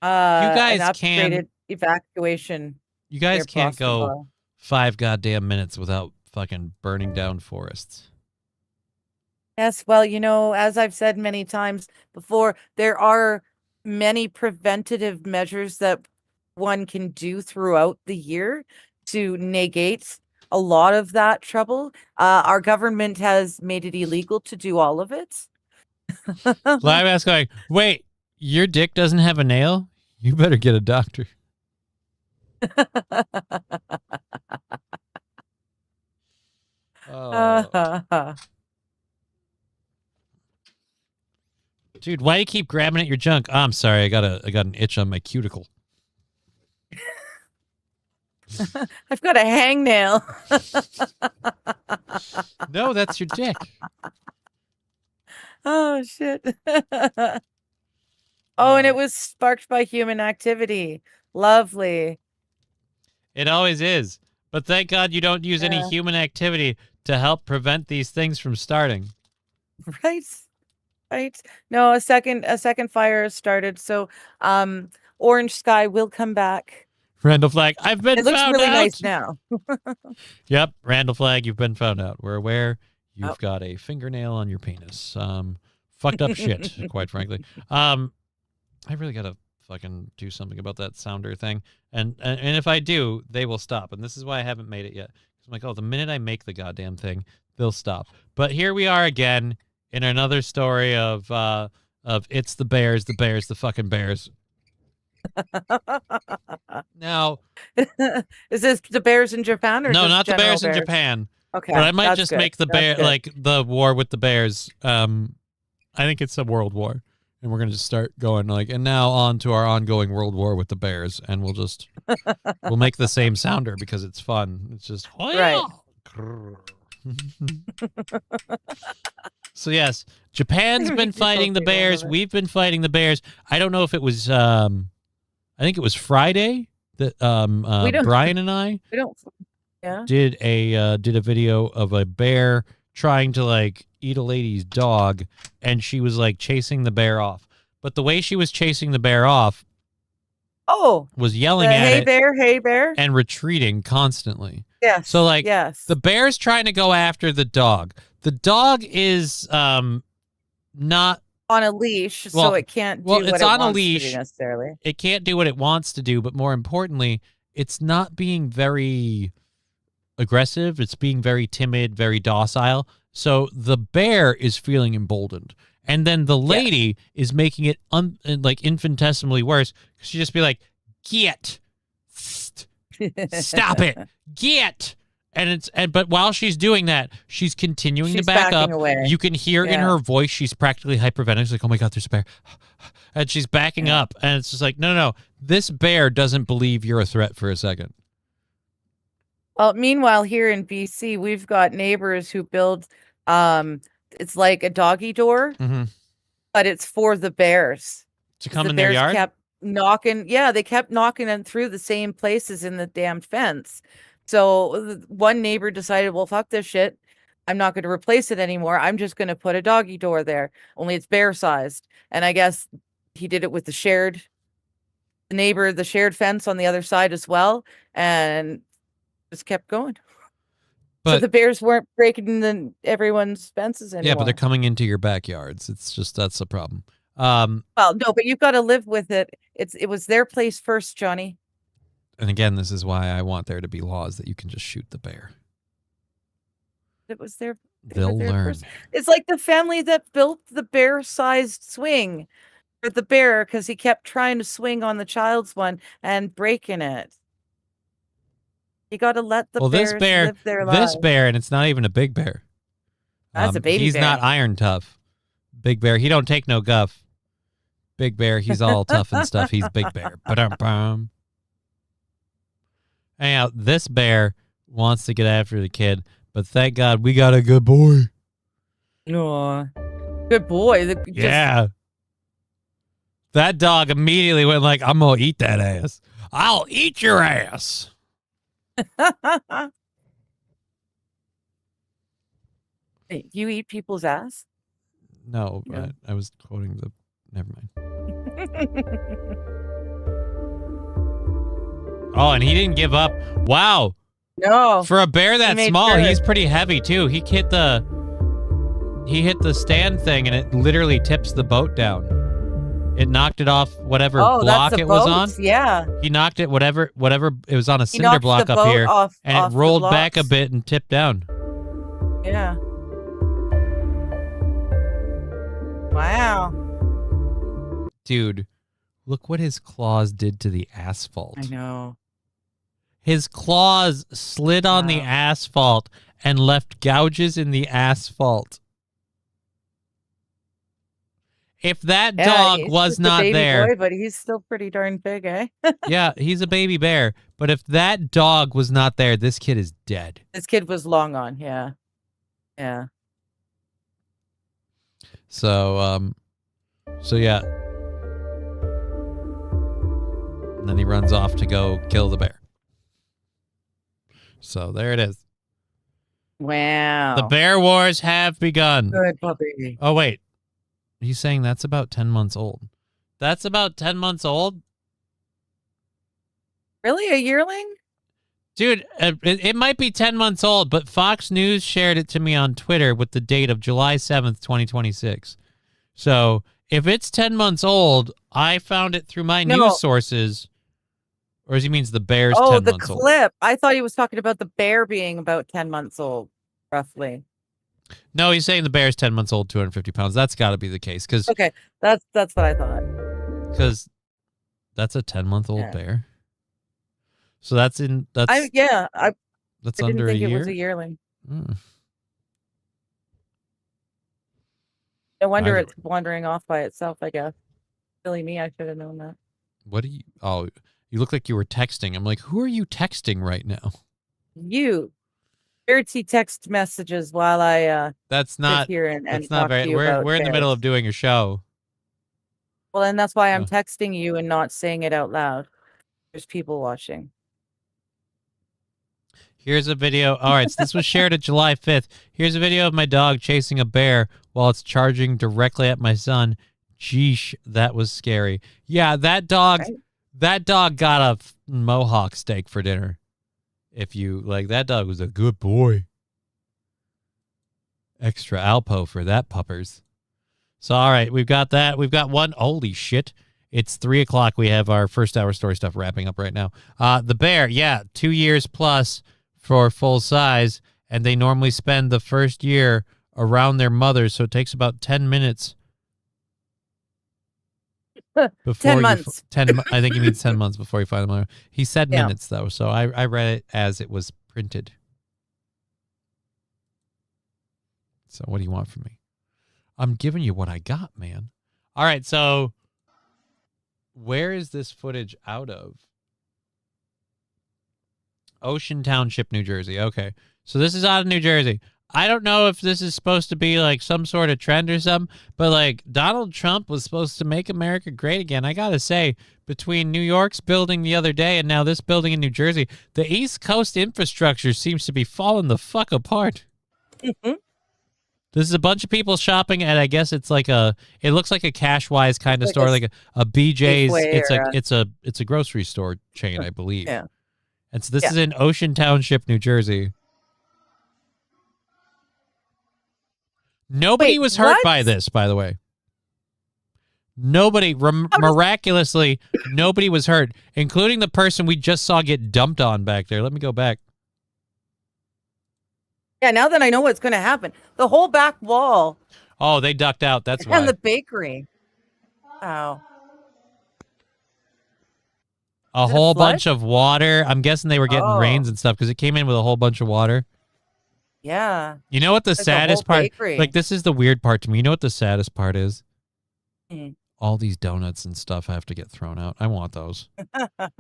guys an upgraded evacuation. You guys near can't go Boston. 5 goddamn minutes without fucking burning down forests. Yes, well, as I've said many times before, there are many preventative measures that one can do throughout the year to negate a lot of that trouble. Our government has made it illegal to do all of it. Live ass going, wait, your dick doesn't have a nail? You better get a doctor. Dude, why do you keep grabbing at your junk? Oh, I'm sorry, I got an itch on my cuticle. I've got a hangnail. No, that's your dick. Oh shit. Oh, and it was sparked by human activity. Lovely. It always is. But thank God you don't use any human activity to help prevent these things from starting. Right. No, a second fire has started. So Orange Sky will come back. Randall Flagg, I've been found out. It looks really nice now. Yep, Randall Flagg, you've been found out. We're aware you've got a fingernail on your penis. Fucked up shit, quite frankly. I really gotta fucking do something about that sounder thing. And if I do, they will stop. And this is why I haven't made it yet. I'm like, oh, the minute I make the goddamn thing, they'll stop. But here we are again in another story of it's the Bears, the fucking Bears. Now, is this the Bears in Japan or no? just Not the Bears Bears in Japan. Okay, but I might that's just make the bear like the war with the Bears. I think it's a world war, And we're going to just start going like, and now on to our ongoing world war with the bears. And we'll make the same sounder because it's fun. It's just, Right. So yes, Japan's been fighting the bears. We've been fighting the bears. I don't know if it was, I think it was Friday that Brian and I did a video of a bear trying to like eat a lady's dog, and she was like chasing the bear off. But the way she was chasing the bear off was yelling at hey it bear, hey bear. and retreating constantly. Yes. So like yes. the bear's trying to go after the dog. The dog is not on a leash, Well- so it can't do well, what it's it on a wants to leash. do necessarily. It can't do what it wants to do, but more importantly, it's not being very aggressive. It's being very timid, very docile. So the bear is feeling emboldened. And then the lady is making it like infinitesimally worse. She'd just be like, get, stop it, get. But while she's doing that, she's continuing to back up. backing away. You can hear in Yeah. her voice, she's practically hyperventilating. She's like, oh my God, there's a bear. And she's backing up. And it's just like, no. This bear doesn't believe you're a threat for a second. Well, meanwhile, here in BC, we've got neighbors who build it's like a doggy door, but it's for the bears. To come The in their bears yard? kept knocking. Yeah, they kept knocking in through the same places in the damned fence. So one neighbor decided, well, fuck this shit. I'm not going to replace it anymore. I'm just going to put a doggy door there. Only it's bear sized. And I guess he did it with the shared fence on the other side as well, and just kept going. So But the bears weren't breaking everyone's fences anymore. yeah, but they're coming into your backyards. It's just, that's the problem. Well, no, but you've got to live with it. It was their place first, Johnny. And again, this is why I want there to be laws that you can just shoot the bear. It was their. They'll learn. It's like the family that built the bear-sized swing for the bear because he kept trying to swing on the child's one and breaking it. You got to let the bears live their lives. This bear, and it's not even a big bear. That's a baby He's bear. not iron tough. Big bear, he don't take no guff. Big bear, he's all tough and stuff. He's big bear. Ba-dum-bum. Anyhow, this bear wants to get after the kid, but thank God we got a good boy. No, good boy. Yeah. That dog immediately went like, I'm going to eat that ass. I'll eat your ass. Hey, you eat people's ass? No, but I was quoting the... Never mind. Oh, and he didn't give up. Wow. No. For a bear that made small, sure. he's pretty heavy too. He hit the stand thing and it literally tips the boat down. It knocked it off whatever block that's a it was boat. on. Yeah. He knocked it whatever it was on a cinder knocked block the up boat here off and the it rolled back a blocks. bit and tipped down. Yeah. Wow. Dude, look what his claws did to the asphalt. I know. His claws slid on the asphalt and left gouges in the asphalt. If that dog he's was just a not baby there, boy, but he's still pretty darn big, eh? yeah, he's a baby bear. But if that dog was not there, this kid is dead. This kid was long on, yeah. Yeah. So yeah. And then he runs off to go kill the bear. So there it is. Wow. The bear wars have begun. Good puppy. Oh, wait. He's saying that's about 10 months old. That's about 10 months old? Really? A yearling? Dude, it might be 10 months old, but Fox News shared it to me on Twitter with the date of July 7th, 2026. So if it's 10 months old, I found it through my news sources. Or he means the bear's 10 the months old. clip. I thought he was talking about the bear being about 10 months old, roughly. No, he's saying the bear's 10 months old, 250 pounds. That's got to be the case. Okay, that's what I thought. Because that's a 10-month-old bear. So that's I under didn't a think year. it was a yearling. Mm. No wonder Either- it's wandering off by itself, I guess. Silly me, I should have known that. What do you? Oh, you look like you were texting. I'm like, who are you texting right now? You. Dirty text messages while I That's sit not. here and That's talk not to very. you about We're in the middle bears. of doing a show. Well, and that's why I'm Oh. texting you and not saying it out loud. There's people watching. Here's a video. All right, so this was shared at July 5th. Here's a video of my dog chasing a bear while it's charging directly at my son. Jeesh, that was scary. Yeah, that dog. Right. That dog got a mohawk steak for dinner. If you like, that dog was a good boy. Extra Alpo for that puppers. So, all right, we've got that. We've got one. Holy shit. It's 3:00. We have our first hour story stuff wrapping up right now. The bear, yeah, 2 years plus for full size. And they normally spend the first year around their mother. So it takes about 10 minutes. Before 10 you months. 10, I think he means 10 months before you find the mother. He said Yeah. minutes, though. So I read it as it was printed. So what do you want from me? I'm giving you what I got, man. All right, so where is this footage out of? Ocean Township, New Jersey. Okay, so this is out of New Jersey. I don't know if this is supposed to be like some sort of trend or something, but like Donald Trump was supposed to make America great again. I got to say, between New York's building the other day and now this building in New Jersey, the East Coast infrastructure seems to be falling the fuck apart. Mhm. This is a bunch of people shopping at, I guess it's like it looks like a Cash-Wise kind of Like store, a like a BJ's. Safeway It's a grocery store chain, I believe. Yeah. And so this Yeah. is in Ocean Township, New Jersey. Nobody Wait, was hurt what? by this, by the way. Nobody, miraculously, nobody was hurt, including the person we just saw get dumped on back there. Let me go back. Yeah, now that I know what's going to happen, the whole back wall Oh, they ducked out. That's why. and the bakery. Wow. A Is it a whole flood? bunch of water. I'm guessing they were getting Oh. rains and stuff because it came in with a whole bunch of water. Yeah. You know what the Like a saddest whole part? bakery. Like, this is the weird part to me. You know what the saddest part is? Mm. All these donuts and stuff have to get thrown out. I want those.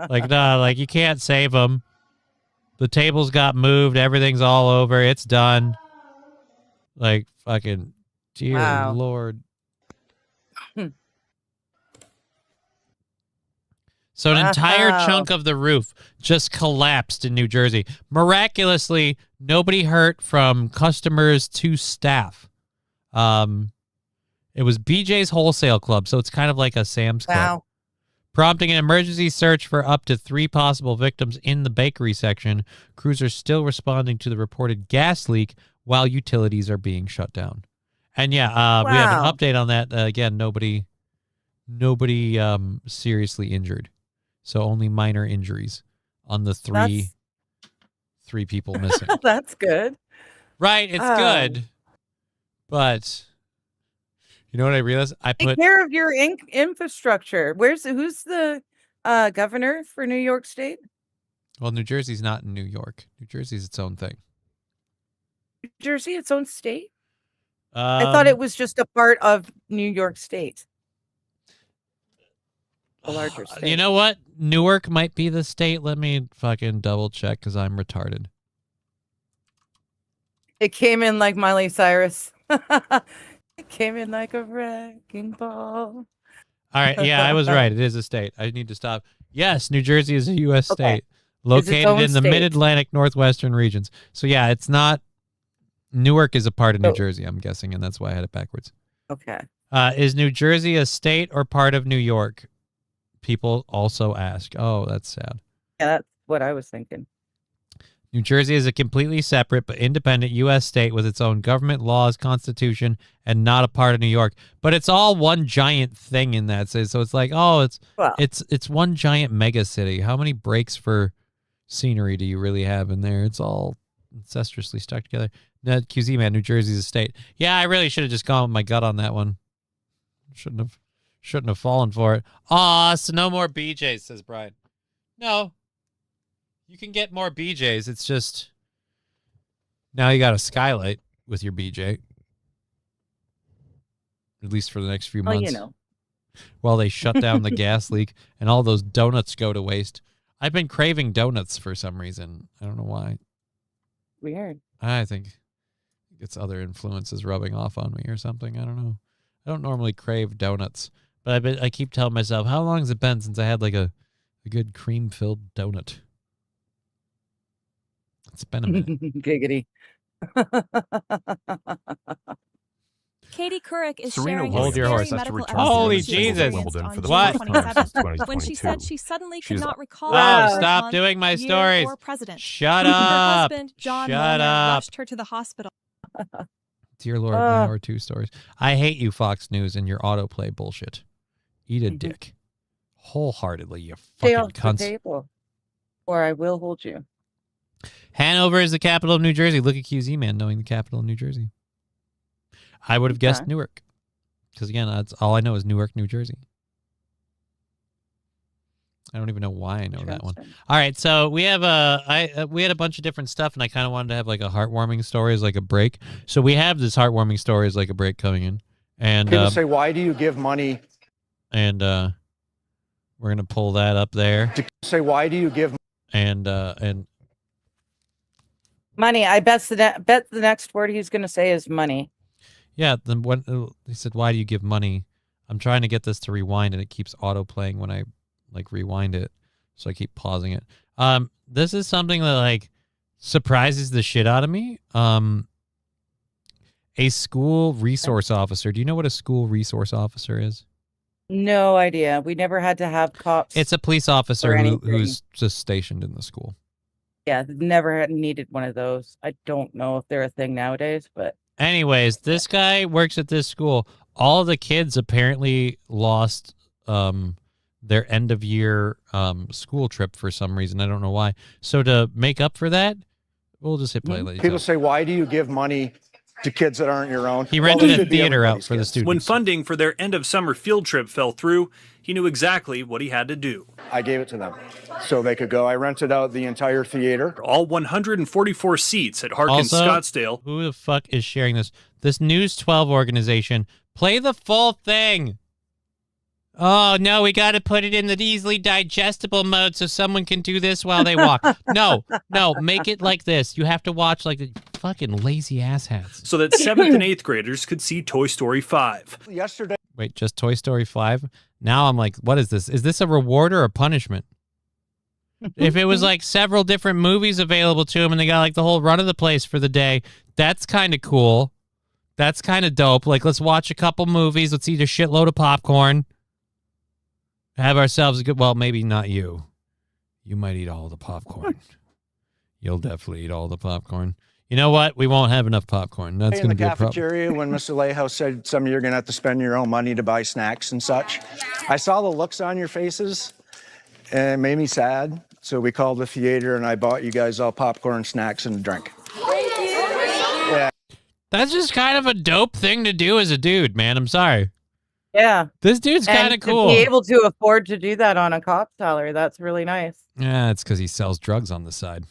Like, nah, like you can't save them. The tables got moved. Everything's all over. It's done. Like, fucking, dear Wow. Lord. Hmm. So an entire Wow. chunk of the roof just collapsed in New Jersey. Miraculously, nobody hurt from customers to staff. It was BJ's Wholesale Club, so it's kind of like a Sam's Club. Wow. Prompting an emergency search for up to 3 possible victims in the bakery section. Crews are still responding to the reported gas leak while utilities are being shut down. And yeah, we have Wow. an update on that. Again, nobody seriously injured. So only minor injuries on the three people missing. That's good. Right, it's good. But you know what I realized? I Take put care of your infrastructure. Who's the governor for New York State? well, New Jersey's not in New York. New Jersey's its own thing. New Jersey, its own state? I thought it was just a part of New York State. A larger state. You know what? Newark might be the state. Let me fucking double check because I'm retarded. It came in like Miley Cyrus. It came in like a wrecking ball. All right. Yeah, I was right. It is a state. I need to stop. Yes, New Jersey is a U.S. Okay. state It's its located own in the state. mid-Atlantic northwestern regions. So yeah, it's not. Newark is a part of New Oh. Jersey, I'm guessing, and that's why I had it backwards. Okay. Is New Jersey a state or part of New York? People also ask. Oh, that's sad. Yeah, that's what I was thinking. New Jersey is a completely separate but independent U.S. state with its own government, laws, constitution, and not a part of New York. But it's all one giant thing in that city. So it's like, oh, Well, it's one giant mega city. How many breaks for scenery do you really have in there? It's all ancestrously stuck together. No, QZ man, New Jersey's a state. Yeah, I really should have just gone with my gut on that one. Shouldn't have fallen for it. Aw, so no more BJs, says Brian. No. You can get more BJs. It's just now you got a skylight with your BJ. at least for the next few Well, months. you know. While they shut down the gas leak and all those donuts go to waste. I've been craving donuts for some reason. I don't know why. Weird. I think it's other influences rubbing off on me or something. I don't know. I don't normally crave donuts, but I keep telling myself, how long has it been since I had like a good cream-filled donut? It's been a minute. Giggity. Katie Couric is Serena sharing Williams a Hold your scary horse. medical Set to return to episode Holy she Jesus. experienced Wimbledon on for the June first time since 27th, when she said 2022. she suddenly She's could not recall Oh, her stop month, doing my year, stories. or president. Shut Her up. husband, John Shut Mueller, up. rushed her to the hospital. Dear Lord, now are 2 stories. I hate you, Fox News, and your autoplay bullshit. Eat a dick. Wholeheartedly, you Stay fucking off the cunts. table, or I will hold you. Hanover is the capital of New Jersey. Look at QZ Man knowing the capital of New Jersey. I would have guessed Okay. Newark. Because, again, that's all I know is Newark, New Jersey. I don't even know why I know that one. All right, so we have we had a bunch of different stuff, and I kind of wanted to have like a heartwarming story as like a break. So we have this heartwarming story as like a break coming in, and People say, "Why do you give money?" And we're gonna pull that up there. Say, "Why do you give?" And Money. I bet the next word he's going to say is money. yeah, then when he said, "Why do you give money?" I'm trying to get this to rewind, and it keeps auto playing when I like rewind it, so I keep pausing it. This is something that like surprises the shit out of me. A school resource officer. Do you know what a school resource officer is? No idea. We never had to have cops. It's a police officer or who, anything. who's just stationed in the school. Yeah, never had needed one of those. I don't know if they're a thing nowadays, but Anyways, this guy works at this school. All the kids apparently lost their end of year school trip for some reason. I don't know why. So to make up for that, we'll just hit play later. People say, "Why do you give money to kids that aren't your own?" He Well, rented it a should be theater out everybody's for the kids. students. When funding for their end-of-summer field trip fell through, he knew exactly what he had to do. I gave it to them so they could go. I rented out the entire theater. All 144 seats at Harkins Also, Scottsdale. Who the fuck is sharing this? This News 12 organization. Play the full thing. Oh, no, we got to put it in the easily digestible mode so someone can do this while they walk. No, make it like this. You have to watch like the fucking lazy asshats. So that 7th and 8th graders could see Toy Story 5. Yesterday. Wait, just Toy Story 5? Now I'm like, what is this? Is this a reward or a punishment? If it was like several different movies available to them and they got like the whole run of the place for the day, that's kind of cool. That's kind of dope. Like, let's watch a couple movies. Let's eat a shitload of popcorn. Have ourselves a good, well, maybe not you. You might eat all the popcorn. You'll definitely eat all the popcorn. You know what? We won't have enough popcorn. That's in going the to be a problem. cafeteria when Mr. Alejo said some of you are going to have to spend your own money to buy snacks and such. I saw the looks on your faces and it made me sad. So we called the theater and I bought you guys all popcorn, snacks, and a drink. Yeah. That's just kind of a dope thing to do as a dude, man. I'm sorry. yeah. This dude's And kind of cool. To be able to afford to do that on a cop salary, that's really nice. Yeah, it's because he sells drugs on the side.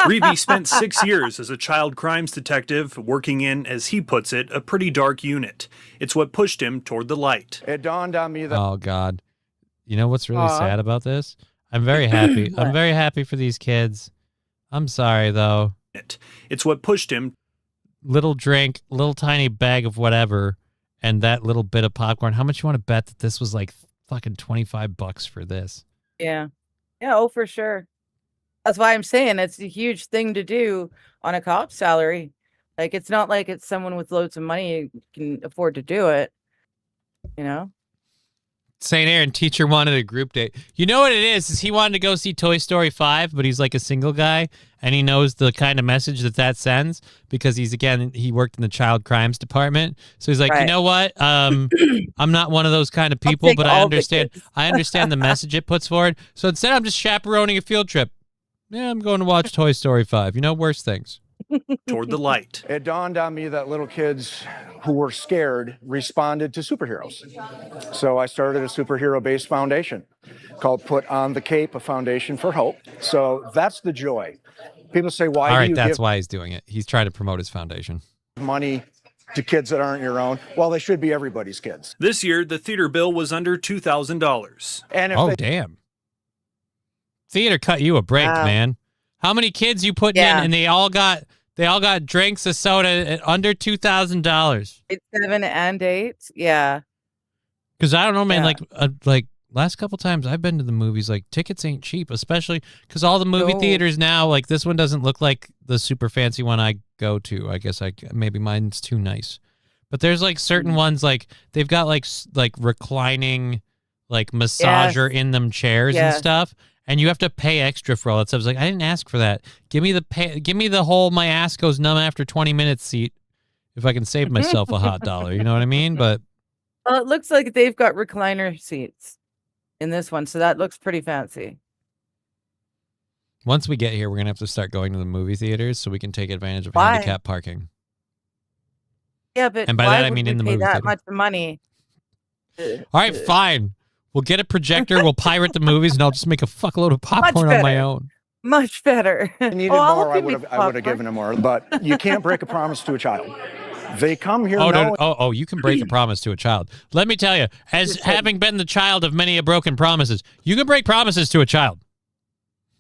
Reeve spent 6 years as a child crimes detective, working in, as he puts it, a pretty dark unit. It's what pushed him toward the light. It dawned on me that Oh, God. You know what's really Aw. sad about this? I'm very happy. I'm What? very happy for these kids. I'm sorry, though. It's what pushed him. Little drink, little tiny bag of whatever, and that little bit of popcorn. How much you want to bet that this was like fucking $25 for this? Yeah. Yeah, oh, for sure. That's why I'm saying it's a huge thing to do on a cop salary. Like, it's not like it's someone with loads of money who can afford to do it, you know? St. Aaron teacher wanted a group date. You know what it is he wanted to go see Toy Story 5, but he's like a single guy, and he knows the kind of message that sends because he worked in the child crimes department. So he's like, you Right. know what? I'm not one of those kind of people, take but I all the understand. kids. I understand the message it puts forward. So instead, I'm just chaperoning a field trip. Yeah, I'm going to watch Toy Story 5. You know, worse things. Toward the light. it dawned on me that little kids who were scared responded to superheroes. So I started a superhero-based foundation called Put on the Cape, a foundation for hope. So that's the joy. People say, why All do right, you that's give why he's doing it. He's trying to promote his foundation. money to kids that aren't your own. Well, they should be everybody's kids. This year, the theater bill was under $2,000. And if Oh, they damn. Theater cut you a break, Wow. man. How many kids you putting Yeah. in, and they all got drinks, a soda at under $2,000. Grade 7 and 8. Yeah. Because I don't know, man. Yeah. Like last couple times I've been to the movies, like tickets ain't cheap, especially because all the movie No. theaters now, like this one doesn't look like the super fancy one I go to. I guess maybe mine's too nice, but there's like certain ones like they've got like reclining, like massager in them chairs and Yes. stuff, and you have to pay extra for all that stuff. It's like I didn't ask for that. Give me the whole my ass goes numb after 20 minutes seat if I can save myself a hot dollar. You know what I mean? But Well, it looks like they've got recliner seats in this one, so that looks pretty fancy. once we get here, we're gonna have to start going to the movie theaters so we can take advantage of Why? handicap parking. Yeah, but And by why that, I would mean we in the pay movie that theater. much money? All right, fine. We'll get a projector. We'll pirate the movies, and I'll just make a fuckload of popcorn on my better. own. Much better. I needed I'll more, help I you would make have popcorn. given them more. But you can't break a promise to a child. They come here Oh, knowing no, you can break a promise to a child. Let me tell you, as having been the child of many a broken promises, you can break promises to a child.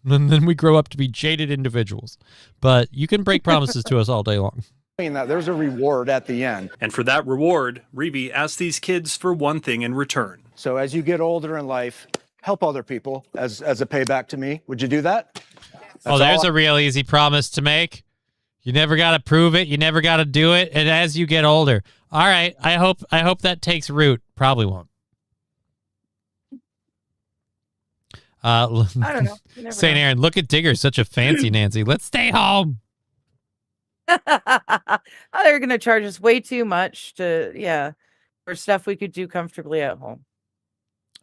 And then we grow up to be jaded individuals. But you can break promises to us all day long. that there's a reward at the end. And for that reward, Reeve asked these kids for one thing in return. So as you get older in life, help other people as a payback to me. Would you do that? Oh, there's a real easy promise to make. You never got to prove it. You never got to do it. And as you get older, all right. I hope that takes root. Probably won't. I don't know. You never St. know. Aaron, look at Digger, such a fancy Nancy. Let's stay home. Oh, they're going to charge us way too much for stuff we could do comfortably at home.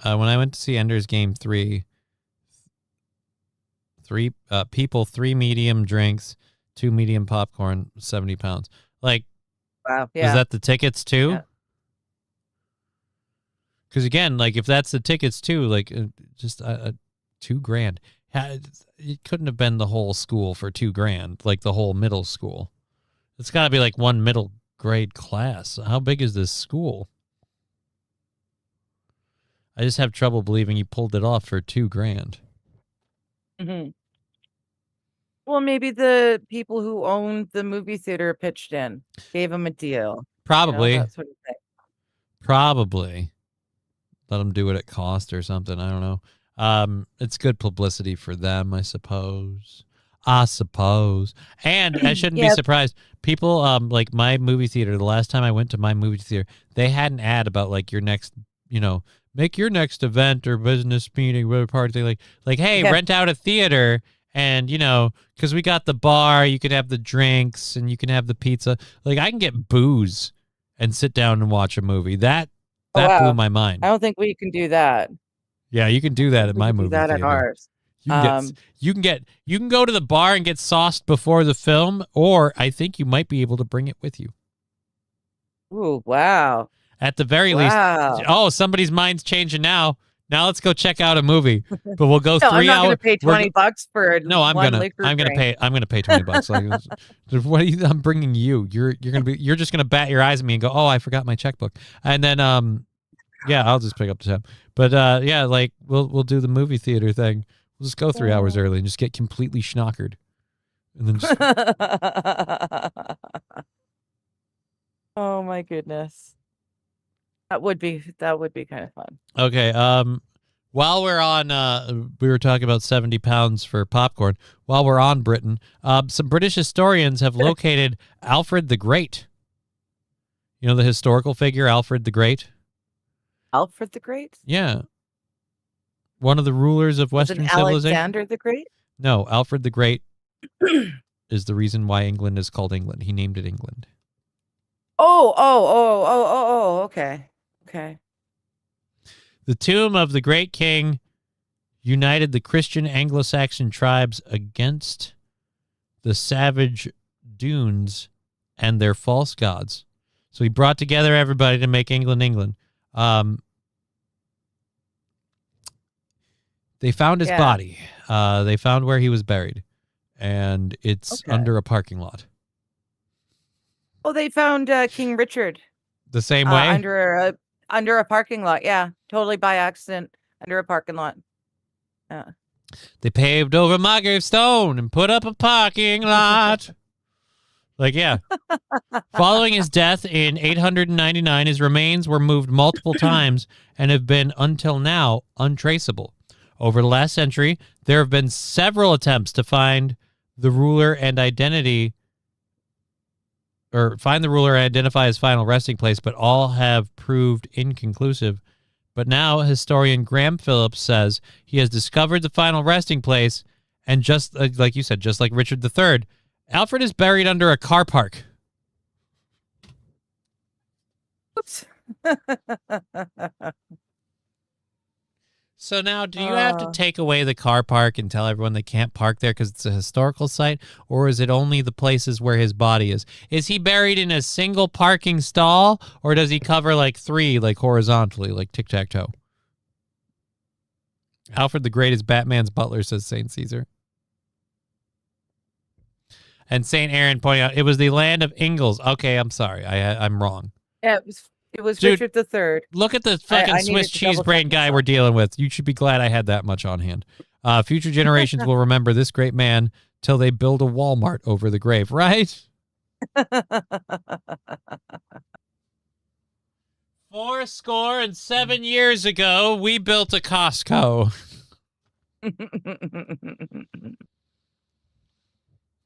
When I went to see Ender's Game 3, people, 3 medium drinks, 2 medium popcorn, 70 pounds. Like, Wow. was Yeah. that the tickets too? Yeah. Because again, like if that's the tickets too, like just $2,000. It couldn't have been the whole school for $2,000, like the whole middle school. It's got to be like one middle grade class. How big is this school? I just have trouble believing you pulled it off for $2,000. Mm-hmm. Well, maybe the people who owned the movie theater pitched in, gave them a deal. Probably. That sort of thing. Probably. Let them do it at cost or something. I don't know. It's good publicity for them, I suppose. And I shouldn't be Yep. surprised. People, like my movie theater, the last time I went to my movie theater, they had an ad about like your next, make your next event or business meeting, whatever party thing, like, hey, Yeah. rent out a theater. And, because we got the bar, you could have the drinks and you can have the pizza. Like, I can get booze and sit down and watch a movie. That Oh, wow. blew my mind. I don't think we can do that. Yeah, you can do that at my Do movie that theater. at ours. You can go to the bar and get sauced before the film, or I think you might be able to bring it with you. Ooh, wow. At the very Wow. least. Oh, somebody's mind's changing now. Now let's go check out a movie. But we'll go No, 3 I'm not hours. going to pay $20 for No, I'm one gonna liquor I'm gonna drink. pay $20. Like, what are you? I'm bringing you. You're just gonna bat your eyes at me and go, oh, I forgot my checkbook. And then yeah, I'll just pick up the tab. But yeah, like we'll do the movie theater thing. We'll just go 3 hours early and just get completely schnockered, and then just Oh my goodness. That would be kind of fun. Okay. While we're on, we were talking about 70 pounds for popcorn. While we're on Britain, some British historians have located Alfred the Great. You know the historical figure Alfred the Great? Alfred the Great? Yeah. One of the rulers of Was it Western civilization. Alexander the Great? No, Alfred the Great is the reason why England is called England. He named it England. Oh, okay. Okay. The tomb of the great king united the Christian Anglo-Saxon tribes against the savage Dunes and their false gods. So he brought together everybody to make England, England. They found his body. They found where he was buried, and it's under a parking lot. Oh, they found King Richard The same way? under a parking lot. Yeah, totally by accident under a parking lot. Yeah. They paved over my gravestone and put up a parking lot. Like, yeah. Following his death in 899, his remains were moved multiple times and have been, until now, untraceable. Over the last century, there have been several attempts to find the ruler and identify his final resting place, but all have proved inconclusive. But now historian Graham Phillips says he has discovered the final resting place, and just like you said, just like Richard III, Alfred is buried under a car park. Oops. So now, do you have to take away the car park and tell everyone they can't park there because it's a historical site, or is it only the places where his body is? Is he buried in a single parking stall, or does he cover like 3, like horizontally, like tic-tac-toe? Alfred the Great is Batman's butler, says St. Caesar. And St. Aaron pointing out, it was the land of Ingalls. Okay, I'm sorry. I'm wrong. Yeah, it was Dude, Richard III. Look at the fucking Swiss cheese brain guy we're dealing with. You should be glad I had that much on hand. Future generations will remember this great man till they build a Walmart over the grave, right? 87 years ago, we built a Costco.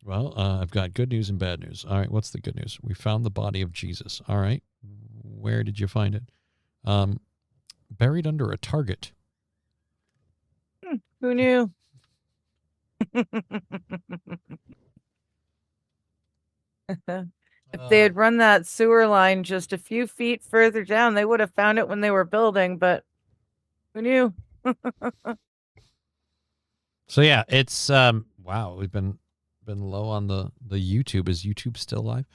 Well, I've got good news and bad news. All right, what's the good news? We found the body of Jesus. All right. Where did you find it? Buried under a Target. Who knew? If they had run that sewer line just a few feet further down, they would have found it when they were building, but who knew? So yeah, it's wow, we've been low on the YouTube. Is YouTube still live?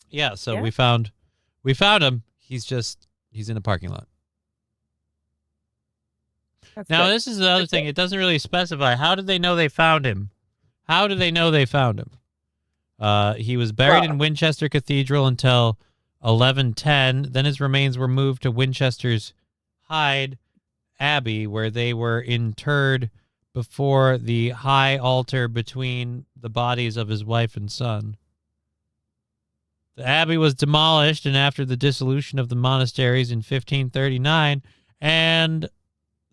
Yeah, so we found him. He's in a parking lot. Now, this is the other thing. It doesn't really specify. How did they know they found him? How did they know they found him? He was buried in Winchester Cathedral until 1110. Then his remains were moved to Winchester's Hyde Abbey, where they were interred before the high altar between the bodies of his wife and son. The abbey was demolished, and after the dissolution of the monasteries in 1539, and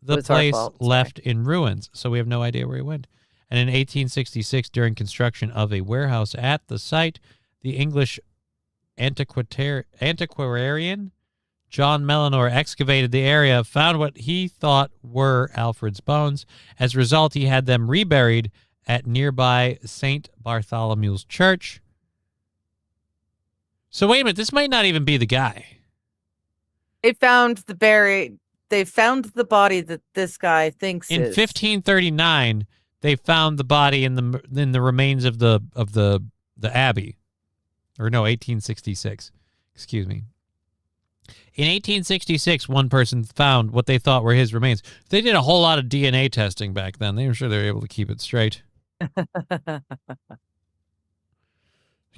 the place left in ruins. So we have no idea where he went. And in 1866, during construction of a warehouse at the site, the English antiquarian John Mellinor excavated the area, found what he thought were Alfred's bones. As a result, he had them reburied at nearby St. Bartholomew's Church. So wait a minute, this might not even be the guy. They found the body that this guy thinks in is. 1539. They found the body in the remains of the abbey, or no, 1866. Excuse me. In 1866, one person found what they thought were his remains. They did a whole lot of DNA testing back then. They were sure they were able to keep it straight.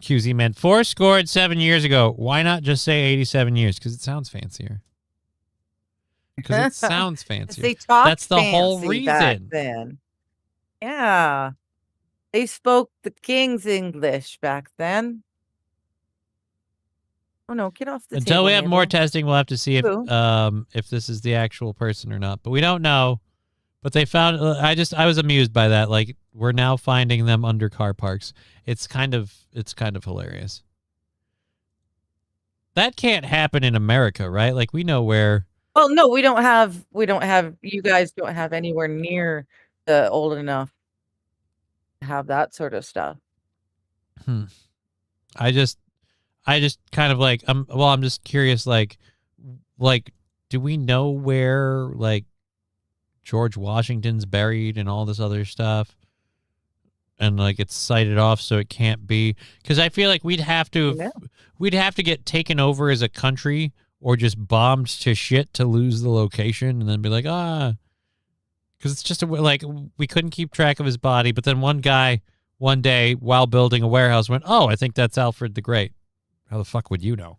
QZ meant 7 years ago. Why not just say 87 years? Because it sounds fancier. Because it sounds fancier. They talked That's the whole fancy back reason. then. Yeah. They spoke the king's English back then. Oh no, get off the table. Until we have more Mabel. testing, we'll have to see if this is the actual person or not. But we don't know. But they found. I was amused by that. Like, we're now finding them under car parks. It's kind of hilarious. That can't happen in America, right? Like, we know where. Well, no, we don't have. You guys don't have anywhere near the old enough to have that sort of stuff. I just kind of like I'm just curious, like do we know where like George Washington's buried and all this other stuff, and like it's cited off so it can't be, because I feel like we'd have to get taken over as a country or just bombed to shit to lose the location, and then be like because it's just like we couldn't keep track of his body, but then one guy one day while building a warehouse went, oh, I think that's Alfred the Great. How the fuck would you know?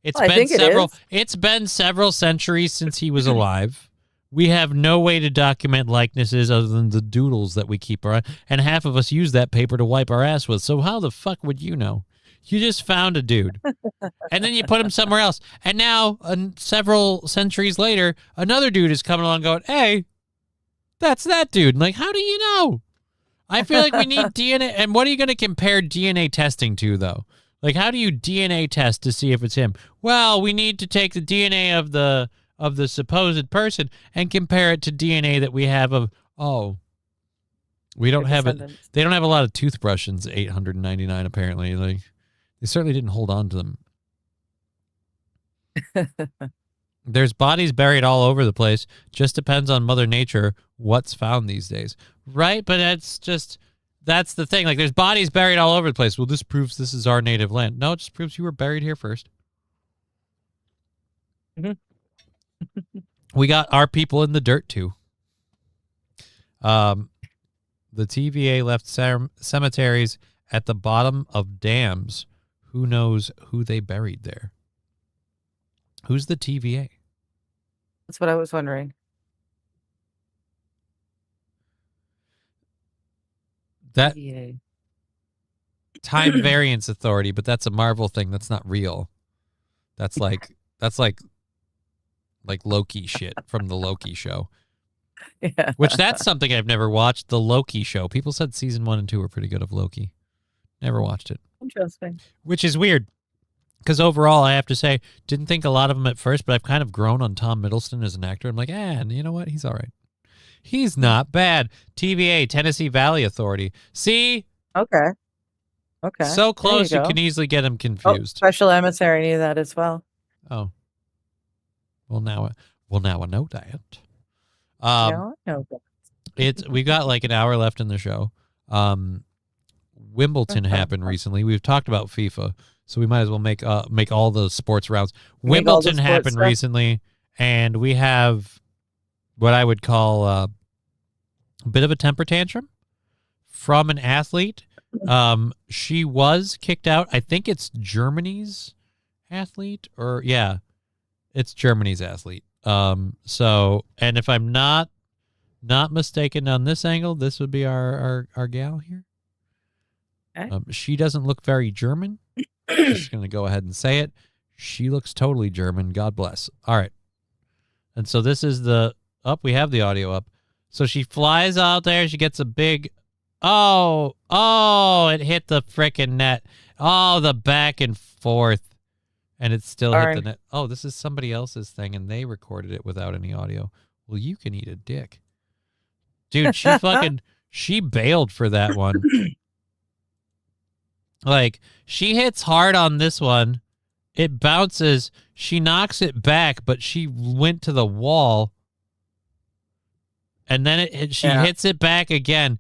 It's been several centuries since he was alive. We have no way to document likenesses other than the doodles that we keep around, and half of us use that paper to wipe our ass with. So how the fuck would you know? You just found a dude, and then you put him somewhere else, and now several centuries later, another dude is coming along going, hey, that's that dude. Like, how do you know? I feel like we need DNA. And what are you going to compare DNA testing to, though? Like, how do you DNA test to see if it's him? Well, we need to take the DNA of the supposed person and compare it to DNA that we have of, we don't have it. They don't have a lot of toothbrushes, 899 apparently. Like, they certainly didn't hold on to them. There's bodies buried all over the place. Just depends on Mother Nature what's found these days. Right? But that's the thing. Like, there's bodies buried all over the place. Well, this proves this is our native land. No, it just proves you were buried here first. We got our people in the dirt, too. The TVA left cemeteries at the bottom of dams. Who knows who they buried there? Who's the TVA? That's what I was wondering. That TVA. Time Variance Authority, but that's a Marvel thing. That's not real. That's like Loki shit from the Loki show. Yeah. Which that's something I've never watched. The Loki show. People said season 1 and 2 were pretty good of Loki. Never watched it. Interesting. Which is weird. Because overall, I have to say, didn't think a lot of them at first, but I've kind of grown on Tom Middleton as an actor. I'm like, and you know what? He's all right. He's not bad. TVA, Tennessee Valley Authority. See? Okay. So close, you can easily get him confused. Special Emissary knew that as well. Oh. Well, now I know that. No, I know that. We've got like an hour left in the show. Wimbledon happened recently. We've talked about FIFA, so we might as well make all the sports rounds. Wimbledon happened recently, and we have what I would call a bit of a temper tantrum from an athlete. She was kicked out. I think it's Germany's athlete, or yeah, it's Germany's athlete. So, and if I'm not mistaken on this angle, this would be our gal here. Okay. She doesn't look very German. Just going to go ahead and say it. She looks totally German. God bless. All right. And so this is we have the audio up. So she flies out there. She gets a big, it hit the frickin' net. Oh, the back and forth. And it still hit the net. Oh, this is somebody else's thing, and they recorded it without any audio. Well, you can eat a dick. Dude, she bailed for that one. Like, she hits hard on this one. It bounces. She knocks it back, but she went to the wall. And then she hits it back again.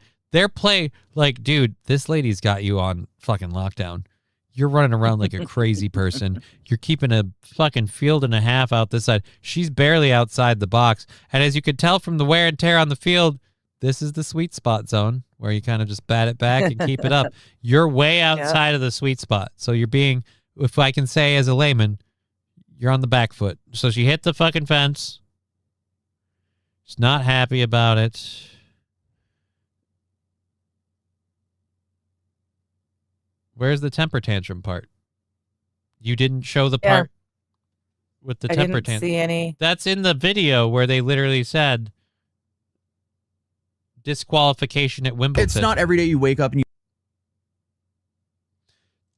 Like, dude, this lady's got you on fucking lockdown. You're running around like a crazy person. You're keeping a fucking field and a half out this side. She's barely outside the box. And as you could tell from the wear and tear on the field, this is the sweet spot zone where you kind of just bat it back and keep it up. You're way outside of the sweet spot. So you're being, if I can say as a layman, you're on the back foot. So she hit the fucking fence. She's not happy about it. Where's the temper tantrum part? You didn't show the part with the temper tantrum. I didn't see any. That's in the video where they literally said disqualification at Wimbledon. It's not every day you wake up and you...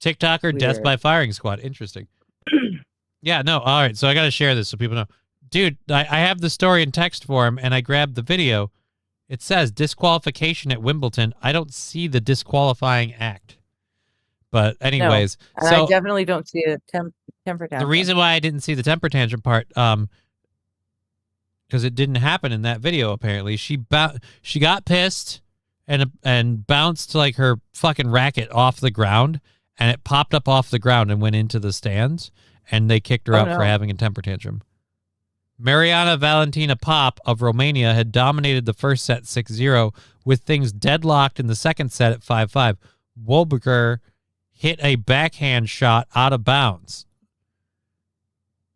TikToker death by firing squad. Interesting. Yeah, no. All right. So I got to share this so people know. Dude, I have the story in text form and I grabbed the video. It says disqualification at Wimbledon. I don't see the disqualifying act. But anyways. No, and I definitely don't see a temper tantrum. The reason why I didn't see the temper tantrum part, because it didn't happen in that video, apparently. She got pissed and bounced like her fucking racket off the ground, and it popped up off the ground and went into the stands, and they kicked her out for having a temper tantrum. Mariana Valentina Pop of Romania had dominated the first set 6-0, with things deadlocked in the second set at 5-5. Wolberger hit a backhand shot out of bounds.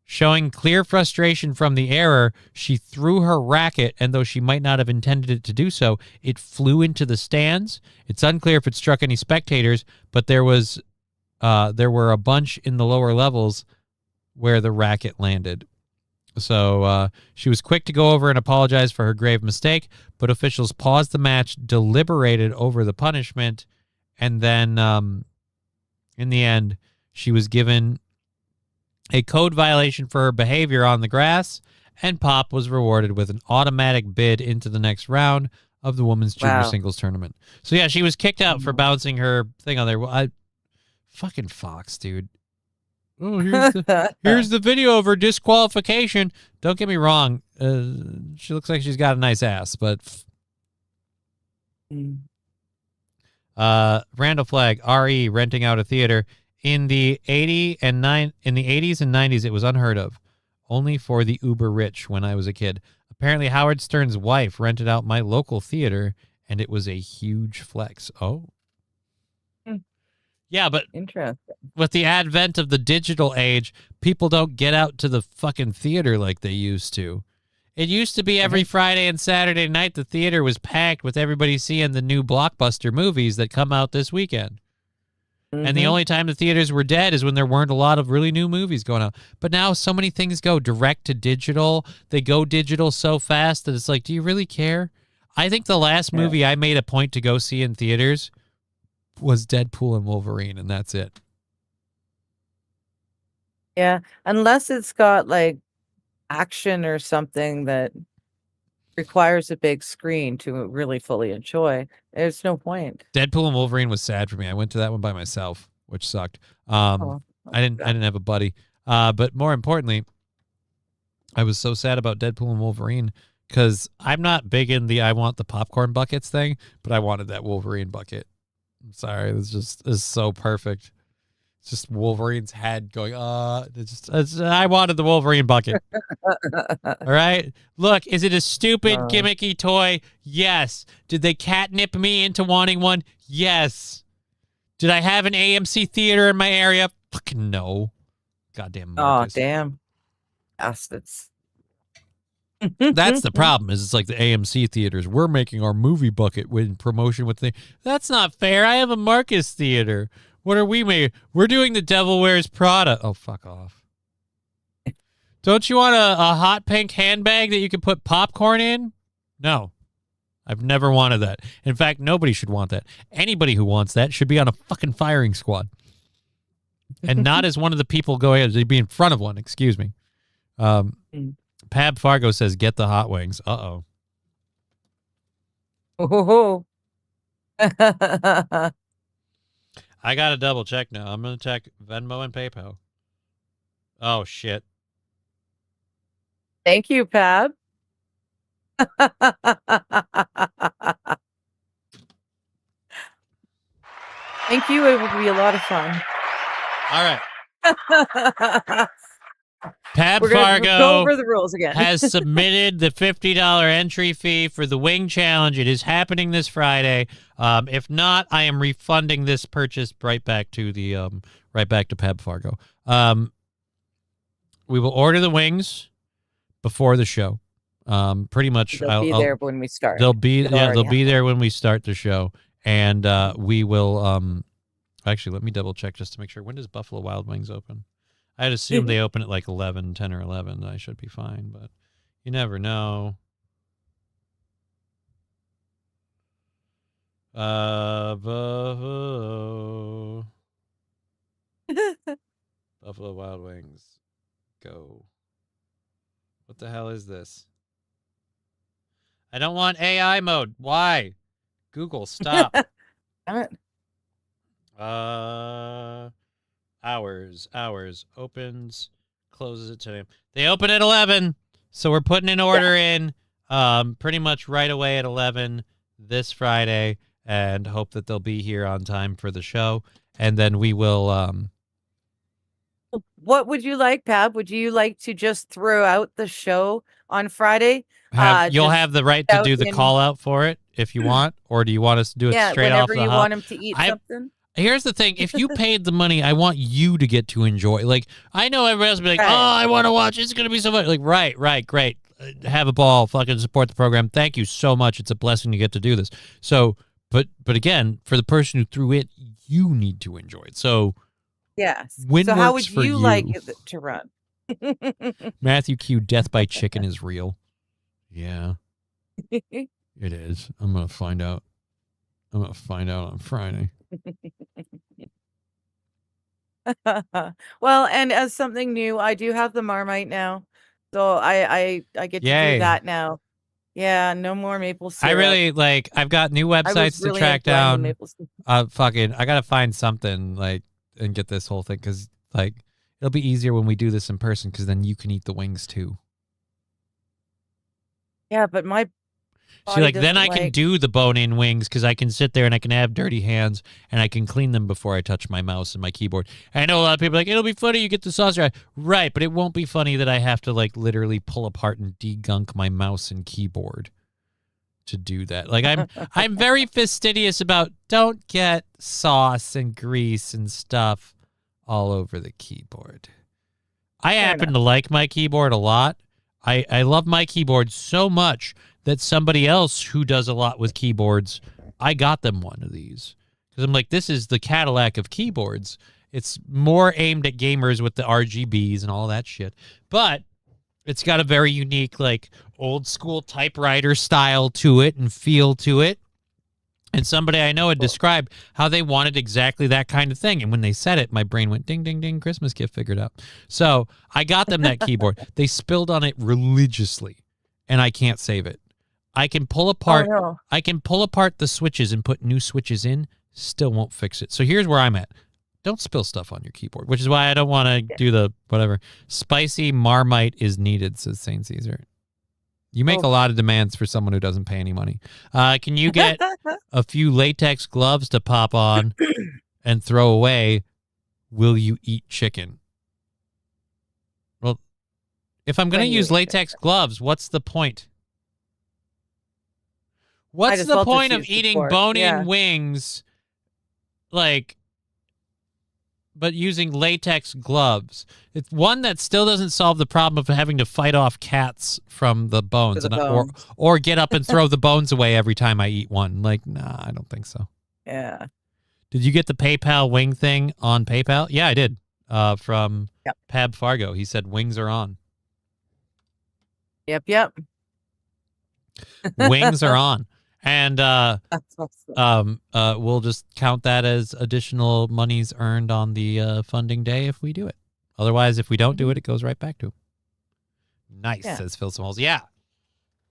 Showing clear frustration from the error, she threw her racket, and though she might not have intended it to do so, it flew into the stands. It's unclear if it struck any spectators, but there were a bunch in the lower levels where the racket landed. So she was quick to go over and apologize for her grave mistake, but officials paused the match, deliberated over the punishment, and then in the end, she was given a code violation for her behavior on the grass, and Pop was rewarded with an automatic bid into the next round of the women's junior singles tournament. So yeah, she was kicked out for bouncing her thing on there. Fucking Fox, dude. Oh, here's the video of her disqualification. Don't get me wrong. She looks like she's got a nice ass, but Randall Flagg, RE, renting out a theater. In the 80s and 90s, it was unheard of. Only for the uber rich when I was a kid. Apparently, Howard Stern's wife rented out my local theater, and it was a huge flex. Oh. Yeah, but interesting. With the advent of the digital age, people don't get out to the fucking theater like they used to. It used to be every Friday and Saturday night the theater was packed with everybody seeing the new blockbuster movies that come out this weekend. And the only time the theaters were dead is when there weren't a lot of really new movies going out. But now so many things go direct to digital. They go digital so fast that it's like, do you really care? I think the last movie I made a point to go see in theaters was Deadpool and Wolverine, and that's it. Yeah, unless it's got like action or something that requires a big screen to really fully enjoy. There's no point. Deadpool and Wolverine was sad for me. I went to that one by myself, which sucked. I didn't have a buddy. But more importantly, I was so sad about Deadpool and Wolverine because I'm not big in the I want the popcorn buckets thing, but I wanted that Wolverine bucket. I'm sorry, it's so perfect. It's just Wolverine's head going, I wanted the Wolverine bucket. All right? Look, is it a stupid, gimmicky toy? Yes. Did they catnip me into wanting one? Yes. Did I have an AMC theater in my area? Fucking no. Goddamn Marcus. Oh, damn. Bastards. That's the problem, is it's like the AMC theaters. We're making our movie bucket in promotion with the... That's not fair. I have a Marcus theater. What are we making? We're doing the Devil Wears Prada. Oh, fuck off. Don't you want a hot pink handbag that you can put popcorn in? No. I've never wanted that. In fact, nobody should want that. Anybody who wants that should be on a fucking firing squad. And not as one of the people going to be in front of one. Excuse me. Pab Fargo says, get the hot wings. Uh-oh. Oh. I got to double check now. I'm going to check Venmo and PayPal. Oh, shit. Thank you, Pab. Thank you. It will be a lot of fun. All right. Pab We're gonna Fargo go over the rules again. has submitted the $50 entry fee for the Wing Challenge. It is happening this Friday. If not, I am refunding this purchase right back to Pab Fargo. We will order the wings before the show. Pretty much, They'll be there when we start. They'll be there when we start the show, and we will. Actually, let me double check just to make sure. When does Buffalo Wild Wings open? I'd assume they open at like 10 or 11. I should be fine, but you never know. Buffalo Wild Wings. Go. What the hell is this? I don't want AI mode. Why? Google, stop. Hours. Opens, closes at 10 a.m. They open at 11, so we're putting an order in pretty much right away at 11 this Friday, and hope that they'll be here on time for the show. And then we will What would you like, Pab? Would you like to just throw out the show on Friday? You'll Just have the right to out do the in- call out for it if you want, or do you want us to do it Yeah, straight off whenever the you hop? want him to eat something. Here's the thing: if you paid the money, I want you to get to enjoy. Like, I know everybody else will be like, "Oh, I want to watch. It's gonna be so fun." Like, right, great. Have a ball. Fucking support the program. Thank you so much. It's a blessing to get to do this. So, but again, for the person who threw it, you need to enjoy it. So, Yes. When so how works would for you like you? it to run? Matthew Q, death by chicken is real. Yeah, it is. I'm gonna find out. I'm gonna find out on Friday. Well, and as something new, I do have the Marmite now, so I get to Yay. do that now. Yeah, no more maple syrup. I really like. I've got new websites to really track enjoying the down. maple syrup. Fucking, I gotta find something like and get this whole thing because like it'll be easier when we do this in person because then you can eat the wings too. Yeah, but my See, body like then doesn't I can like- do the bone-in wings because I can sit there and I can have dirty hands and I can clean them before I touch my mouse and my keyboard. And I know a lot of people are like, it'll be funny you get the sauce right, but it won't be funny that I have to like literally pull apart and degunk my mouse and keyboard to do that. Like I'm very fastidious about don't get sauce and grease and stuff all over the keyboard. I happen to like my keyboard a lot. I love my keyboard so much that somebody else who does a lot with keyboards, I got them one of these. Because I'm like, this is the Cadillac of keyboards. It's more aimed at gamers with the RGBs and all that shit. But it's got a very unique, like, old school typewriter style to it and feel to it. And somebody I know had described how they wanted exactly that kind of thing. And when they said it, my brain went ding, ding, ding, Christmas gift figured out. So I got them that keyboard. They spilled on it religiously, and I can't save it. I can pull apart. no. I can pull apart the switches and put new switches in. Still won't fix it. So here's where I'm at. Don't spill stuff on your keyboard, which is why I don't want to do the whatever. Spicy Marmite is needed, says St. Caesar. You make a lot of demands for someone who doesn't pay any money. Can you get a few latex gloves to pop on and throw away? Will you eat chicken? Well, if I'm going to When you use eat latex gloves, what's the point? What's as the well just point of use the eating fork, bone-in yeah. wings, like, but using latex gloves? It's one that still doesn't solve the problem of having to fight off cats from the bones, the and bones. or get up and throw the bones away every time I eat one. Like, nah, I don't think so. Yeah. Did you get the PayPal wing thing on PayPal? Yeah, I did. From Pab Fargo. He said wings are on. Yep. Wings are on. And That's awesome. we'll just count that as additional monies earned on the funding day if we do it. Otherwise, if we don't do it, it goes right back to him. Nice, Yeah. says Phil Smalls. Yeah.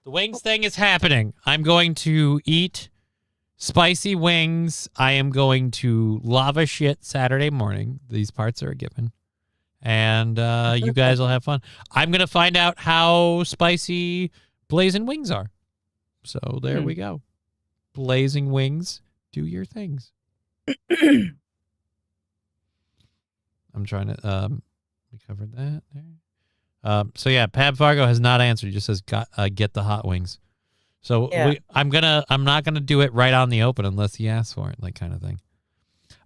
The wings thing is happening. I'm going to eat spicy wings. I am going to lava shit Saturday morning. These parts are a given. And you guys will have fun. I'm going to find out how spicy blazing wings are. So there we go. Blazing wings, do your things. I'm trying to we covered that there. So yeah, Pab Fargo has not answered. He just says get the hot wings. So Yeah. I'm not gonna do it right on the open unless he asks for it, like kind of thing.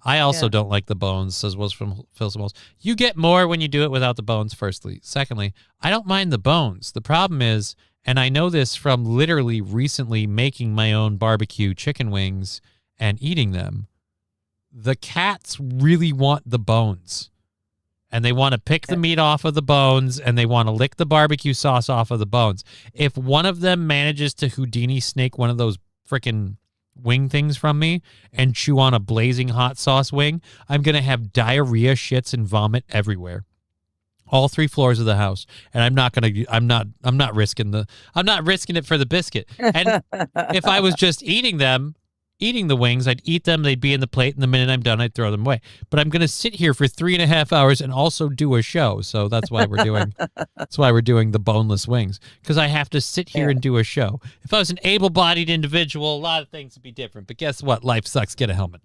I also Yeah. don't like the bones, says Wills from Phil Smalls. You get more when you do it without the bones, firstly. Secondly, I don't mind the bones. The problem is, and I know this from literally recently making my own barbecue chicken wings and eating them, the cats really want the bones. And they want to pick the meat off of the bones, and they want to lick the barbecue sauce off of the bones. If one of them manages to Houdini snake one of those frickin' wing things from me and chew on a blazing hot sauce wing, I'm going to have diarrhea, shits, and vomit everywhere. All 3 floors of the house. And I'm not risking it for the biscuit. And if I was just eating the wings, I'd eat them, they'd be in the plate, and the minute I'm done, I'd throw them away. But I'm going to sit here for 3.5 hours and also do a show. So that's why we're doing the boneless wings, because I have to sit here and do a show. If I was an able-bodied individual, a lot of things would be different. But guess what? Life sucks. Get a helmet.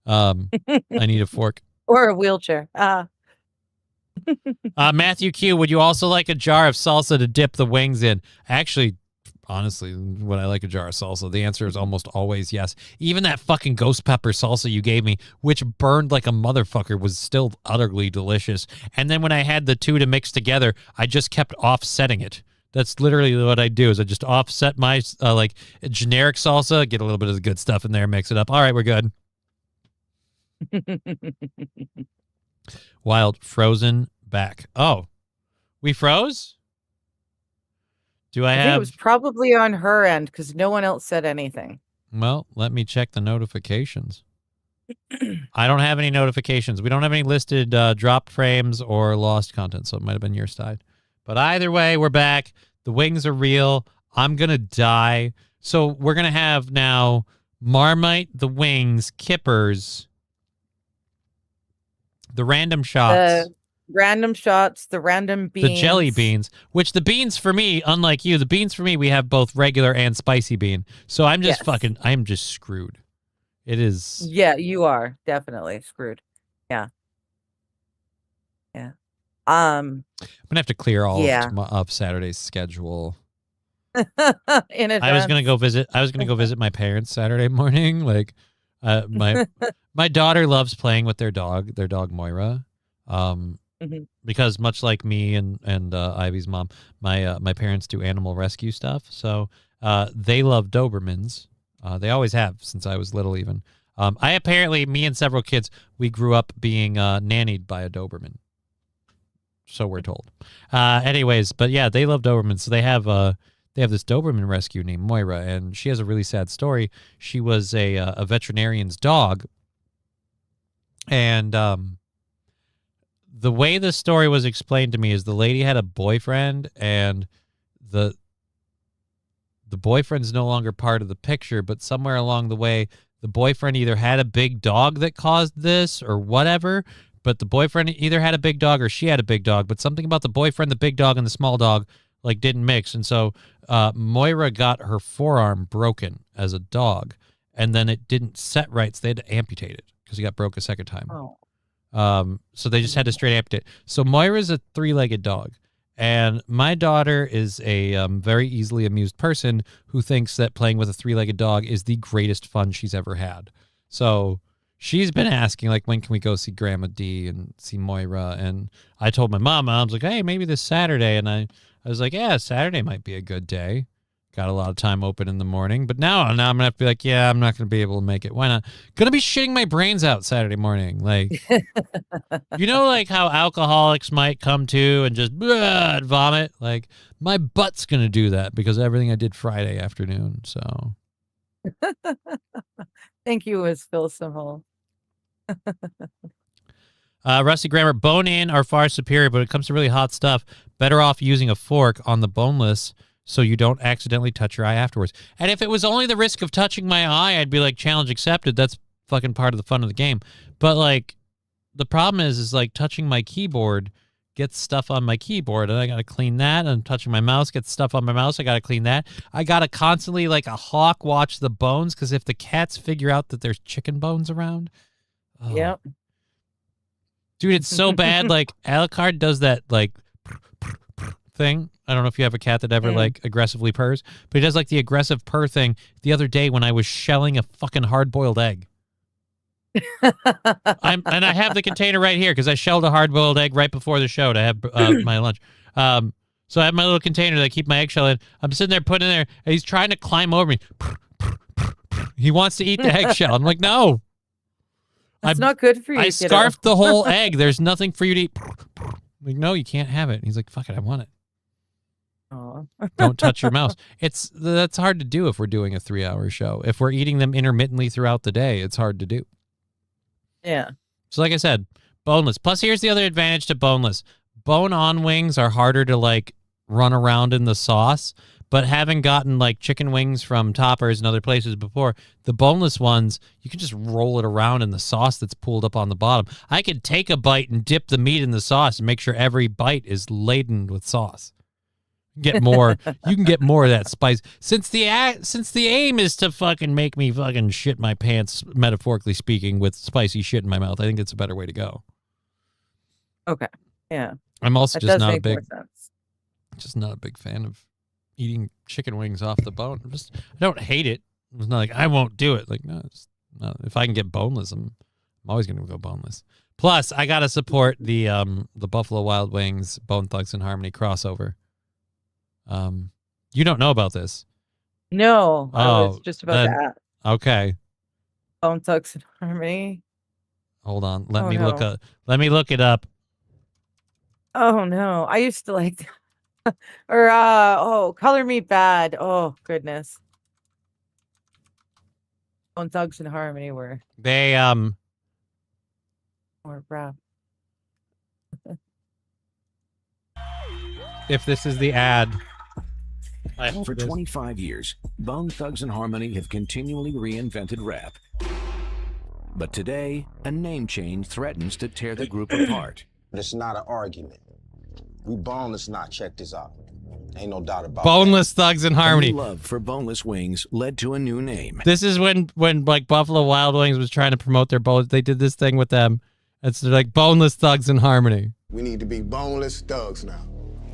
I need a fork. Or a wheelchair. Matthew Q, would you also like a jar of salsa to dip the wings in? Actually, honestly, would I like a jar of salsa? The answer is almost always yes. Even that fucking ghost pepper salsa you gave me, which burned like a motherfucker, was still utterly delicious. And then when I had the two to mix together, I just kept offsetting it. That's literally what I do, is I just offset my like generic salsa, get a little bit of the good stuff in there, mix it up. All right, we're good. Wild frozen back. Oh, we froze? Do I think have... it was probably on her end because no one else said anything. Well, let me check the notifications. I don't have any notifications. We don't have any listed dropped frames or lost content, so it might have been your side. But either way, we're back. The wings are real. I'm going to die. So we're going to have now Marmite, the wings, Kippers, the random shots. The random shots, the random beans. The jelly beans, which the beans for me, unlike you, the beans for me, we have both regular and spicy bean. So I'm just I'm just screwed. It is. Yeah, you are definitely screwed. Yeah. Yeah. I'm gonna have to clear all of Saturday's schedule. In advance. I was gonna go visit my parents Saturday morning. Like, my daughter loves playing with their dog Moira. Because much like me and Ivy's mom, my parents do animal rescue stuff. So they love Dobermans. They always have since I was little. Even me and several kids, we grew up being nannied by a Doberman. So we're told. Anyways, but yeah, they love Dobermans. So they have this Doberman rescue named Moira, and she has a really sad story. She was a veterinarian's dog, and the way the story was explained to me is the lady had a boyfriend, and the boyfriend's no longer part of the picture, but somewhere along the way, the boyfriend either had a big dog that caused this or whatever, but the boyfriend either had a big dog or she had a big dog, but something about the boyfriend, the big dog, and the small dog like didn't mix. And so Moira got her forearm broken as a dog, and then it didn't set right, so they had to amputate it because he got broke a second time. So they just had to straight amputate. So Moira's a three-legged dog, and my daughter is a very easily amused person who thinks that playing with a three-legged dog is the greatest fun she's ever had. So she's been asking, like, when can we go see Grandma D and see Moira? And I told my mom, I was like, hey, maybe this Saturday. And I was like, yeah, Saturday might be a good day. Got a lot of time open in the morning. But now I'm going to have to be like, yeah, I'm not going to be able to make it. Why not? Going to be shitting my brains out Saturday morning. Like, you know, like how alcoholics might come to and just vomit? Like, my butt's going to do that because of everything I did Friday afternoon. So. Thank you, as Phil Simhole. Rusty Grammar, bone in are far superior, but when it comes to really hot stuff, better off using a fork on the boneless so you don't accidentally touch your eye afterwards. And if it was only the risk of touching my eye, I'd be like, challenge accepted. That's fucking part of the fun of the game. But like, the problem is like touching my keyboard gets stuff on my keyboard, and I got to clean that. And touching my mouse gets stuff on my mouse. I got to clean that. I got to constantly, like a hawk, watch the bones, because if the cats figure out that there's chicken bones around. Oh. Yep. Dude, it's so bad. Like, Alucard does that, like, thing. I don't know if you have a cat that ever, like, aggressively purrs, but he does, like, the aggressive purr thing the other day when I was shelling a fucking hard-boiled egg. And I have the container right here because I shelled a hard-boiled egg right before the show to have my lunch. So I have my little container that I keep my eggshell in. I'm sitting there putting it in there, and he's trying to climb over me. He wants to eat the eggshell. I'm like, no. It's not good for you. I scarfed the whole egg. There's nothing for you to eat. Like, no, you can't have it. And he's like, fuck it, I want it. Don't touch your mouse. That's hard to do if we're doing a 3-hour show. If we're eating them intermittently throughout the day, it's hard to do. Yeah. So like I said, boneless. Plus, here's the other advantage to boneless. Bone-on wings are harder to, like, run around in the sauce. But having gotten, like, chicken wings from Toppers and other places before, the boneless ones, you can just roll it around in the sauce that's pulled up on the bottom. I could take a bite and dip the meat in the sauce and make sure every bite is laden with sauce. Get more. You can get more of that spice. Since the aim is to fucking make me fucking shit my pants, metaphorically speaking, with spicy shit in my mouth, I think it's a better way to go. Okay. Yeah. I'm also That just does not a make more big, sense. just not a big fan of eating chicken wings off the bone. I don't hate it. It's not like I won't do it. Like, no, it's not. If I can get boneless, I'm always going to go boneless. Plus, I gotta support the Buffalo Wild Wings Bone Thugs and Harmony crossover. You don't know about this? No, I was Oh, just about to then- ask. Okay, Bone Thugs and Harmony. hold on. Let Oh, me look no. up. Let me look it up. Oh no, I used to like or Color Me Bad. Oh goodness. Bone Thugs and Harmony were They more rough. if this is the ad, I hope For it is. 25 years, Bone Thugs and Harmony have continually reinvented rap. But today, a name change threatens to tear the group apart. It's not an argument. We boneless not. Check this out. Ain't no doubt about Boneless Thugs and A Harmony. new love for boneless wings led to a new name. This is when like Buffalo Wild Wings was trying to promote their bones. They did this thing with them. It's like Boneless Thugs and Harmony. We need to be boneless thugs now.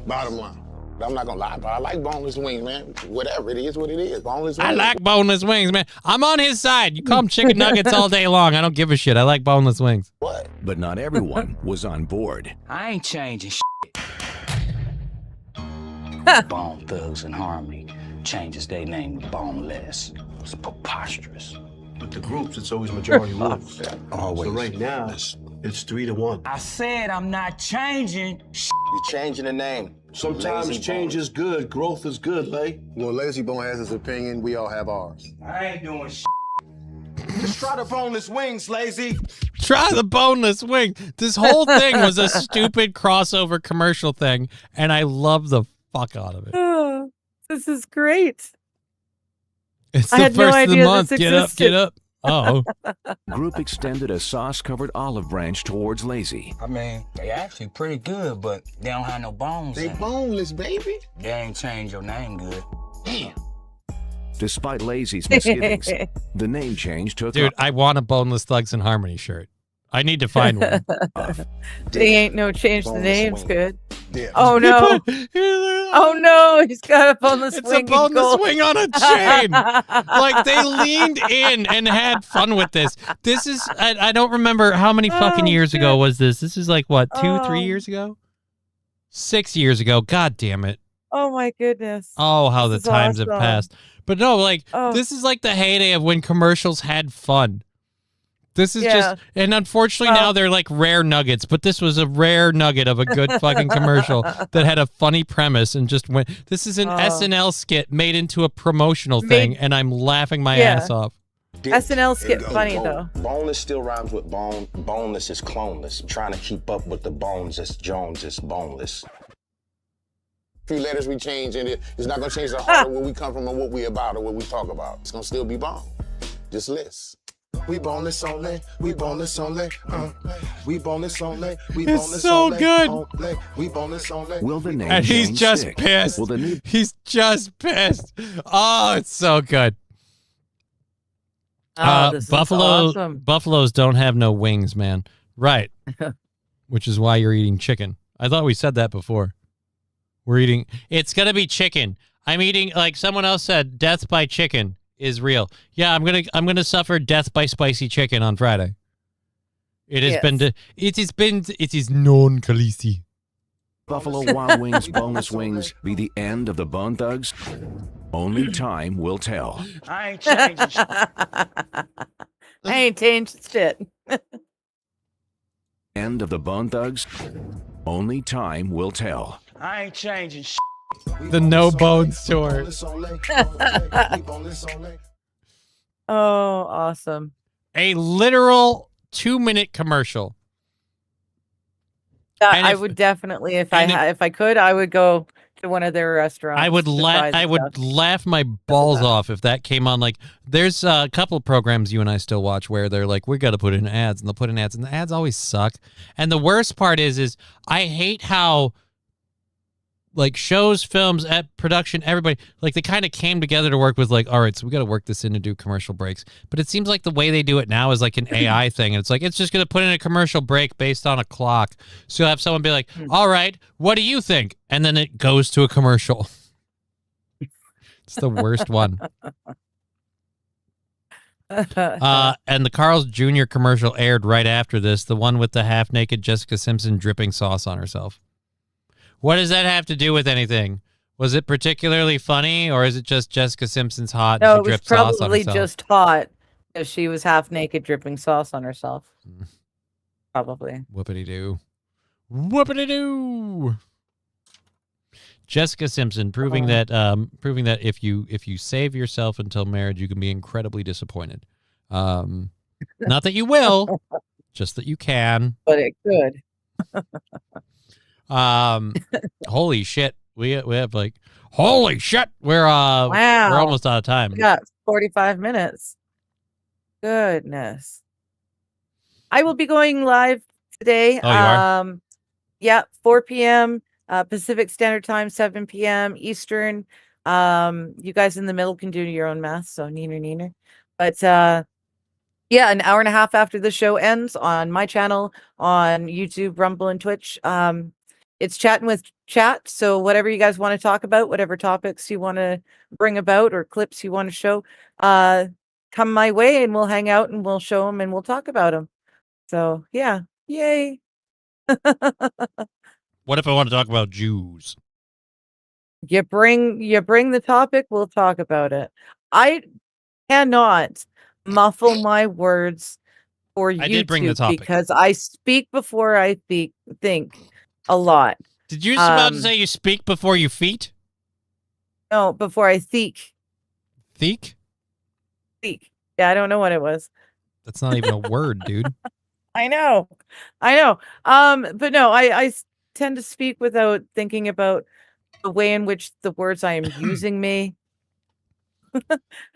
Bottom line. I'm not gonna lie, but I like boneless wings, man. Whatever, it is what it is. Boneless wings. I like boneless wings, man. I'm on his side. You call them chicken nuggets all day long. I don't give a shit. I like boneless wings. What? But not everyone was on board. I ain't changing Bone Thugs and Harmony changes their name to Boneless. It's preposterous. With the groups, it's always majority rules. Always. So right now, it's 3-1. I said I'm not changing. You're changing the name. Sometimes Lazy change Bone. is good. Growth is good, Lay. When Lazy Bone has his opinion, we all have ours. I ain't doing Just try the boneless wings, Lazy. Try the boneless wing. This whole thing was a stupid crossover commercial thing, and I love the fuck out of it. Oh, this is great. It's I the had no first of the idea month. this Get up, existed. get up. Oh, Group extended a sauce-covered olive branch towards Lazy. I mean, they actually pretty good, but they don't have no bones They in it. boneless, baby. They ain't changed your name good. Damn. Despite Lazy's misgivings, the name change took dude, I want a Boneless Thugs and Harmony shirt. I need to find one. They ain't no change the Boneless names wing. good. Yeah. Oh no. Oh no, he's got a boneless It's wing. a boneless in gold. wing on a chain. Like they leaned in and had fun with this. This is I don't remember how many fucking years ago was this. This is like what, 2-3 years ago? 6 years ago. God damn it. Oh my goodness. Oh, how the This is times have awesome. passed. But no, like Oh. this is like the heyday of when commercials had fun. This is Yeah. just, and unfortunately now they're like rare nuggets, but this was a rare nugget of a good fucking commercial that had a funny premise and just went, this is an Oh. SNL skit made into a promotional thing, and I'm laughing my Yeah. ass off. SNL skit It- funny bone- though. Boneless still rhymes with bone. Boneless is cloneless. Trying to keep up with the bones as Jones is boneless. Few letters we change in it. It's not gonna change the heart of where we come from or what we about or what we talk about. It's gonna still be bone. Just list. We boneless only. We boneless only. We boneless only. We It's boneless so only. good. Only. We boneless only. Will the name And he's change just stick? pissed. Will the new He's just pissed. Oh, it's so good. Oh, this is Buffalo awesome. Buffaloes don't have no wings, man. Right. Which is why you're eating chicken. I thought we said that before. We're eating, it's gonna be chicken. I'm eating, like someone else said, death by chicken is real. Yeah, I'm gonna suffer death by spicy chicken on Friday. It has Yes. it is known, Khaleesi. Buffalo Wild Wings boneless wings be the end of the Bone Thugs? Only time will tell. I ain't changing I ain't changed shit. End of the Bone Thugs? Only time will tell. I ain't changing The No Bones tour. Boneless only. We boneless only. Oh, awesome. A literal 2-minute commercial. And I if- would definitely, if and I could, I would go to one of their restaurants. I would to try the stuff. laugh my balls off if that came on. Like, there's a couple of programs you and I still watch where they're like, we got to put in ads, and they'll put in ads, and the ads always suck. And the worst part is I hate how, like shows, films, at production, everybody, like they kind of came together to work with like, all right, so we got to work this in to do commercial breaks. But it seems like the way they do it now is like an AI thing. And it's like, it's just going to put in a commercial break based on a clock. So you'll have someone be like, all right, what do you think? And then it goes to a commercial. It's the worst one. And the Carl's Jr. commercial aired right after this, the one with the half-naked Jessica Simpson dripping sauce on herself. What does that have to do with anything? Was it particularly funny, or is it just Jessica Simpson's hot? No, and it she was dripped sauce on probably herself? just hot because she was half naked dripping sauce on herself. Probably. Whoopity-doo. Whoopity-doo. Jessica Simpson proving that if you save yourself until marriage, you can be incredibly disappointed. Not that you will, just that you can. But it could. Holy shit. We have like, holy shit. We're Wow. we're almost out of time. We got 45 minutes. Goodness. I will be going live today. Oh, you are? Yeah, 4 p.m. Pacific Standard Time, 7 p.m. Eastern. You guys in the middle can do your own math, so neener. But yeah, an hour and a half after the show ends on my channel, on YouTube, Rumble, and Twitch. It's chatting with chat. So whatever you guys want to talk about, whatever topics you want to bring about or clips you want to show, come my way and we'll hang out and we'll show them and we'll talk about them. So yeah, yay. What if I want to talk about Jews? You bring the topic, we'll talk about it. I cannot muffle my words for YouTube I did bring the topic. because I speak before I think a lot. Did you just about to say you speak before you feet? No, before I think. Think? Think. Yeah, I don't know what it was. That's not even a word, dude. I know. But no, I tend to speak without thinking about the way in which the words I am using may.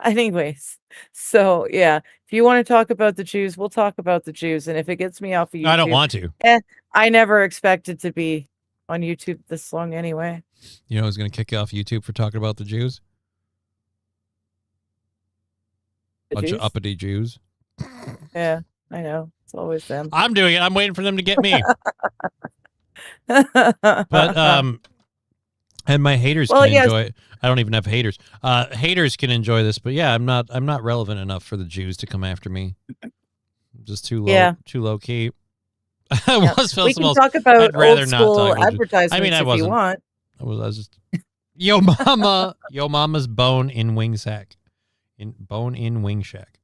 Anyways, so yeah, if you want to talk about the Jews, we'll talk about the Jews. And if it gets me off of YouTube, I don't want to. I never expected to be on YouTube this long anyway. You know who's going to kick you off YouTube for talking about the Jews? Bunch Jews? of uppity Jews. Yeah, I know. It's always them. I'm doing it. I'm waiting for them to get me. But and my haters can enjoy it. I don't even have haters. Haters can enjoy this, but yeah, I'm not relevant enough for the Jews to come after me. I'm just too low key. I was we can talk about I'd rather old not school talk about advertisements I mean, I if wasn't. you want. I was just Yo mama, yo mama's bone in wing sack. Bone in wing shack.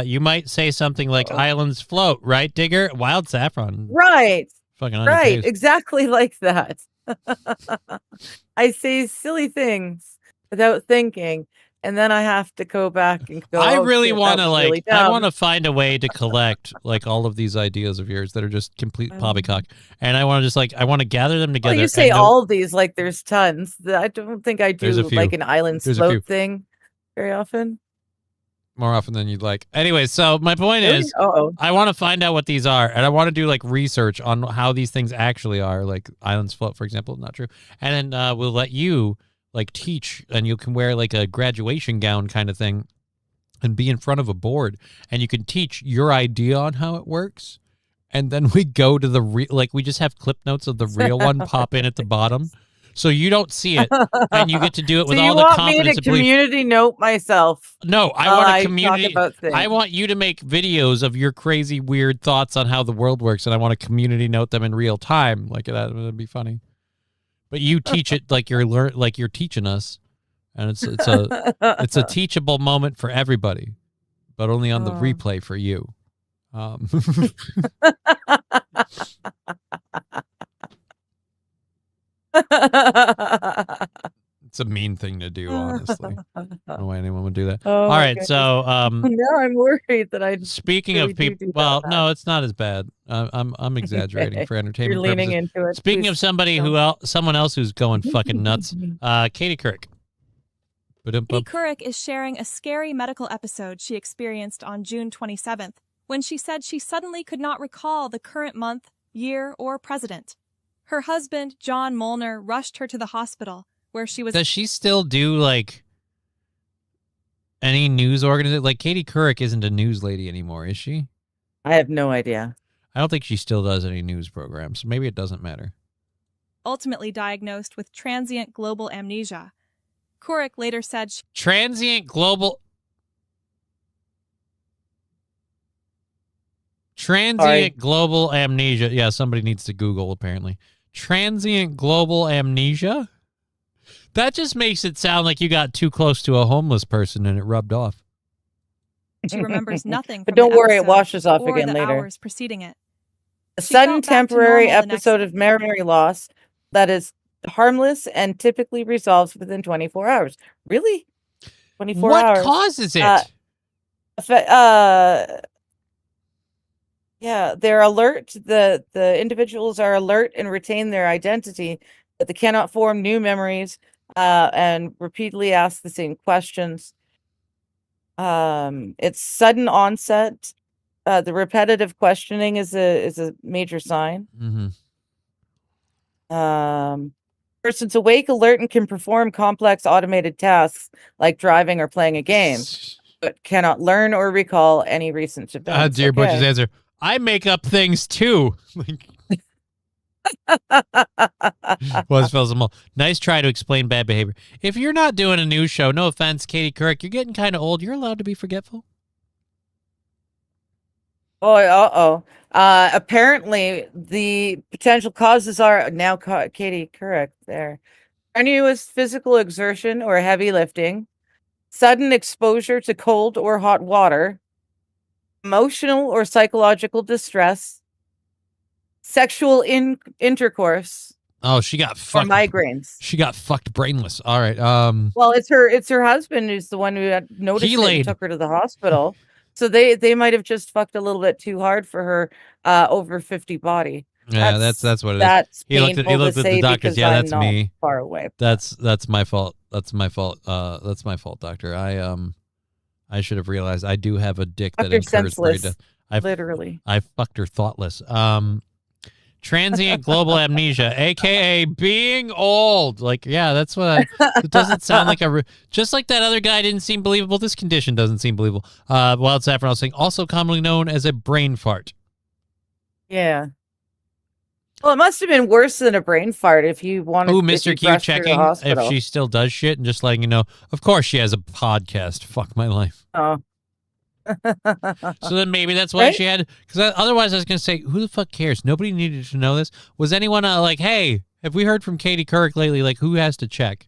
You might say something like Islands Float, right, Digger? Wild Saffron. Right. Fucking on your Right. face. Exactly like that. I say silly things without thinking, and then I have to go back and go. I "Oh, really shit, want to that was like really I dumb." want to find a way to collect like all of these ideas of yours that are just complete poppycock, and I want to just like I want to gather them together. Well, you say and all of these like there's tons. I don't think I There's a do few. like an island There's a few. slope thing very often. more often than you'd like. Anyway, so my point Really? is, Uh-oh. I want to find out what these are, and I want to do like research on how these things actually are. Like Islands Float, for example, not true. And then we'll let you like teach, and you can wear like a graduation gown kind of thing, and be in front of a board, and you can teach your idea on how it works. And then we go to the like we just have clip notes of the real one pop in at the bottom. So you don't see it, and you get to do it with So all you the want confidence. me to and belief. community note myself? No, I while want I a talk community. about things? I want you to make videos of your crazy, weird thoughts on how the world works, and I want to community note them in real time. Like that'd be funny. But you teach it like you're teaching us, and it's a teachable moment for everybody, but only on the replay for you. It's a mean thing to do, honestly. I don't know why anyone would do that. Oh, all my right, goodness. so now I'm worried that I. speaking really of do people, that well, bad. no, it's not as bad. I'm exaggerating for entertainment You're leaning purposes. into it. Speaking Please of somebody someone else who's going fucking nuts, Katie Couric. Katie Couric is sharing a scary medical episode she experienced on June 27th. when she said she suddenly could not recall the current month, year, or president. Her husband, John Molnar, rushed her to the hospital, where she was... Does she still do, like, any news organization? Like, Katie Couric isn't a news lady anymore, is she? I have no idea. I don't think she still does any news programs. Maybe it doesn't matter. ultimately diagnosed with transient global amnesia. Couric later said Transient global amnesia. Yeah, somebody needs to Google, apparently. Transient global amnesia? That just makes it sound like you got too close to a homeless person and it rubbed off. she remembers nothing But from don't the worry, it episode washes off or again the later. hours preceding it. A She sudden felt back to temporary normal the next episode of memory loss that is harmless and typically resolves within 24 hours. Really? 24 What hours. causes it? Yeah, they're alert. The individuals are alert and retain their identity, but they cannot form new memories and repeatedly ask the same questions. It's sudden onset. The repetitive questioning is a major sign. Mm-hmm. Person's awake, alert, and can perform complex automated tasks like driving or playing a game, but cannot learn or recall any recent events. Dear Butch's answer. I make up things too. Was Phil's nice try to explain bad behavior. If you're not doing a news show, no offense, Katie Couric, you're getting kind of old. You're allowed to be forgetful. Oh, apparently the potential causes are now Katie Couric there. Strenuous physical exertion or heavy lifting, sudden exposure to cold or hot water, emotional or psychological distress, sexual intercourse. Oh, she got fucked. Or migraines. She got fucked brainless. All right. Well, it's her husband who's the one who had noticed it and took her to the hospital. So they might have just fucked a little bit too hard for her over 50 body. Yeah, that's what it is. That's He looked at the doctors. Yeah, that's me. Far away. That's my fault. That's my fault. That's my fault, doctor. I should have realized I do have a dick that incurs brain death. Literally. I fucked her thoughtless. Transient global amnesia, aka being old. Like, yeah, that's what it doesn't sound like just like that other guy didn't seem believable. This condition doesn't seem believable. Wild Saffron was saying, also commonly known as a brain fart. Yeah. Well, it must have been worse than a brain fart if you wanted. Oh, Mr. Q checking if she still does shit and just letting you know. Of course, she has a podcast. Fuck my life. Oh. So then maybe that's why she had, because otherwise I was going to say, who the fuck cares? Nobody needed to know this. Was anyone like, hey, have we heard from Katie Couric lately? Like, who has to check?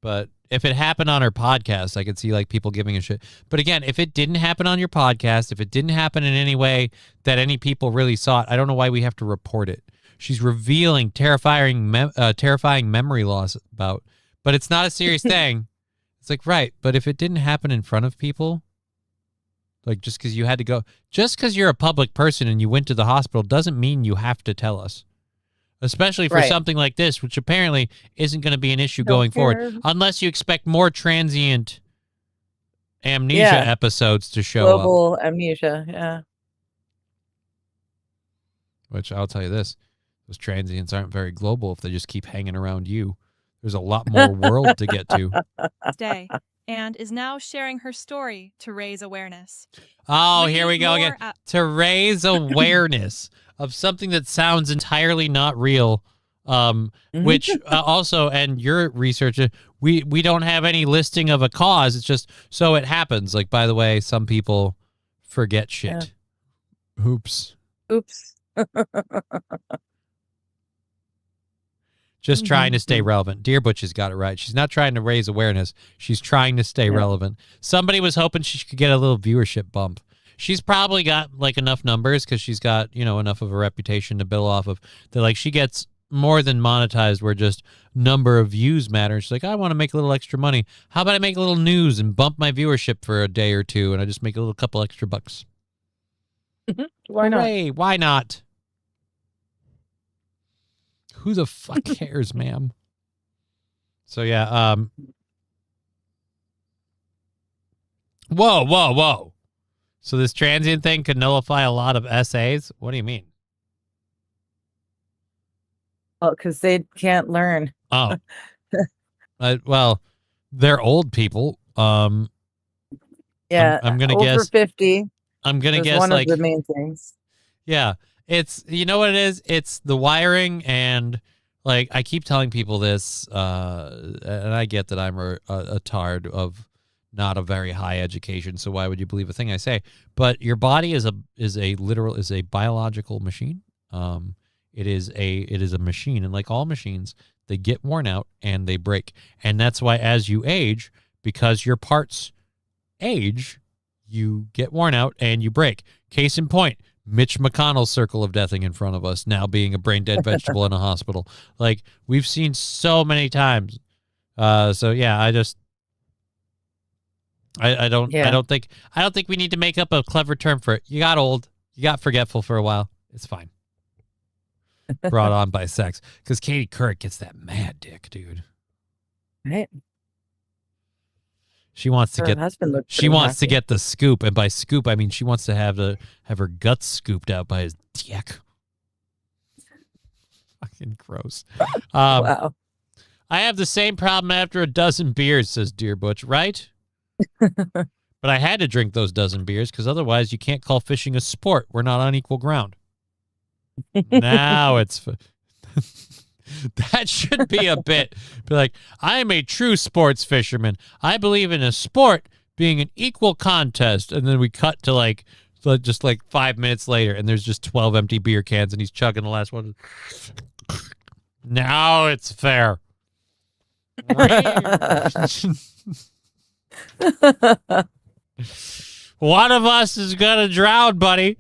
But if it happened on her podcast, I could see like people giving a shit. But again, if it didn't happen on your podcast, if it didn't happen in any way that any people really saw it, I don't know why we have to report it. She's revealing terrifying memory loss about, but it's not a serious thing. It's like, right, but if it didn't happen in front of people, like just because you had to go, just because you're a public person and you went to the hospital doesn't mean you have to tell us. Especially for something like this, which apparently isn't going to be an issue going forward, unless you expect more transient amnesia episodes to show up. Global amnesia, yeah. Which I'll tell you this, those transients aren't very global if they just keep hanging around you. There's a lot more world to get to. Day and is now sharing her story to raise awareness. Oh, here we go again. To raise awareness of something that sounds entirely not real, which also, and your researcher, we don't have any listing of a cause. It's just so it happens. Like, by the way, some people forget shit. Yeah. Oops. Just trying to stay relevant. Dear Butch has got it right. She's not trying to raise awareness. She's trying to stay relevant. Somebody was hoping she could get a little viewership bump. She's probably got like enough numbers because she's got, enough of a reputation to build off of. That like she gets more than monetized where just number of views matters. She's like, I want to make a little extra money. How about I make a little news and bump my viewership for a day or two and I just make a little couple extra bucks? Why not? Hooray, why not? Who the fuck cares, ma'am? So yeah, whoa. So this transient thing could nullify a lot of essays? What do you mean? Well, because they can't learn. Oh. Well, they're old people. Yeah, I'm gonna over guess 50. I'm gonna is guess one like of the main things. yeah. It's you know what it is? It's the wiring and like I keep telling people this, and I get that I'm a tard of not a very high education, so why would you believe a thing I say? But your body is a biological machine. It is a machine, and like all machines, they get worn out and they break. And that's why as you age, because your parts age, you get worn out and you break. Case in point, Mitch McConnell's circle of deathing in front of us now being a brain dead vegetable in a hospital. Like we've seen so many times. So yeah, I don't think we need to make up a clever term for it. You got old, you got forgetful for a while. It's fine. Brought on by sex. Because Katie Couric gets that mad dick, dude. Right. She wants to Her get husband looked she pretty wants to happy. get the scoop, and by scoop I mean she wants to have her guts scooped out by his dick. Fucking gross. Wow. I have the same problem after a dozen beers, says Dear Butch, right? But I had to drink those dozen beers because otherwise you can't call fishing a sport. We're not on equal ground. Now it's that should be a bit. Be like, I am a true sports fisherman. I believe in a sport being an equal contest. And then we cut to just 5 minutes later, and there's just 12 empty beer cans, and he's chugging the last one. Now it's fair. One of us is gonna drown, buddy.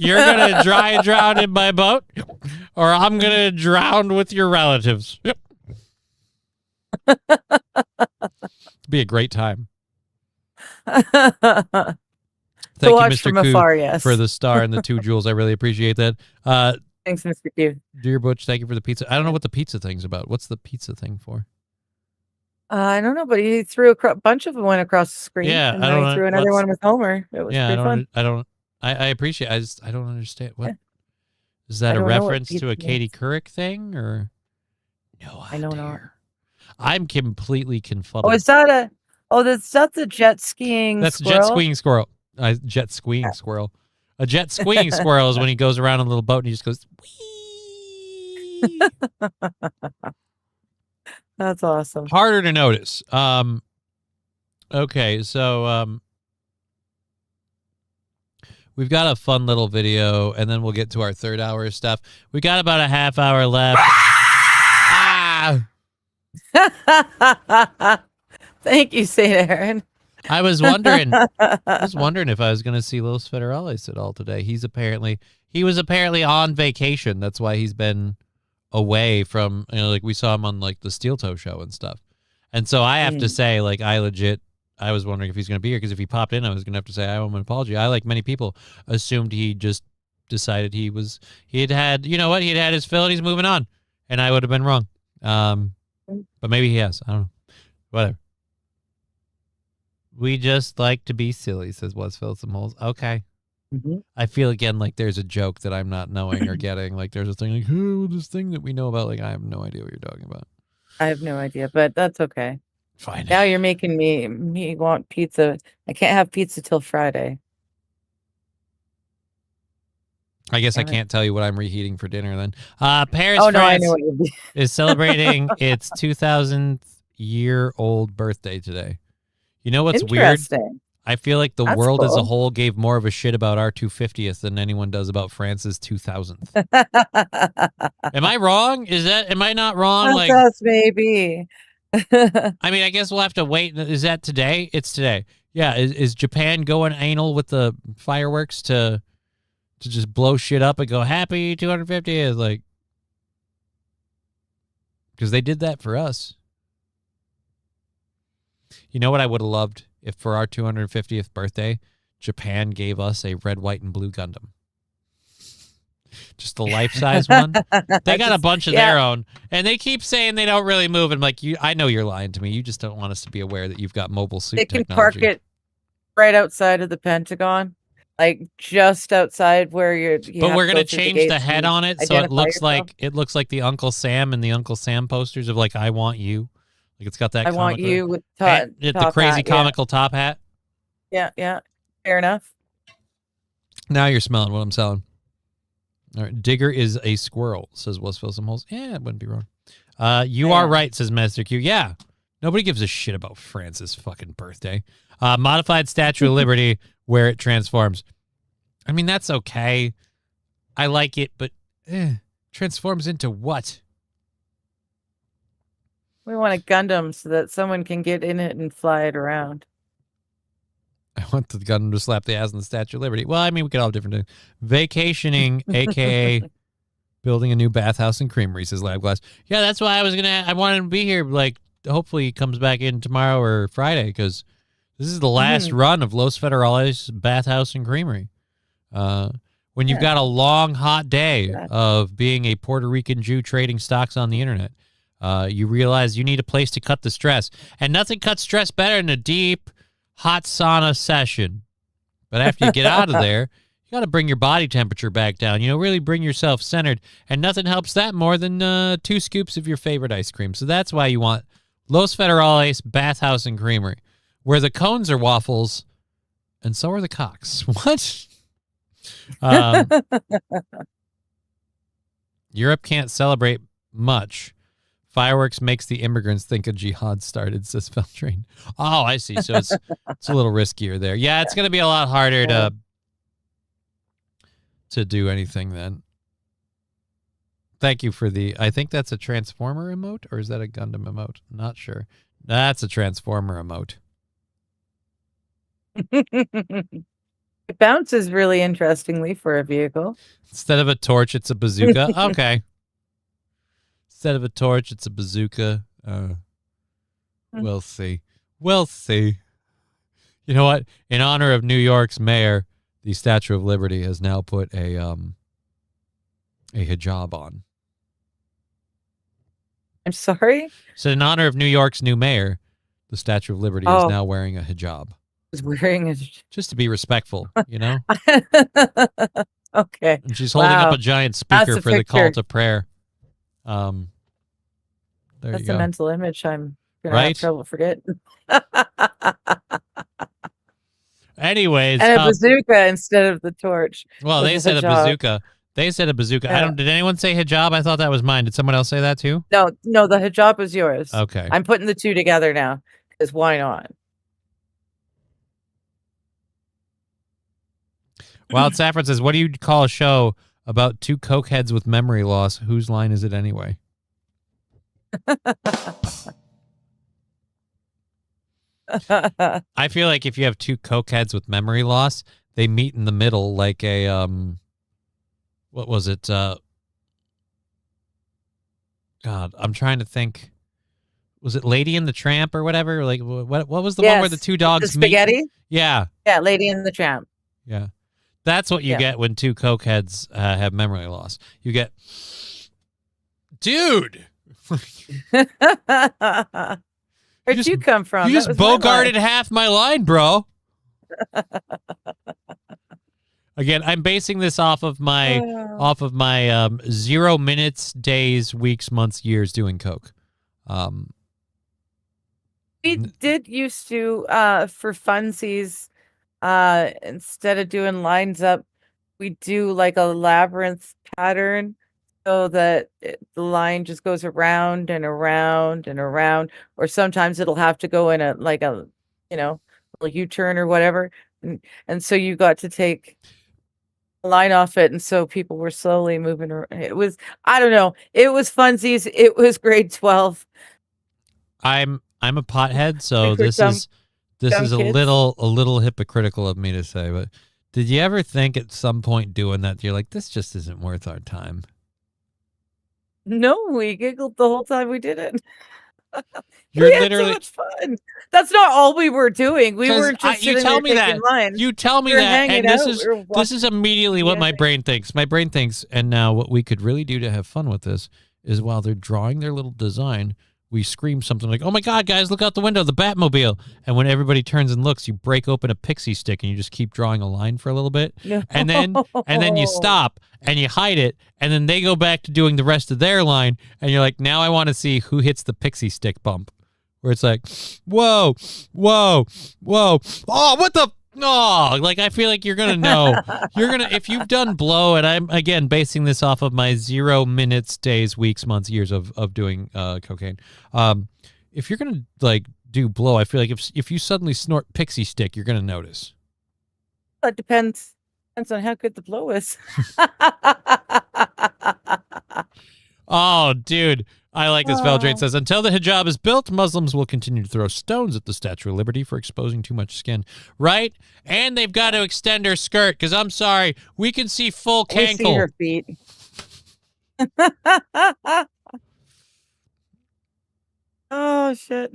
You're gonna drown in my boat, or I'm gonna drown with your relatives. Yep. Be a great time. Thank you, watch Mr. from Koo, afar, yes. for the star and the 2 jewels. I really appreciate that. Thanks, Mr. Q. Dear Butch, thank you for the pizza. I don't know what the pizza thing's about. What's the pizza thing for? I don't know, but he threw a bunch of them went across the screen. Yeah, and I then don't he threw know. another one with Homer. It was pretty fun. I appreciate. I don't understand. What is I that? A don't know what reference to a pizza Katie means. Couric thing, or I don't know. I'm completely confuddled. Oh, is that a? Oh, that's the jet skiing. That's squirrel? jet skiing squirrel. Jet skiing squirrel. A jet skiing squirrel is when he goes around on a little boat and he just goes. Whee! That's awesome. Harder to notice. Okay, so we've got a fun little video, and then we'll get to our third hour stuff. We got about a half hour left. Thank you, St. Aaron. I was wondering if I was going to see Los Federales at all today. He was apparently on vacation. That's why he's been away from, we saw him on the Steel Toe show and stuff. And so I have to say, I was wondering if he's going to be here, because if he popped in, I was going to have to say I owe him an apology. I, like many people, assumed he just decided he had had his fill and he's moving on, and I would have been wrong. But maybe he has. I don't know. Whatever. We just like to be silly, says Wes Phillips Holes. Okay. Mm-hmm. I feel again like there's a joke that I'm not knowing or getting. Like there's a thing like, oh, this thing that we know about. Like I have no idea what you're talking about. I have no idea, but that's okay. Fine. Now you're making me want pizza. I can't have pizza till Friday. I guess I can't tell you what I'm reheating for dinner then. Paris, Oh no, I France know what you'll be. is celebrating its 2000th year-old birthday today. You know what's weird? Interesting. I feel like the That's world as a cool. whole gave more of a shit about our 250th than anyone does about France's 2000th. Am I wrong? Am I not wrong? That's us, maybe. I mean, I guess we'll have to wait. Is that today? It's today. Yeah. Is Japan going anal with the fireworks to just blow shit up and go happy 250th? Because they did that for us. You know what I would have loved if for our 250th birthday, Japan gave us a red, white, and blue Gundam. Just the life-size one. They got a bunch of their own, and they keep saying they don't really move. And I'm like, I know you're lying to me. You just don't want us to be aware that you've got mobile suit They can technology. park it right outside of the Pentagon, like just outside where you But have we're to gonna go through the change gates the head and on it so identify it looks yourself. like the Uncle Sam and the Uncle Sam posters of like "I want you," like it's got that. I want comical- you with and the top crazy hat, yeah. comical top hat. Yeah. Fair enough. Now you're smelling what I'm selling. All right, Digger is a squirrel, says let's fill some holes. Yeah, it wouldn't be wrong. You are right, says Master Q. Yeah, nobody gives a shit about France's fucking birthday. Modified Statue of Liberty where it transforms. I mean, that's okay. I like it, but transforms into what? We want a Gundam so that someone can get in it and fly it around. I want the Gundam to slap the ass on the Statue of Liberty. Well, I mean, we could all have different things. Vacationing, a.k.a. building a new bathhouse and creamery, says Lab Glass. Yeah, that's why I wanted to be here. Like, hopefully he comes back in tomorrow or Friday, because this is the last run of Los Federales Bathhouse and Creamery. When you've got a long, hot day of being a Puerto Rican Jew trading stocks on the internet, you realize you need a place to cut the stress. And nothing cuts stress better than a deep, hot sauna session. But after you get out of there, you got to bring your body temperature back down. Really bring yourself centered. And nothing helps that more than 2 scoops of your favorite ice cream. So that's why you want Los Federales Bathhouse and Creamery, where the cones are waffles and so are the cocks. What? Europe can't celebrate much. Fireworks makes the immigrants think a jihad started, says Feltrain. Oh, I see. So it's a little riskier there. Yeah, it's going to be a lot harder to do anything then. Thank you for I think that's a Transformer emote, or is that a Gundam emote? Not sure. That's a Transformer emote. It bounces really interestingly for a vehicle. Instead of a torch, it's a bazooka. Okay. Instead of a torch, it's a bazooka. We'll see. We'll see. You know what? In honor of New York's mayor, the Statue of Liberty has now put a hijab on. I'm sorry? So in honor of New York's new mayor, the Statue of Liberty is now wearing a hijab. Is wearing a... Just to be respectful, Okay. And she's holding up a giant speaker for the call to prayer. There That's you go. a mental image I'm going to have trouble forgetting. Anyways. And a bazooka instead of the torch. Well, they said a bazooka. They said a bazooka. Yeah. Did anyone say hijab? I thought that was mine. Did someone else say that too? No, the hijab was yours. Okay. I'm putting the two together now, because why not? Wild Saffron says, what do you call a show about 2 cokeheads with memory loss? Whose line is it anyway? I feel like if you have 2 cokeheads with memory loss, they meet in the middle like a what was it? God, I'm trying to think. Was it Lady and the Tramp or whatever? Like what was the one where the 2 dogs the spaghetti? meet? Yeah. Yeah, Lady and the Tramp. Yeah. That's what you get when 2 cokeheads have memory loss. You get, dude. Where'd you come from? You just bogarted half my line, bro. Again, I'm basing this off of my 0 minutes, days, weeks, months, years doing coke. We did used to for funsies, instead of doing lines up, we do like a labyrinth pattern so that the line just goes around and around and around, or sometimes it'll have to go in a little U-turn or whatever, and so you got to take a line off it, and so people were slowly moving around. It was, I don't know, it was funsies. It was grade 12. I'm a pothead, so Like we're this is a kids. little hypocritical of me to say, but did you ever think at some point doing that you're like, this just isn't worth our time? No, we giggled the whole time we did it. You're We had literally- so much fun. That's not all we were doing. We 'Cause weren't just you sitting tell there me that. taking lines. You tell me We were that, hanging and this out. is We were this is immediately what my brain thinks. My brain thinks, and now what we could really do to have fun with this is while they're drawing their little design, we scream something like, "Oh my God, guys, look out the window, the Batmobile!" And when everybody turns and looks, you break open a pixie stick and you just keep drawing a line for a little bit, and then you stop and you hide it, and then they go back to doing the rest of their line, and you're like, now I want to see who hits the pixie stick bump, where it's like, whoa, whoa, whoa, oh, what the. No, like I feel like you're gonna know. If you've done blow, and I'm again basing this off of my 0 minutes, days, weeks, months, years of doing cocaine. If you're gonna like do blow, I feel like if you suddenly snort pixie stick, you're gonna notice. It depends on how good the blow is. Oh, dude. I like this. Veldrate says, until the hijab is built, Muslims will continue to throw stones at the Statue of Liberty for exposing too much skin. Right? And they've got to extend her skirt, because I'm sorry, we can see full cankle. We see her feet. Oh, shit.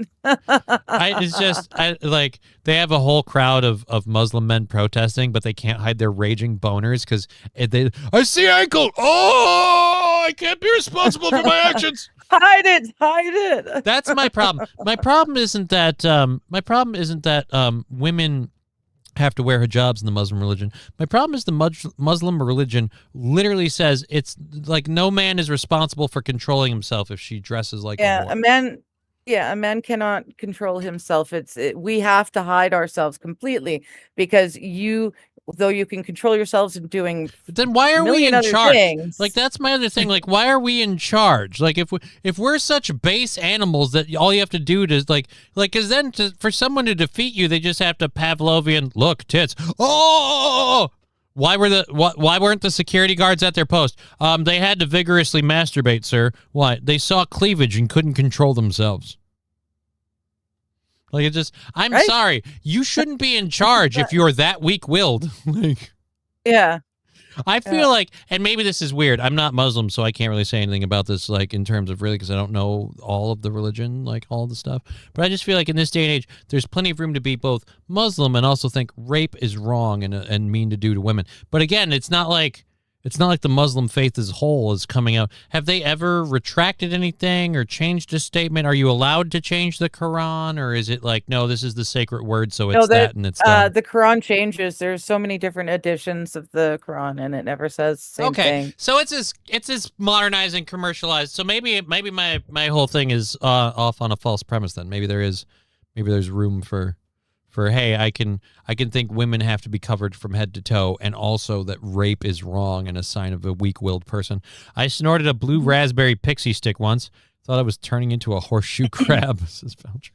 Like, they have a whole crowd of Muslim men protesting, but they can't hide their raging boners because I see ankle. Oh, I can't be responsible for my actions. Hide it. That's my problem. My problem isn't that women have to wear hijabs in the Muslim religion. My problem is the Muslim religion literally says it's like no man is responsible for controlling himself if she dresses like a woman. A man cannot control himself. We have to hide ourselves completely, because though you can control yourselves in doing. But then why are we in charge? Things. Like, that's my other thing. Like, why are we in charge? Like, if we're such base animals that all you have to do is because then for someone to defeat you, they just have to Pavlovian look tits. Oh. Why weren't the security guards at their post? They had to vigorously masturbate, sir. Why? They saw cleavage and couldn't control themselves. Like, sorry, you shouldn't be in charge if you're that weak-willed. Yeah. I feel like, and maybe this is weird, I'm not Muslim, so I can't really say anything about this, like, in terms of really, because I don't know all of the religion, like, all the stuff. But I just feel like in this day and age, there's plenty of room to be both Muslim and also think rape is wrong and mean to do to women. But again, it's not like the Muslim faith as a whole is coming out. Have they ever retracted anything or changed a statement? Are you allowed to change the Quran, or is it like, no, this is the sacred word, so it's that and it's done? The Quran changes. There's so many different editions of the Quran, and it never says the same thing. So it's as modernized and commercialized. So maybe my whole thing is off on a false premise. Then maybe there's room for hey, I can think women have to be covered from head to toe, and also that rape is wrong and a sign of a weak-willed person. I snorted a blue raspberry pixie stick once. Thought I was turning into a horseshoe crab. Says Veldrate.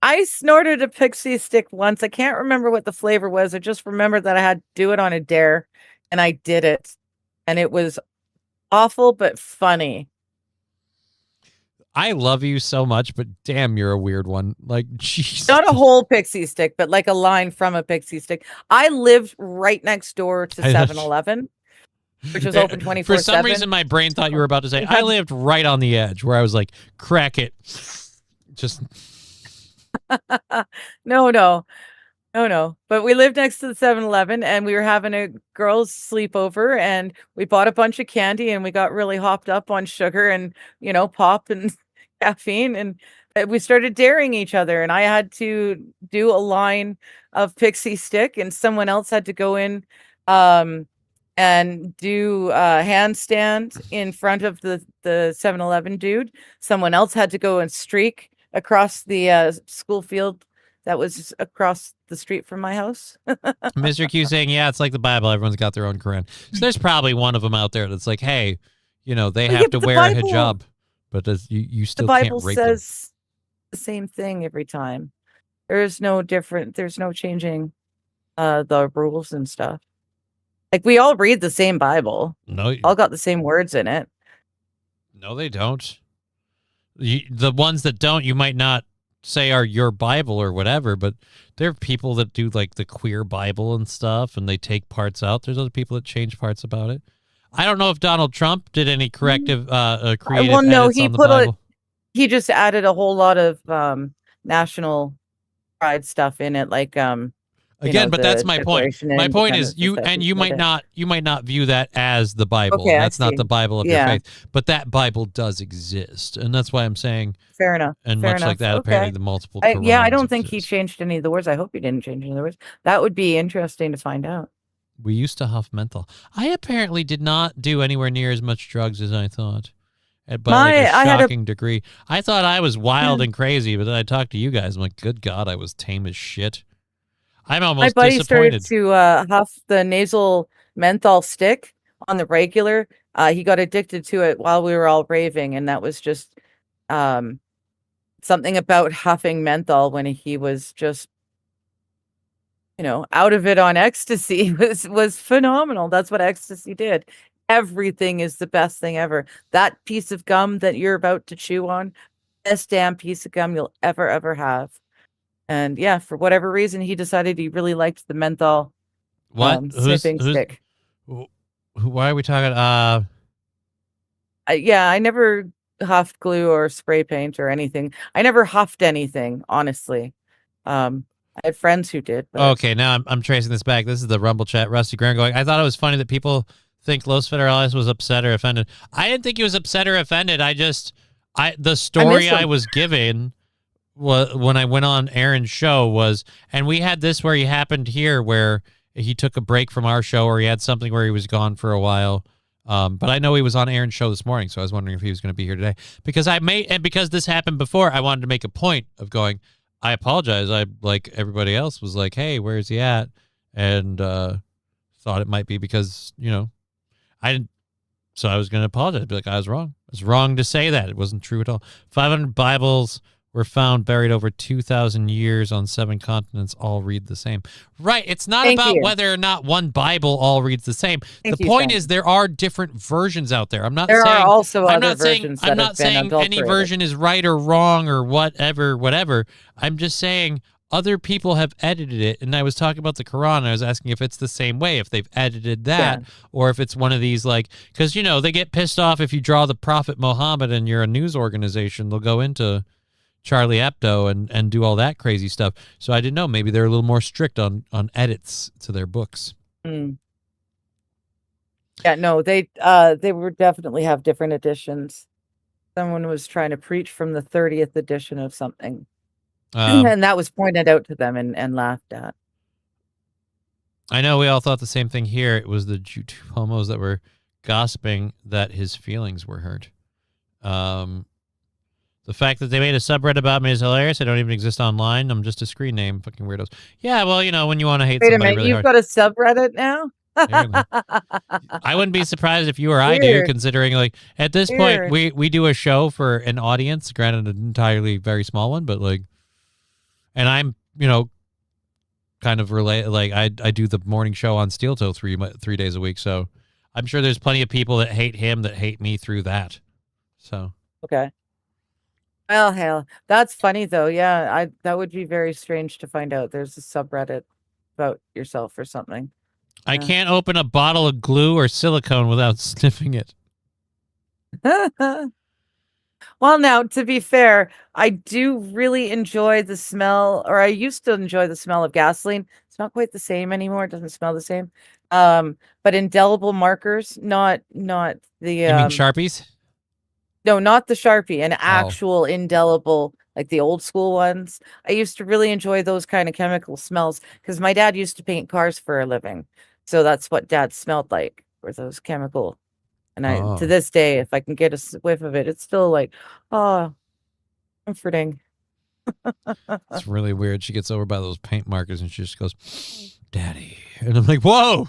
I snorted a pixie stick once. I can't remember what the flavor was. I just remember that I had to do it on a dare, and I did it, and it was awful but funny. I love you so much, but damn, you're a weird one. Like, jeez. Not a whole pixie stick, but like a line from a pixie stick. I lived right next door to 7-Eleven, which was open 24/7. For some reason, my brain thought you were about to say, I lived right on the edge, where I was like, crack it. Just. No. But we lived next to the 7-Eleven, and we were having a girls' sleepover, and we bought a bunch of candy, and we got really hopped up on sugar and, pop and caffeine, and we started daring each other, and I had to do a line of pixie stick, and someone else had to go in and do a handstand in front of the 7-Eleven dude. Someone else had to go and streak across the school field that was across the street from my house. Mr. Q saying, yeah, it's like the Bible. Everyone's got their own Quran. So there's probably one of them out there that's like, hey, they have to wear a hijab, but you still can't rape them. The Bible says the same thing every time. There's no different. There's no changing the rules and stuff. Like, we all read the same Bible. No, all got the same words in it. No, they don't. The ones that don't, you might not say are your Bible or whatever, but there are people that do like the queer Bible and stuff, and they take parts out. There's other people that change parts about it. I don't know if Donald Trump did any creative edits on the Bible. He just added a whole lot of national pride stuff in it, like Again, but that's the my point. Declaration of My point is Independence you might not view that as the Bible. Okay, I That's not see. the Bible of your Yeah. faith. But that Bible does exist. And that's why I'm saying Fair enough. and Fair much enough. like that, Okay. apparently the multiple Yeah, I Qurans don't think he exist. changed any of the words. I hope he didn't change any of the words. That would be interesting to find out. We used to huff menthol. I apparently did not do anywhere near as much drugs as I thought. By like a I had a- shocking degree. I thought I was wild and crazy, but then I talked to you guys. I'm like, good God, I was tame as shit. I'm My almost buddy disappointed. started to huff the nasal menthol stick on the regular. He got addicted to it while we were all raving, and that was just something about huffing menthol when he was just, out of it on ecstasy was phenomenal. That's what ecstasy did. Everything is the best thing ever. That piece of gum that you're about to chew on, best damn piece of gum you'll ever have. And yeah, for whatever reason, he decided he really liked the menthol sniffing stick. Why are we talking? Yeah, I never huffed glue or spray paint or anything. I never huffed anything, honestly. I had friends who did. But... Okay, now I'm tracing this back. This is the Rumble chat. Rusty Graham going, I thought it was funny that people think Los Federales was upset or offended. I didn't think he was upset or offended. The story I was given when I went on Aaron's show was, and we had this where he happened here where he took a break from our show, or he had something where he was gone for a while. But I know he was on Aaron's show this morning, so I was wondering if he was going to be here today. Because this happened before, I wanted to make a point of going, I apologize. I, like everybody else, was like, hey, where's he at? And thought it might be because, I didn't. So I was going to apologize. Be like, I was wrong. I was wrong to say that. It wasn't true at all. 500 Bibles were found buried over 2,000 years on 7 continents, all read the same. Right. It's not about whether or not one Bible all reads the same. The point is there are different versions out there. I'm not saying are also I'm other not saying versions I'm that not have been saying any adulterated. version is right or wrong or whatever. I'm just saying other people have edited it, and I was talking about the Quran. And I was asking if it's the same way, if they've edited that, or if it's one of these because they get pissed off if you draw the Prophet Muhammad and you're a news organization. They'll go into Charlie Hebdo and do all that crazy stuff. So I didn't know. Maybe they're a little more strict on edits to their books. Mm. Yeah, no, they would definitely have different editions. Someone was trying to preach from the 30th edition of something. And that was pointed out to them and laughed at. I know we all thought the same thing here. It was the two homos that were gossiping that his feelings were hurt. The fact that they made a subreddit about me is hilarious. I don't even exist online. I'm just a screen name. Fucking weirdos. Yeah, well, when you want to hate Wait a somebody minute, really you've hard. got a subreddit now? I wouldn't be surprised if you or I do, Weird. considering at this Weird. point we do a show for an audience, granted an entirely very small one, but and I'm kind of related. I do the morning show on Steel Toe 3 days a week, so I'm sure there's plenty of people that hate him that hate me through that. So Okay. Well, hell, that's funny though. Yeah, that would be very strange to find out there's a subreddit about yourself or something. I can't open a bottle of glue or silicone without sniffing it. Well, now, to be fair, I do really enjoy the smell, or I used to enjoy the smell of gasoline. It's not quite the same anymore. It doesn't smell the same. But indelible markers, not the You mean Sharpies? No, not the Sharpie, an actual indelible, like the old school ones. I used to really enjoy those kind of chemical smells because my dad used to paint cars for a living. So that's what dad smelled like, were those chemical. And to this day, if I can get a whiff of it, it's still comforting. It's really weird. She gets over by those paint markers and she just goes, Daddy. And I'm like, whoa.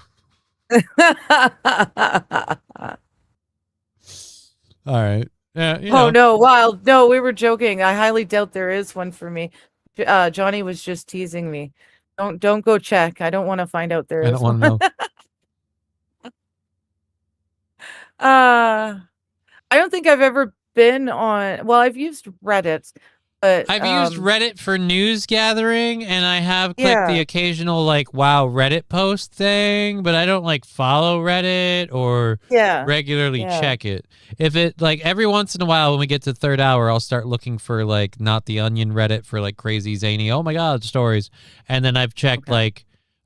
All right. Yeah. Oh, no. Wow. No, we were joking. I highly doubt there is one for me. Johnny was just teasing me. Don't go check. I don't want to find out there is I don't want to know. I don't think I've ever been on. Well, I've used Reddit, but I've used Reddit for news gathering, and I have clicked the occasional wow Reddit post thing, but I don't follow Reddit or regularly check it. If it every once in a while when we get to third hour, I'll start looking for Not the Onion Reddit for crazy zany oh my god stories, and then I've checked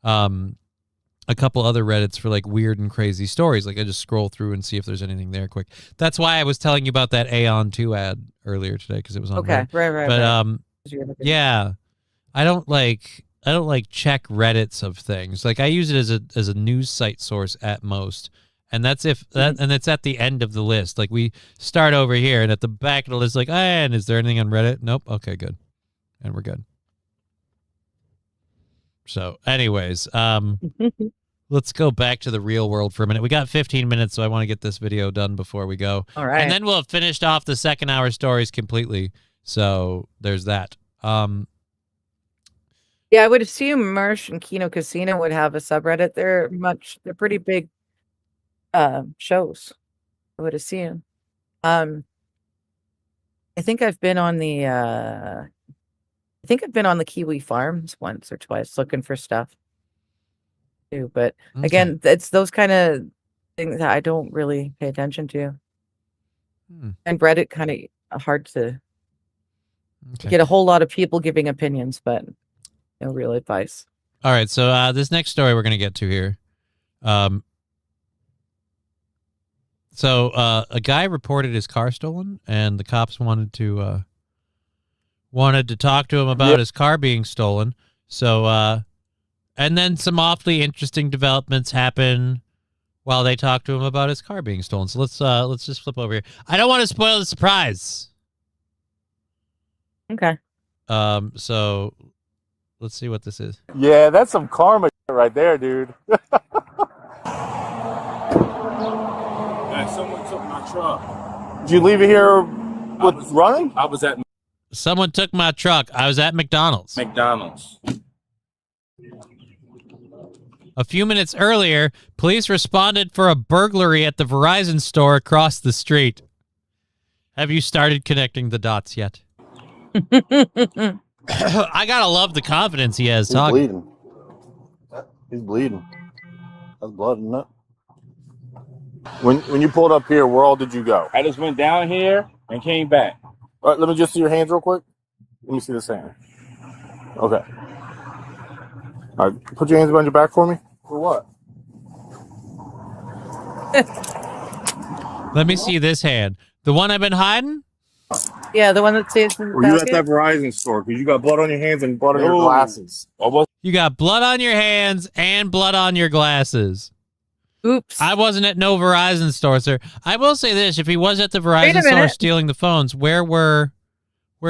a couple other Reddits for like weird and crazy stories. Like I just scroll through and see if there's anything there quick. That's why I was telling you about that Aeon 2 ad earlier today, because it was on Okay, Reddit. right. But yeah, I don't like check Reddits of things. Like I use it as a news site source at most. And that's if that, and it's at the end of the list. Like we start over here, and at the back of the list, like, and is there anything on Reddit? Nope. Okay, good, and we're good. So, anyways, let's go back to the real world for a minute. We got 15 minutes, so I want to get this video done before we go. All right, and then we'll have finished off the second hour stories completely. So there's that. Yeah, I would assume Marsh and Kino Casino would have a subreddit. They're pretty big shows, I would assume. I think I've been on the Kiwi Farms once or twice looking for stuff too, but again, it's those kind of things that I don't really pay attention to. And Reddit kind of hard to get a whole lot of people giving opinions, but no real advice. All right, so this next story we're going to get to here. So a guy reported his car stolen, and the cops wanted to talk to him about his car being stolen. So, and then some awfully interesting developments happen while they talk to him about his car being stolen. So let's just flip over here. I don't want to spoil the surprise. Okay. So let's see what this is. Yeah, that's some karma right there, dude. Someone took my truck. Did you leave it here running? I was at Someone took my truck. I was at McDonald's. A few minutes earlier, police responded for a burglary at the Verizon store across the street. Have you started connecting the dots yet? I gotta love the confidence he has. He's bleeding. He's bleeding. That's blood, isn't it? When you pulled up here, where all did you go? I just went down here and came back. All right, let me just see your hands real quick. Let me see this hand. Okay. All right, put your hands behind your back for me. For what? Let me see this hand. The one I've been hiding? Yeah, the one that says. Were you at that Verizon store? Because you got blood on your hands and blood on your glasses. You got blood on your hands and blood on your glasses. Oops. I wasn't at no Verizon store, sir. I will say this. If he was at the Verizon store stealing the phones, where are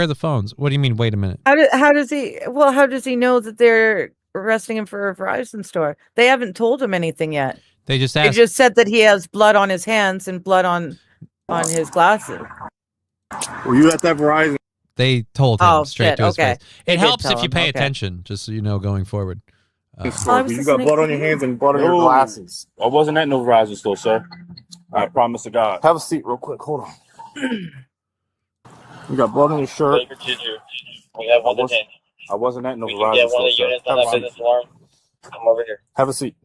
the phones? What do you mean, wait a minute? How does he know that they're arresting him for a Verizon store? They haven't told him anything yet. They just asked. They just said that he has blood on his hands and blood on his glasses. Were you at that Verizon? They told him straight to his okay. face. It helps if you pay attention, just so you know going forward. You got blood on your hands and blood on your glasses. I wasn't at no Verizon store, sir. I promise to God. Have a seat real quick. Hold on. You got blood on your shirt. We have one to I wasn't at no We can Verizon get one store, of the sir. units on that business alarm. Come over here. Have a seat.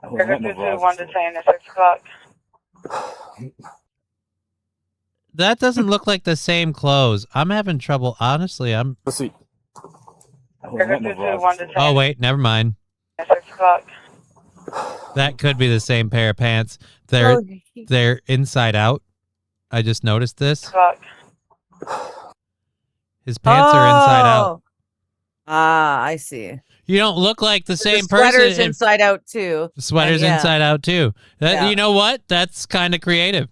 I wasn't at no Verizon store. at 6 o'clock. That doesn't look like the same clothes. I'm having trouble. Honestly, Have a seat. Oh, wait. Never mind. 6 o'clock. That could be the same pair of pants. They're inside out. I just noticed this. His pants are inside out. Ah, I see. You don't look like the same The sweater's person. inside out too. The sweater's And, yeah. inside out too. Yeah. You know what? That's kind of creative.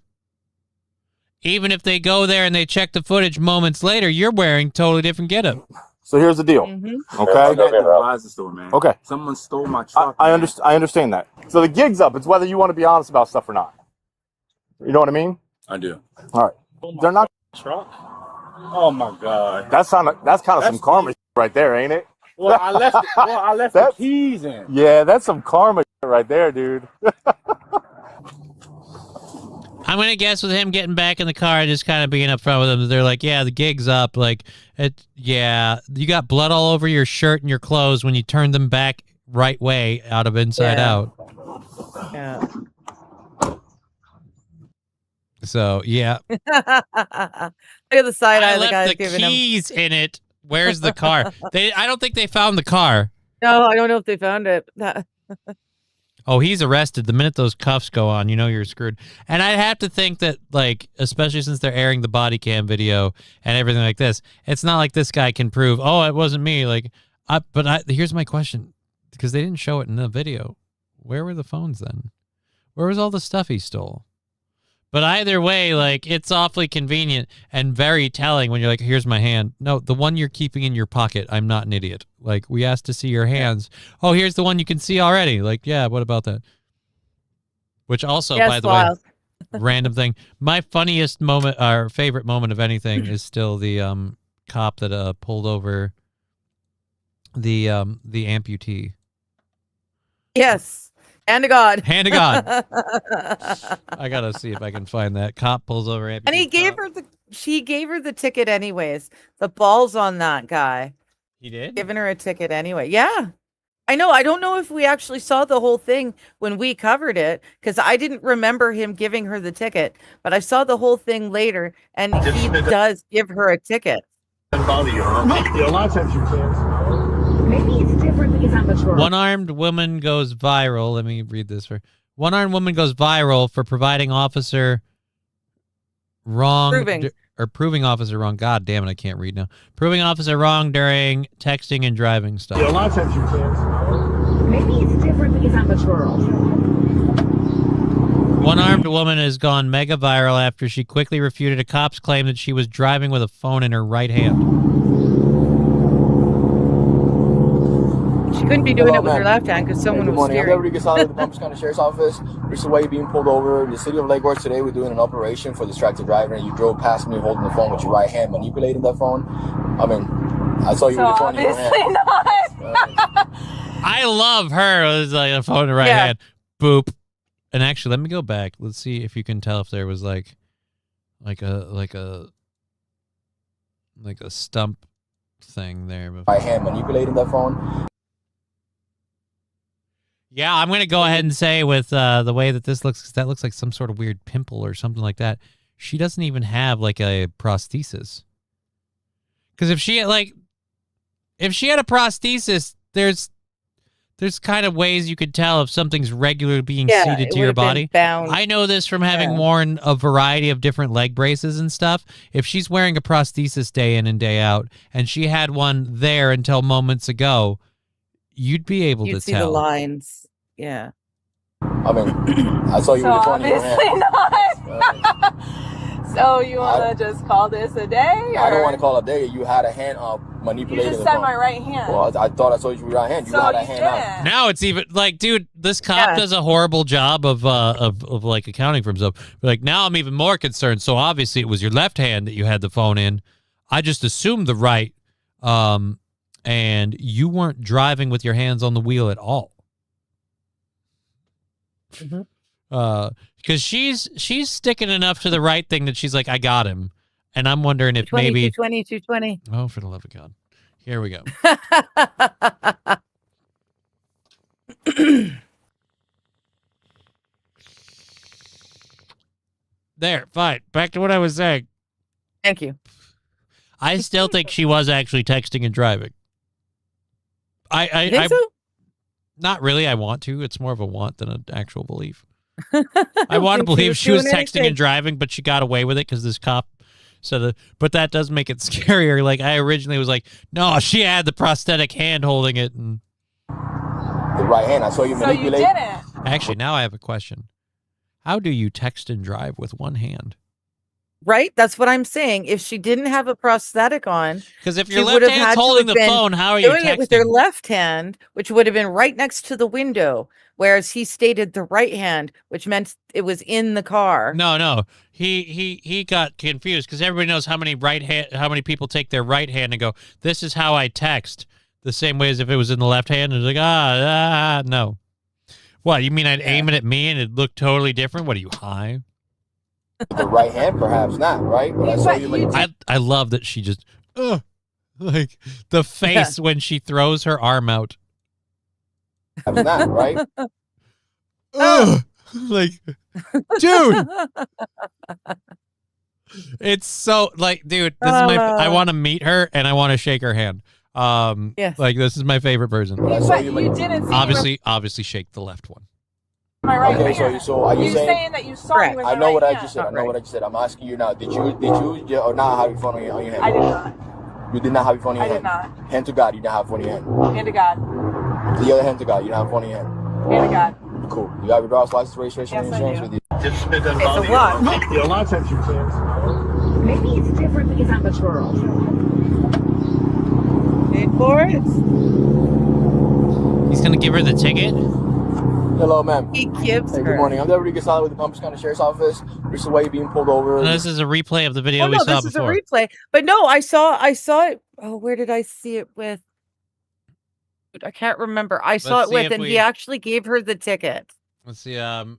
Even if they go there and they check the footage moments later, you're wearing totally different getup. So here's the deal. Mm-hmm. Okay. I'm at the Verizon store, man. Okay. Someone stole my truck. I understand that. So the gig's up. It's whether you want to be honest about stuff or not. You know what I mean? I do. All right. They're not. Truck? Oh my God. That's kind of some karma right there, ain't it? Well, I left. The keys in. Yeah, that's some karma right there, dude. I'm going to guess with him getting back in the car and just kind of being up front with him, they're like, yeah, the gig's up. Like, you got blood all over your shirt and your clothes when you turned them back right way out of inside out. Yeah. So, yeah. Look at the side eye I the left guy's the giving him. keys in it. Where's the car? I don't think they found the car. No, I don't know if they found it. Oh, he's arrested. The minute those cuffs go on, you know you're screwed. And I'd have to think that, like, especially since they're airing the body cam video and everything like this, it's not like this guy can prove, oh, it wasn't me. Like, here's my question, because they didn't show it in the video. Where were the phones then? Where was all the stuff he stole? But either way, like, it's awfully convenient and very telling when you're like, here's my hand. No, the one you're keeping in your pocket. I'm not an idiot. Like, we asked to see your hands. Oh, here's the one you can see already. Like, yeah, what about that? Which also, by the way, random thing. My funniest moment, or favorite moment of anything, is still the cop that pulled over the amputee. Yes. Hand of God. Hand of God. I gotta see if I can find that. Cop pulls over amputee. And she gave her the ticket anyways. The balls on that guy. He did? Giving her a ticket anyway. Yeah. I know. I don't know if we actually saw the whole thing when we covered it, because I didn't remember him giving her the ticket, but I saw the whole thing later, and he does give her a ticket. Maybe it's different because I'm mature. One-armed woman goes viral. Let me read this for. One-armed woman goes viral for providing officer wrong. Proving officer wrong. God damn it, I can't read now. Proving officer wrong during texting and driving stuff. Yeah, a lot of times you can. Maybe it's different because I'm mature. One-armed woman has gone mega viral after she quickly refuted a cop's claim that she was driving with a phone in her right hand. She couldn't be doing it with her left hand because someone was steering. I'm Rodriguez out of the Palm Beach County Sheriff's Office. Recently being pulled over. The city of Lake Worth today, we're doing an operation for distracted driver, and you drove past me holding the phone with your right hand, manipulating that phone. I mean, I saw you with the phone in your hand. Not. I love her. It was like a phone in the right hand. Boop. And actually, let me go back. Let's see if you can tell if there was like a stump thing there. Right hand manipulating that phone. Yeah, I'm going to go ahead and say with the way that this looks, that looks like some sort of weird pimple or something like that. She doesn't even have like a prosthesis. Because if she had a prosthesis, there's kind of ways you could tell if something's regularly being seated to your body. I know this from having worn a variety of different leg braces and stuff. If she's wearing a prosthesis day in and day out, and she had one there until moments ago, you'd be able to see tell. The lines. Yeah. I mean, I saw you with the phone in your hand. Not. So you want to just call this a day? Or? I don't want to call it a day. You had a hand manipulating. You just said my right hand. Well, I thought I saw you with your right hand. You had a hand out. Now it's even like, dude, this cop does a horrible job of like accounting for himself. But like now I'm even more concerned. So obviously it was your left hand that you had the phone in. I just assumed the right, and you weren't driving with your hands on the wheel at all. Because she's sticking enough to the right thing that she's like, I got him. And I'm wondering if maybe 220. Oh, for the love of God. Here we go. There, fine. Back to what I was saying. Thank you. I still think she was actually texting and driving. You think so? Not really. I want to. It's more of a want than an actual belief. I want to believe she was texting and driving, but she got away with it because this cop said that. But that does make it scarier. Like, I originally was like, no, she had the prosthetic hand holding it. And the right hand. I saw you manipulate. So you didn't. Actually, now I have a question. How do you text and drive with one hand? Right? That's what I'm saying. If she didn't have a prosthetic on, because if your left hand's holding the phone, how are you doing it with her left hand, which would have been right next to the window, whereas he stated the right hand, which meant it was in the car. No. He got confused because everybody knows how many people take their right hand and go, this is how I text. The same way as if it was in the left hand. It's like, no. What, you mean I'd aim it at me and it'd look totally different? What are you, high? The right hand, perhaps not, right? But I saw you. I love that she just, like the face when she throws her arm out. Perhaps not, right? Like, dude. It's so like, dude, this is I want to meet her and I want to shake her hand. Yes. Like this is my favorite person. But you didn't see Obviously shake the left one. my right Okay, hand. so are you saying that you saw me with I my know right what I hand. just said. I know what I just said. I'm asking you now. Did you yeah, or not have your phone on your hand? I did not. You did not have your phone in your I did hand? not. Hand to God, you didn't have your phone in your hand. Hand to God. The other hand to God, you didn't have your phone in your hand. Hand to God. Cool. You have your driver's license, registration, Yes, and I insurance do. with you. Okay, so what? Yeah, a lot of times you can. Maybe it's different because I'm a girl. Paid for it? He's gonna give her the ticket. Hello, ma'am. He gives Hey, her. good morning. I'm Deputy Gasali with the Palm Beach County Sheriff's Office. This is why you're being pulled over. No, this is a replay of the video Oh we no, saw this is a before. replay. But no, I saw it. Oh, where did I see it with? I can't remember. I saw Let's it see with, if and we- he actually gave her the ticket. Let's see. Oh,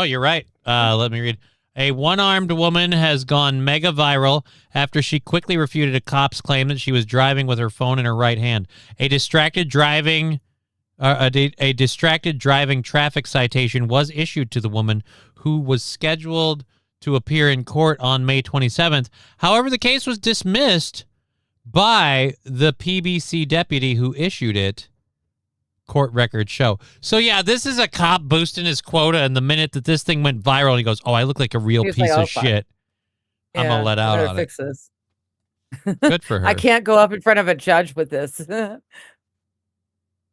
you're right. Let me read. A one-armed woman has gone mega viral after she quickly refuted a cop's claim that she was driving with her phone in her right hand. A distracted driving traffic citation was issued to the woman, who was scheduled to appear in court on May 27th. However, the case was dismissed by the PBC deputy who issued it. Court records show. So yeah, this is a cop boosting his quota, and the minute that this thing went viral, he goes, "Oh, I look like a real He's piece like, "Oh, of fuck." shit. I'm gonna let out better on fix it." this. Good for her. I can't go up in front of a judge with this.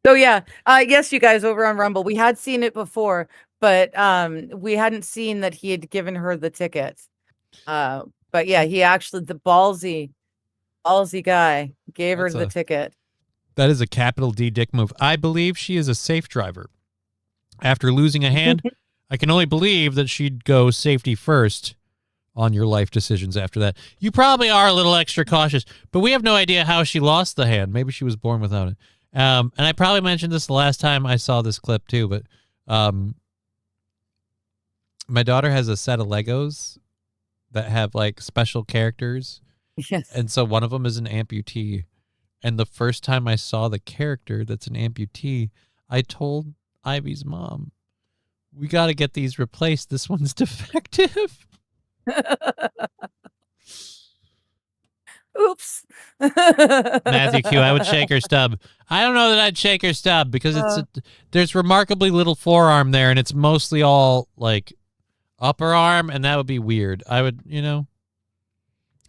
So yeah, yes, you guys over on Rumble, we had seen it before, but we hadn't seen that he had given her the ticket. But yeah, he actually, the ballsy guy gave her That's the a- ticket. That is a capital D dick move. I believe she is a safe driver. After losing a hand, I can only believe that she'd go safety first on your life decisions after that. You probably are a little extra cautious, but we have no idea how she lost the hand. Maybe she was born without it. And I probably mentioned this the last time I saw this clip too, but my daughter has a set of Legos that have like special characters. Yes. And so one of them is an amputee. And the first time I saw the character that's an amputee, I told Ivy's mom, "We got to get these replaced. This one's defective." Oops. Matthew Q, I would shake her stub. I don't know that I'd shake her stub because there's remarkably little forearm there, and it's mostly all like upper arm, and that would be weird. I would, it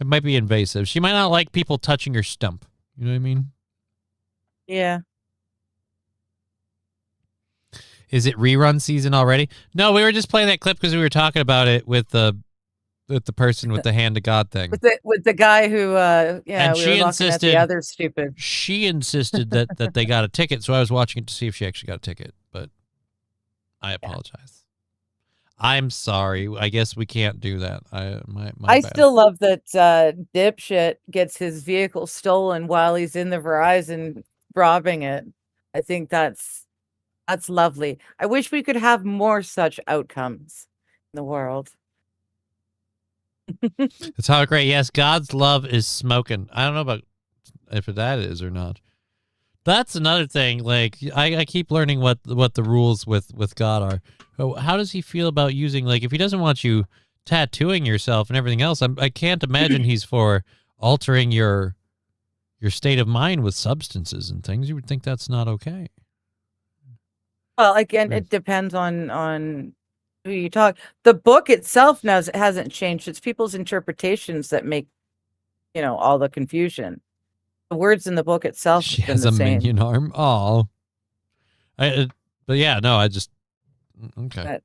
might be invasive. She might not like people touching her stump. You know what I mean? Yeah. Is it rerun season already? No, we were just playing that clip because we were talking about it with the person with the hand to God thing. With the guy who And we were she looking at insisted- the other stupid. She insisted that they got a ticket, so I was watching it to see if she actually got a ticket, but I apologize. I'm sorry. I guess we can't do that. My I bad. still love that dipshit gets his vehicle stolen while he's in the Verizon robbing it. I think that's lovely. I wish we could have more such outcomes in the world. It's how great. Yes, God's love is smoking. I don't know about if that is or not. That's another thing. Like I keep learning what the rules with God are. How does he feel about using, like, if he doesn't want you tattooing yourself and everything else? I can't imagine he's for altering your state of mind with substances and things. You would think that's not okay. Well, again, it depends on who you talk. The book itself now hasn't changed. It's people's interpretations that make, all the confusion. The words in the book itself She have been has the a same. minion arm. Oh, but yeah, no, I just okay.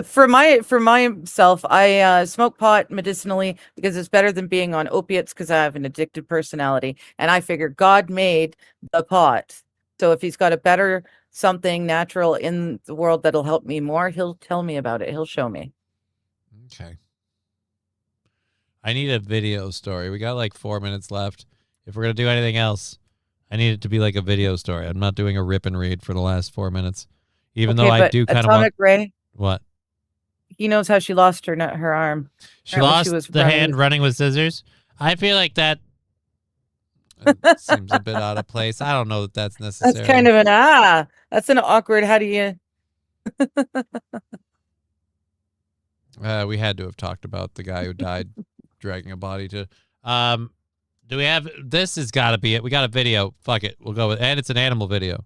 For myself, I smoke pot medicinally because it's better than being on opiates because I have an addicted personality, and I figure God made the pot, so if he's got a better something natural in the world that'll help me more, he'll tell me about it. He'll show me. Okay. I need a video story. We got like 4 minutes left. If we're gonna do anything else, I need it to be like a video story. I'm not doing a rip and read for the last 4 minutes, even though I but do kind of Atomic Ray, what. he knows how she lost her arm. She Apparently lost the hand running with scissors. I feel like that seems a bit out of place. I don't know that that's necessary. That's kind of that's an awkward. How do you? We had to have talked about the guy who died dragging a body to. Do we have this? Has got to be it. We got a video. Fuck it. We'll go with, and it's an animal video,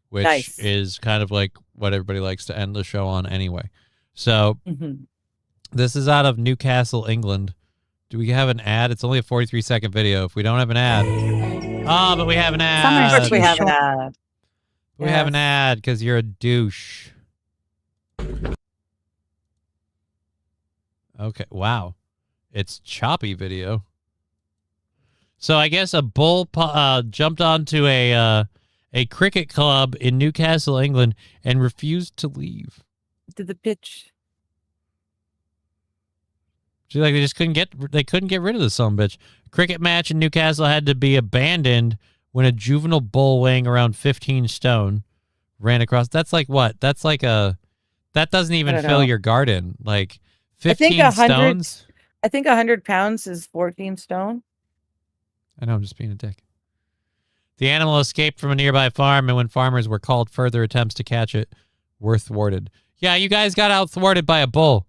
which Nice. is kind of like what everybody likes to end the show on anyway. So this is out of Newcastle, England. Do we have an ad? It's only a 43-second video. If we don't have an ad, but we have an ad. Of course we have an ad. We have an ad because you're a douche. Okay. Wow. It's choppy video. So I guess a bull jumped onto a cricket club in Newcastle, England, and refused to leave. Did the pitch? So like they couldn't get rid of the son of a bitch. Cricket match in Newcastle had to be abandoned when a juvenile bull weighing around 15 stone ran across. That's like what? That's like that doesn't even fill your garden. Like 15 stones. I think 100 pounds is 14 stone. I know, I'm just being a dick. The animal escaped from a nearby farm, and when farmers were called, further attempts to catch it were thwarted. Yeah, you guys got out thwarted by a bull.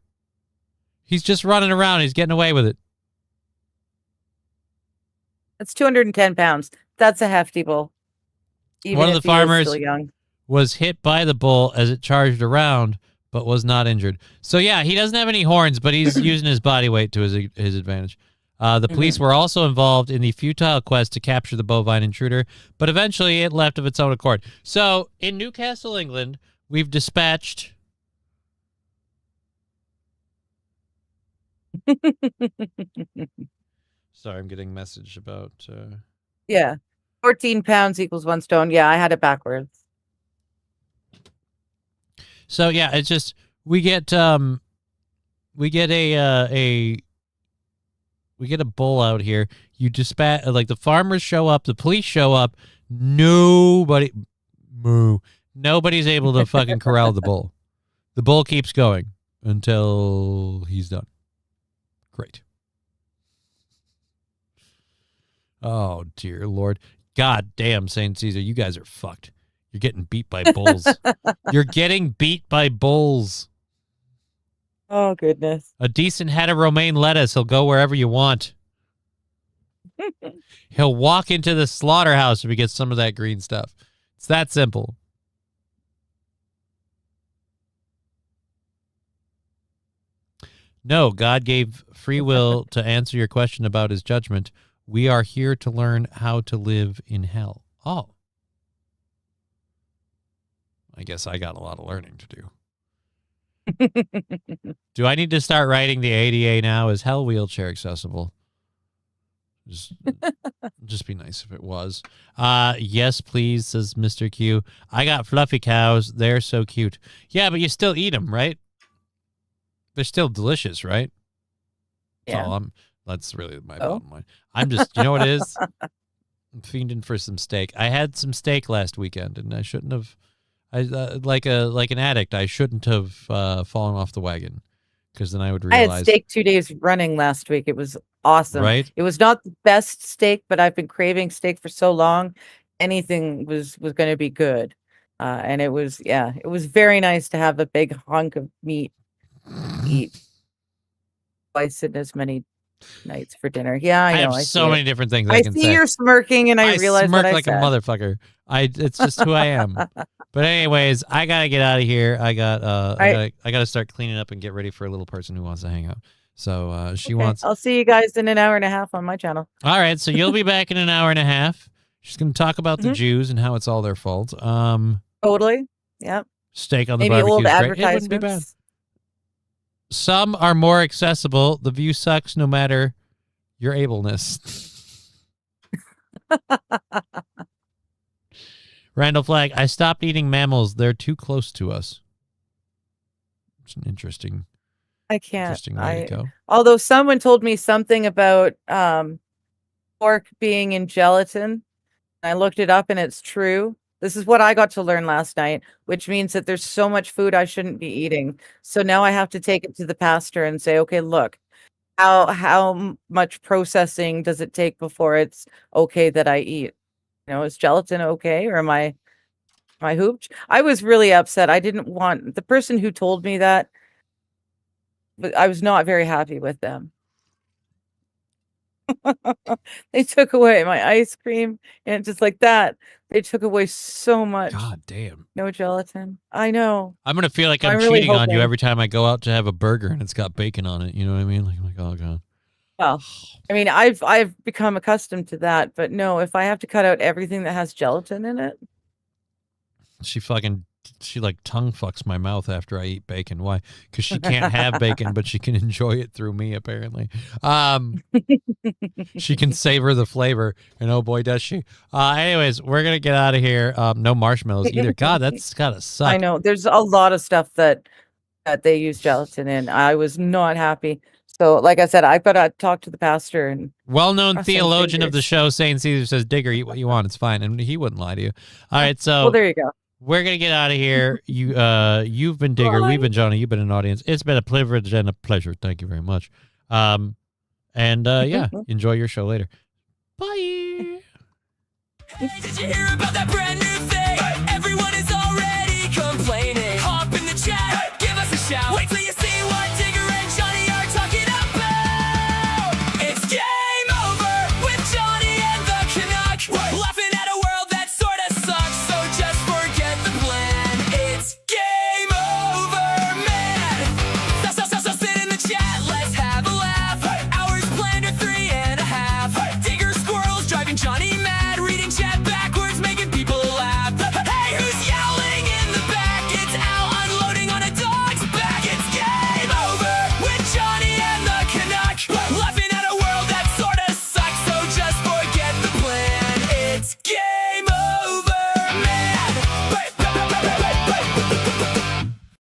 He's just running around. He's getting away with it. That's 210 pounds. That's a hefty bull. Even One of the if he is farmers still young. was hit by the bull as it charged around, but was not injured. So yeah, he doesn't have any horns, but he's using his body weight to his advantage. The police were also involved in the futile quest to capture the bovine intruder, but eventually it left of its own accord. So in Newcastle, England, we've dispatched... Sorry, I'm getting a message about... Yeah. 14 pounds equals 1 stone. Yeah, I had it backwards. So yeah, it's just we get a bull out here. You dispatch, like, the farmers show up, the police show up. Nobody's able to fucking corral the bull. The bull keeps going until he's done. Great. Oh dear Lord. God damn, St. Caesar, you guys are fucked. You're getting beat by bulls. You're getting beat by bulls. Oh, goodness. A decent head of romaine lettuce. He'll go wherever you want. He'll walk into the slaughterhouse if he gets some of that green stuff. It's that simple. No, God gave free will to answer your question about his judgment. We are here to learn how to live in hell. Oh. I guess I got a lot of learning to do. Do I need to start writing the ADA now? Is hell wheelchair accessible? Just be nice if it was. Yes, please, says Mr. Q. I got fluffy cows. They're so cute. Yeah, but you still eat them, right? They're still delicious, right? Yeah. That's really my bottom line. I'm just, you know what it is? I'm fiending for some steak. I had some steak last weekend, and I shouldn't have. Like an addict, I shouldn't have fallen off the wagon, because then I would realize. I had steak 2 days running last week. It was awesome. Right? It was not the best steak, but I've been craving steak for so long. Anything was going to be good, and it was very nice to have a big hunk of meat eat twice in as many nights for dinner. Yeah, I know. have so many different things I can see say. you're smirking, and I realize smirk what I like said. a motherfucker. It's just who I am. But anyways, I gotta get out of here. I gotta start cleaning up and get ready for a little person who wants to hang out. So she wants. I'll see you guys in an hour and a half on my channel. All right, so you'll be back in an hour and a half. She's gonna talk about the Jews and how it's all their fault. Totally. Yep. Steak on the Maybe barbecue old is great. It wouldn't be bad. advertisements. Some are more accessible. The view sucks no matter your ableness. Randall Flagg, I stopped eating mammals. They're too close to us. It's an interesting way to go. Although someone told me something about pork being in gelatin. I looked it up and it's true. This is what I got to learn last night, which means that there's so much food I shouldn't be eating. So now I have to take it to the pastor and say, okay, look, how much processing does it take before it's okay that I eat? You know, is gelatin okay, or am I hooped? I was really upset. I didn't want the person who told me that, but I was not very happy with them. They took away my ice cream, and just like that, they took away so much. God damn. No gelatin. I know. I'm gonna feel like I'm I'm really cheating on you hoping- every time I go out to have a burger and it's got bacon on it. You know what I mean? Like, oh god. Well, I mean, I've become accustomed to that, but no, if I have to cut out everything that has gelatin in it, She like tongue fucks my mouth after I eat bacon. Why? Because she can't have bacon, but she can enjoy it through me, apparently. She can savor the flavor, and oh boy, does she. Anyways, we're going to get out of here. No marshmallows either. God, that's gotta suck. I know there's a lot of stuff that they use gelatin in. I was not happy. So, like I said, I've got to talk to the pastor and Well-known cross some theologian of the fingers. show, St. Caesar, says, Digger, eat what you want. It's fine. And he wouldn't lie to you. All right, so Well, there you go. we're going to get out of here. You've been Digger. We've been Johnny. You've been an audience. It's been a privilege and a pleasure. Thank you very much. Yeah, enjoy your show later. Bye. Did you hear about that brand new thing? Everyone is already complaining. Hop in the chat, give us a shout. Wait till you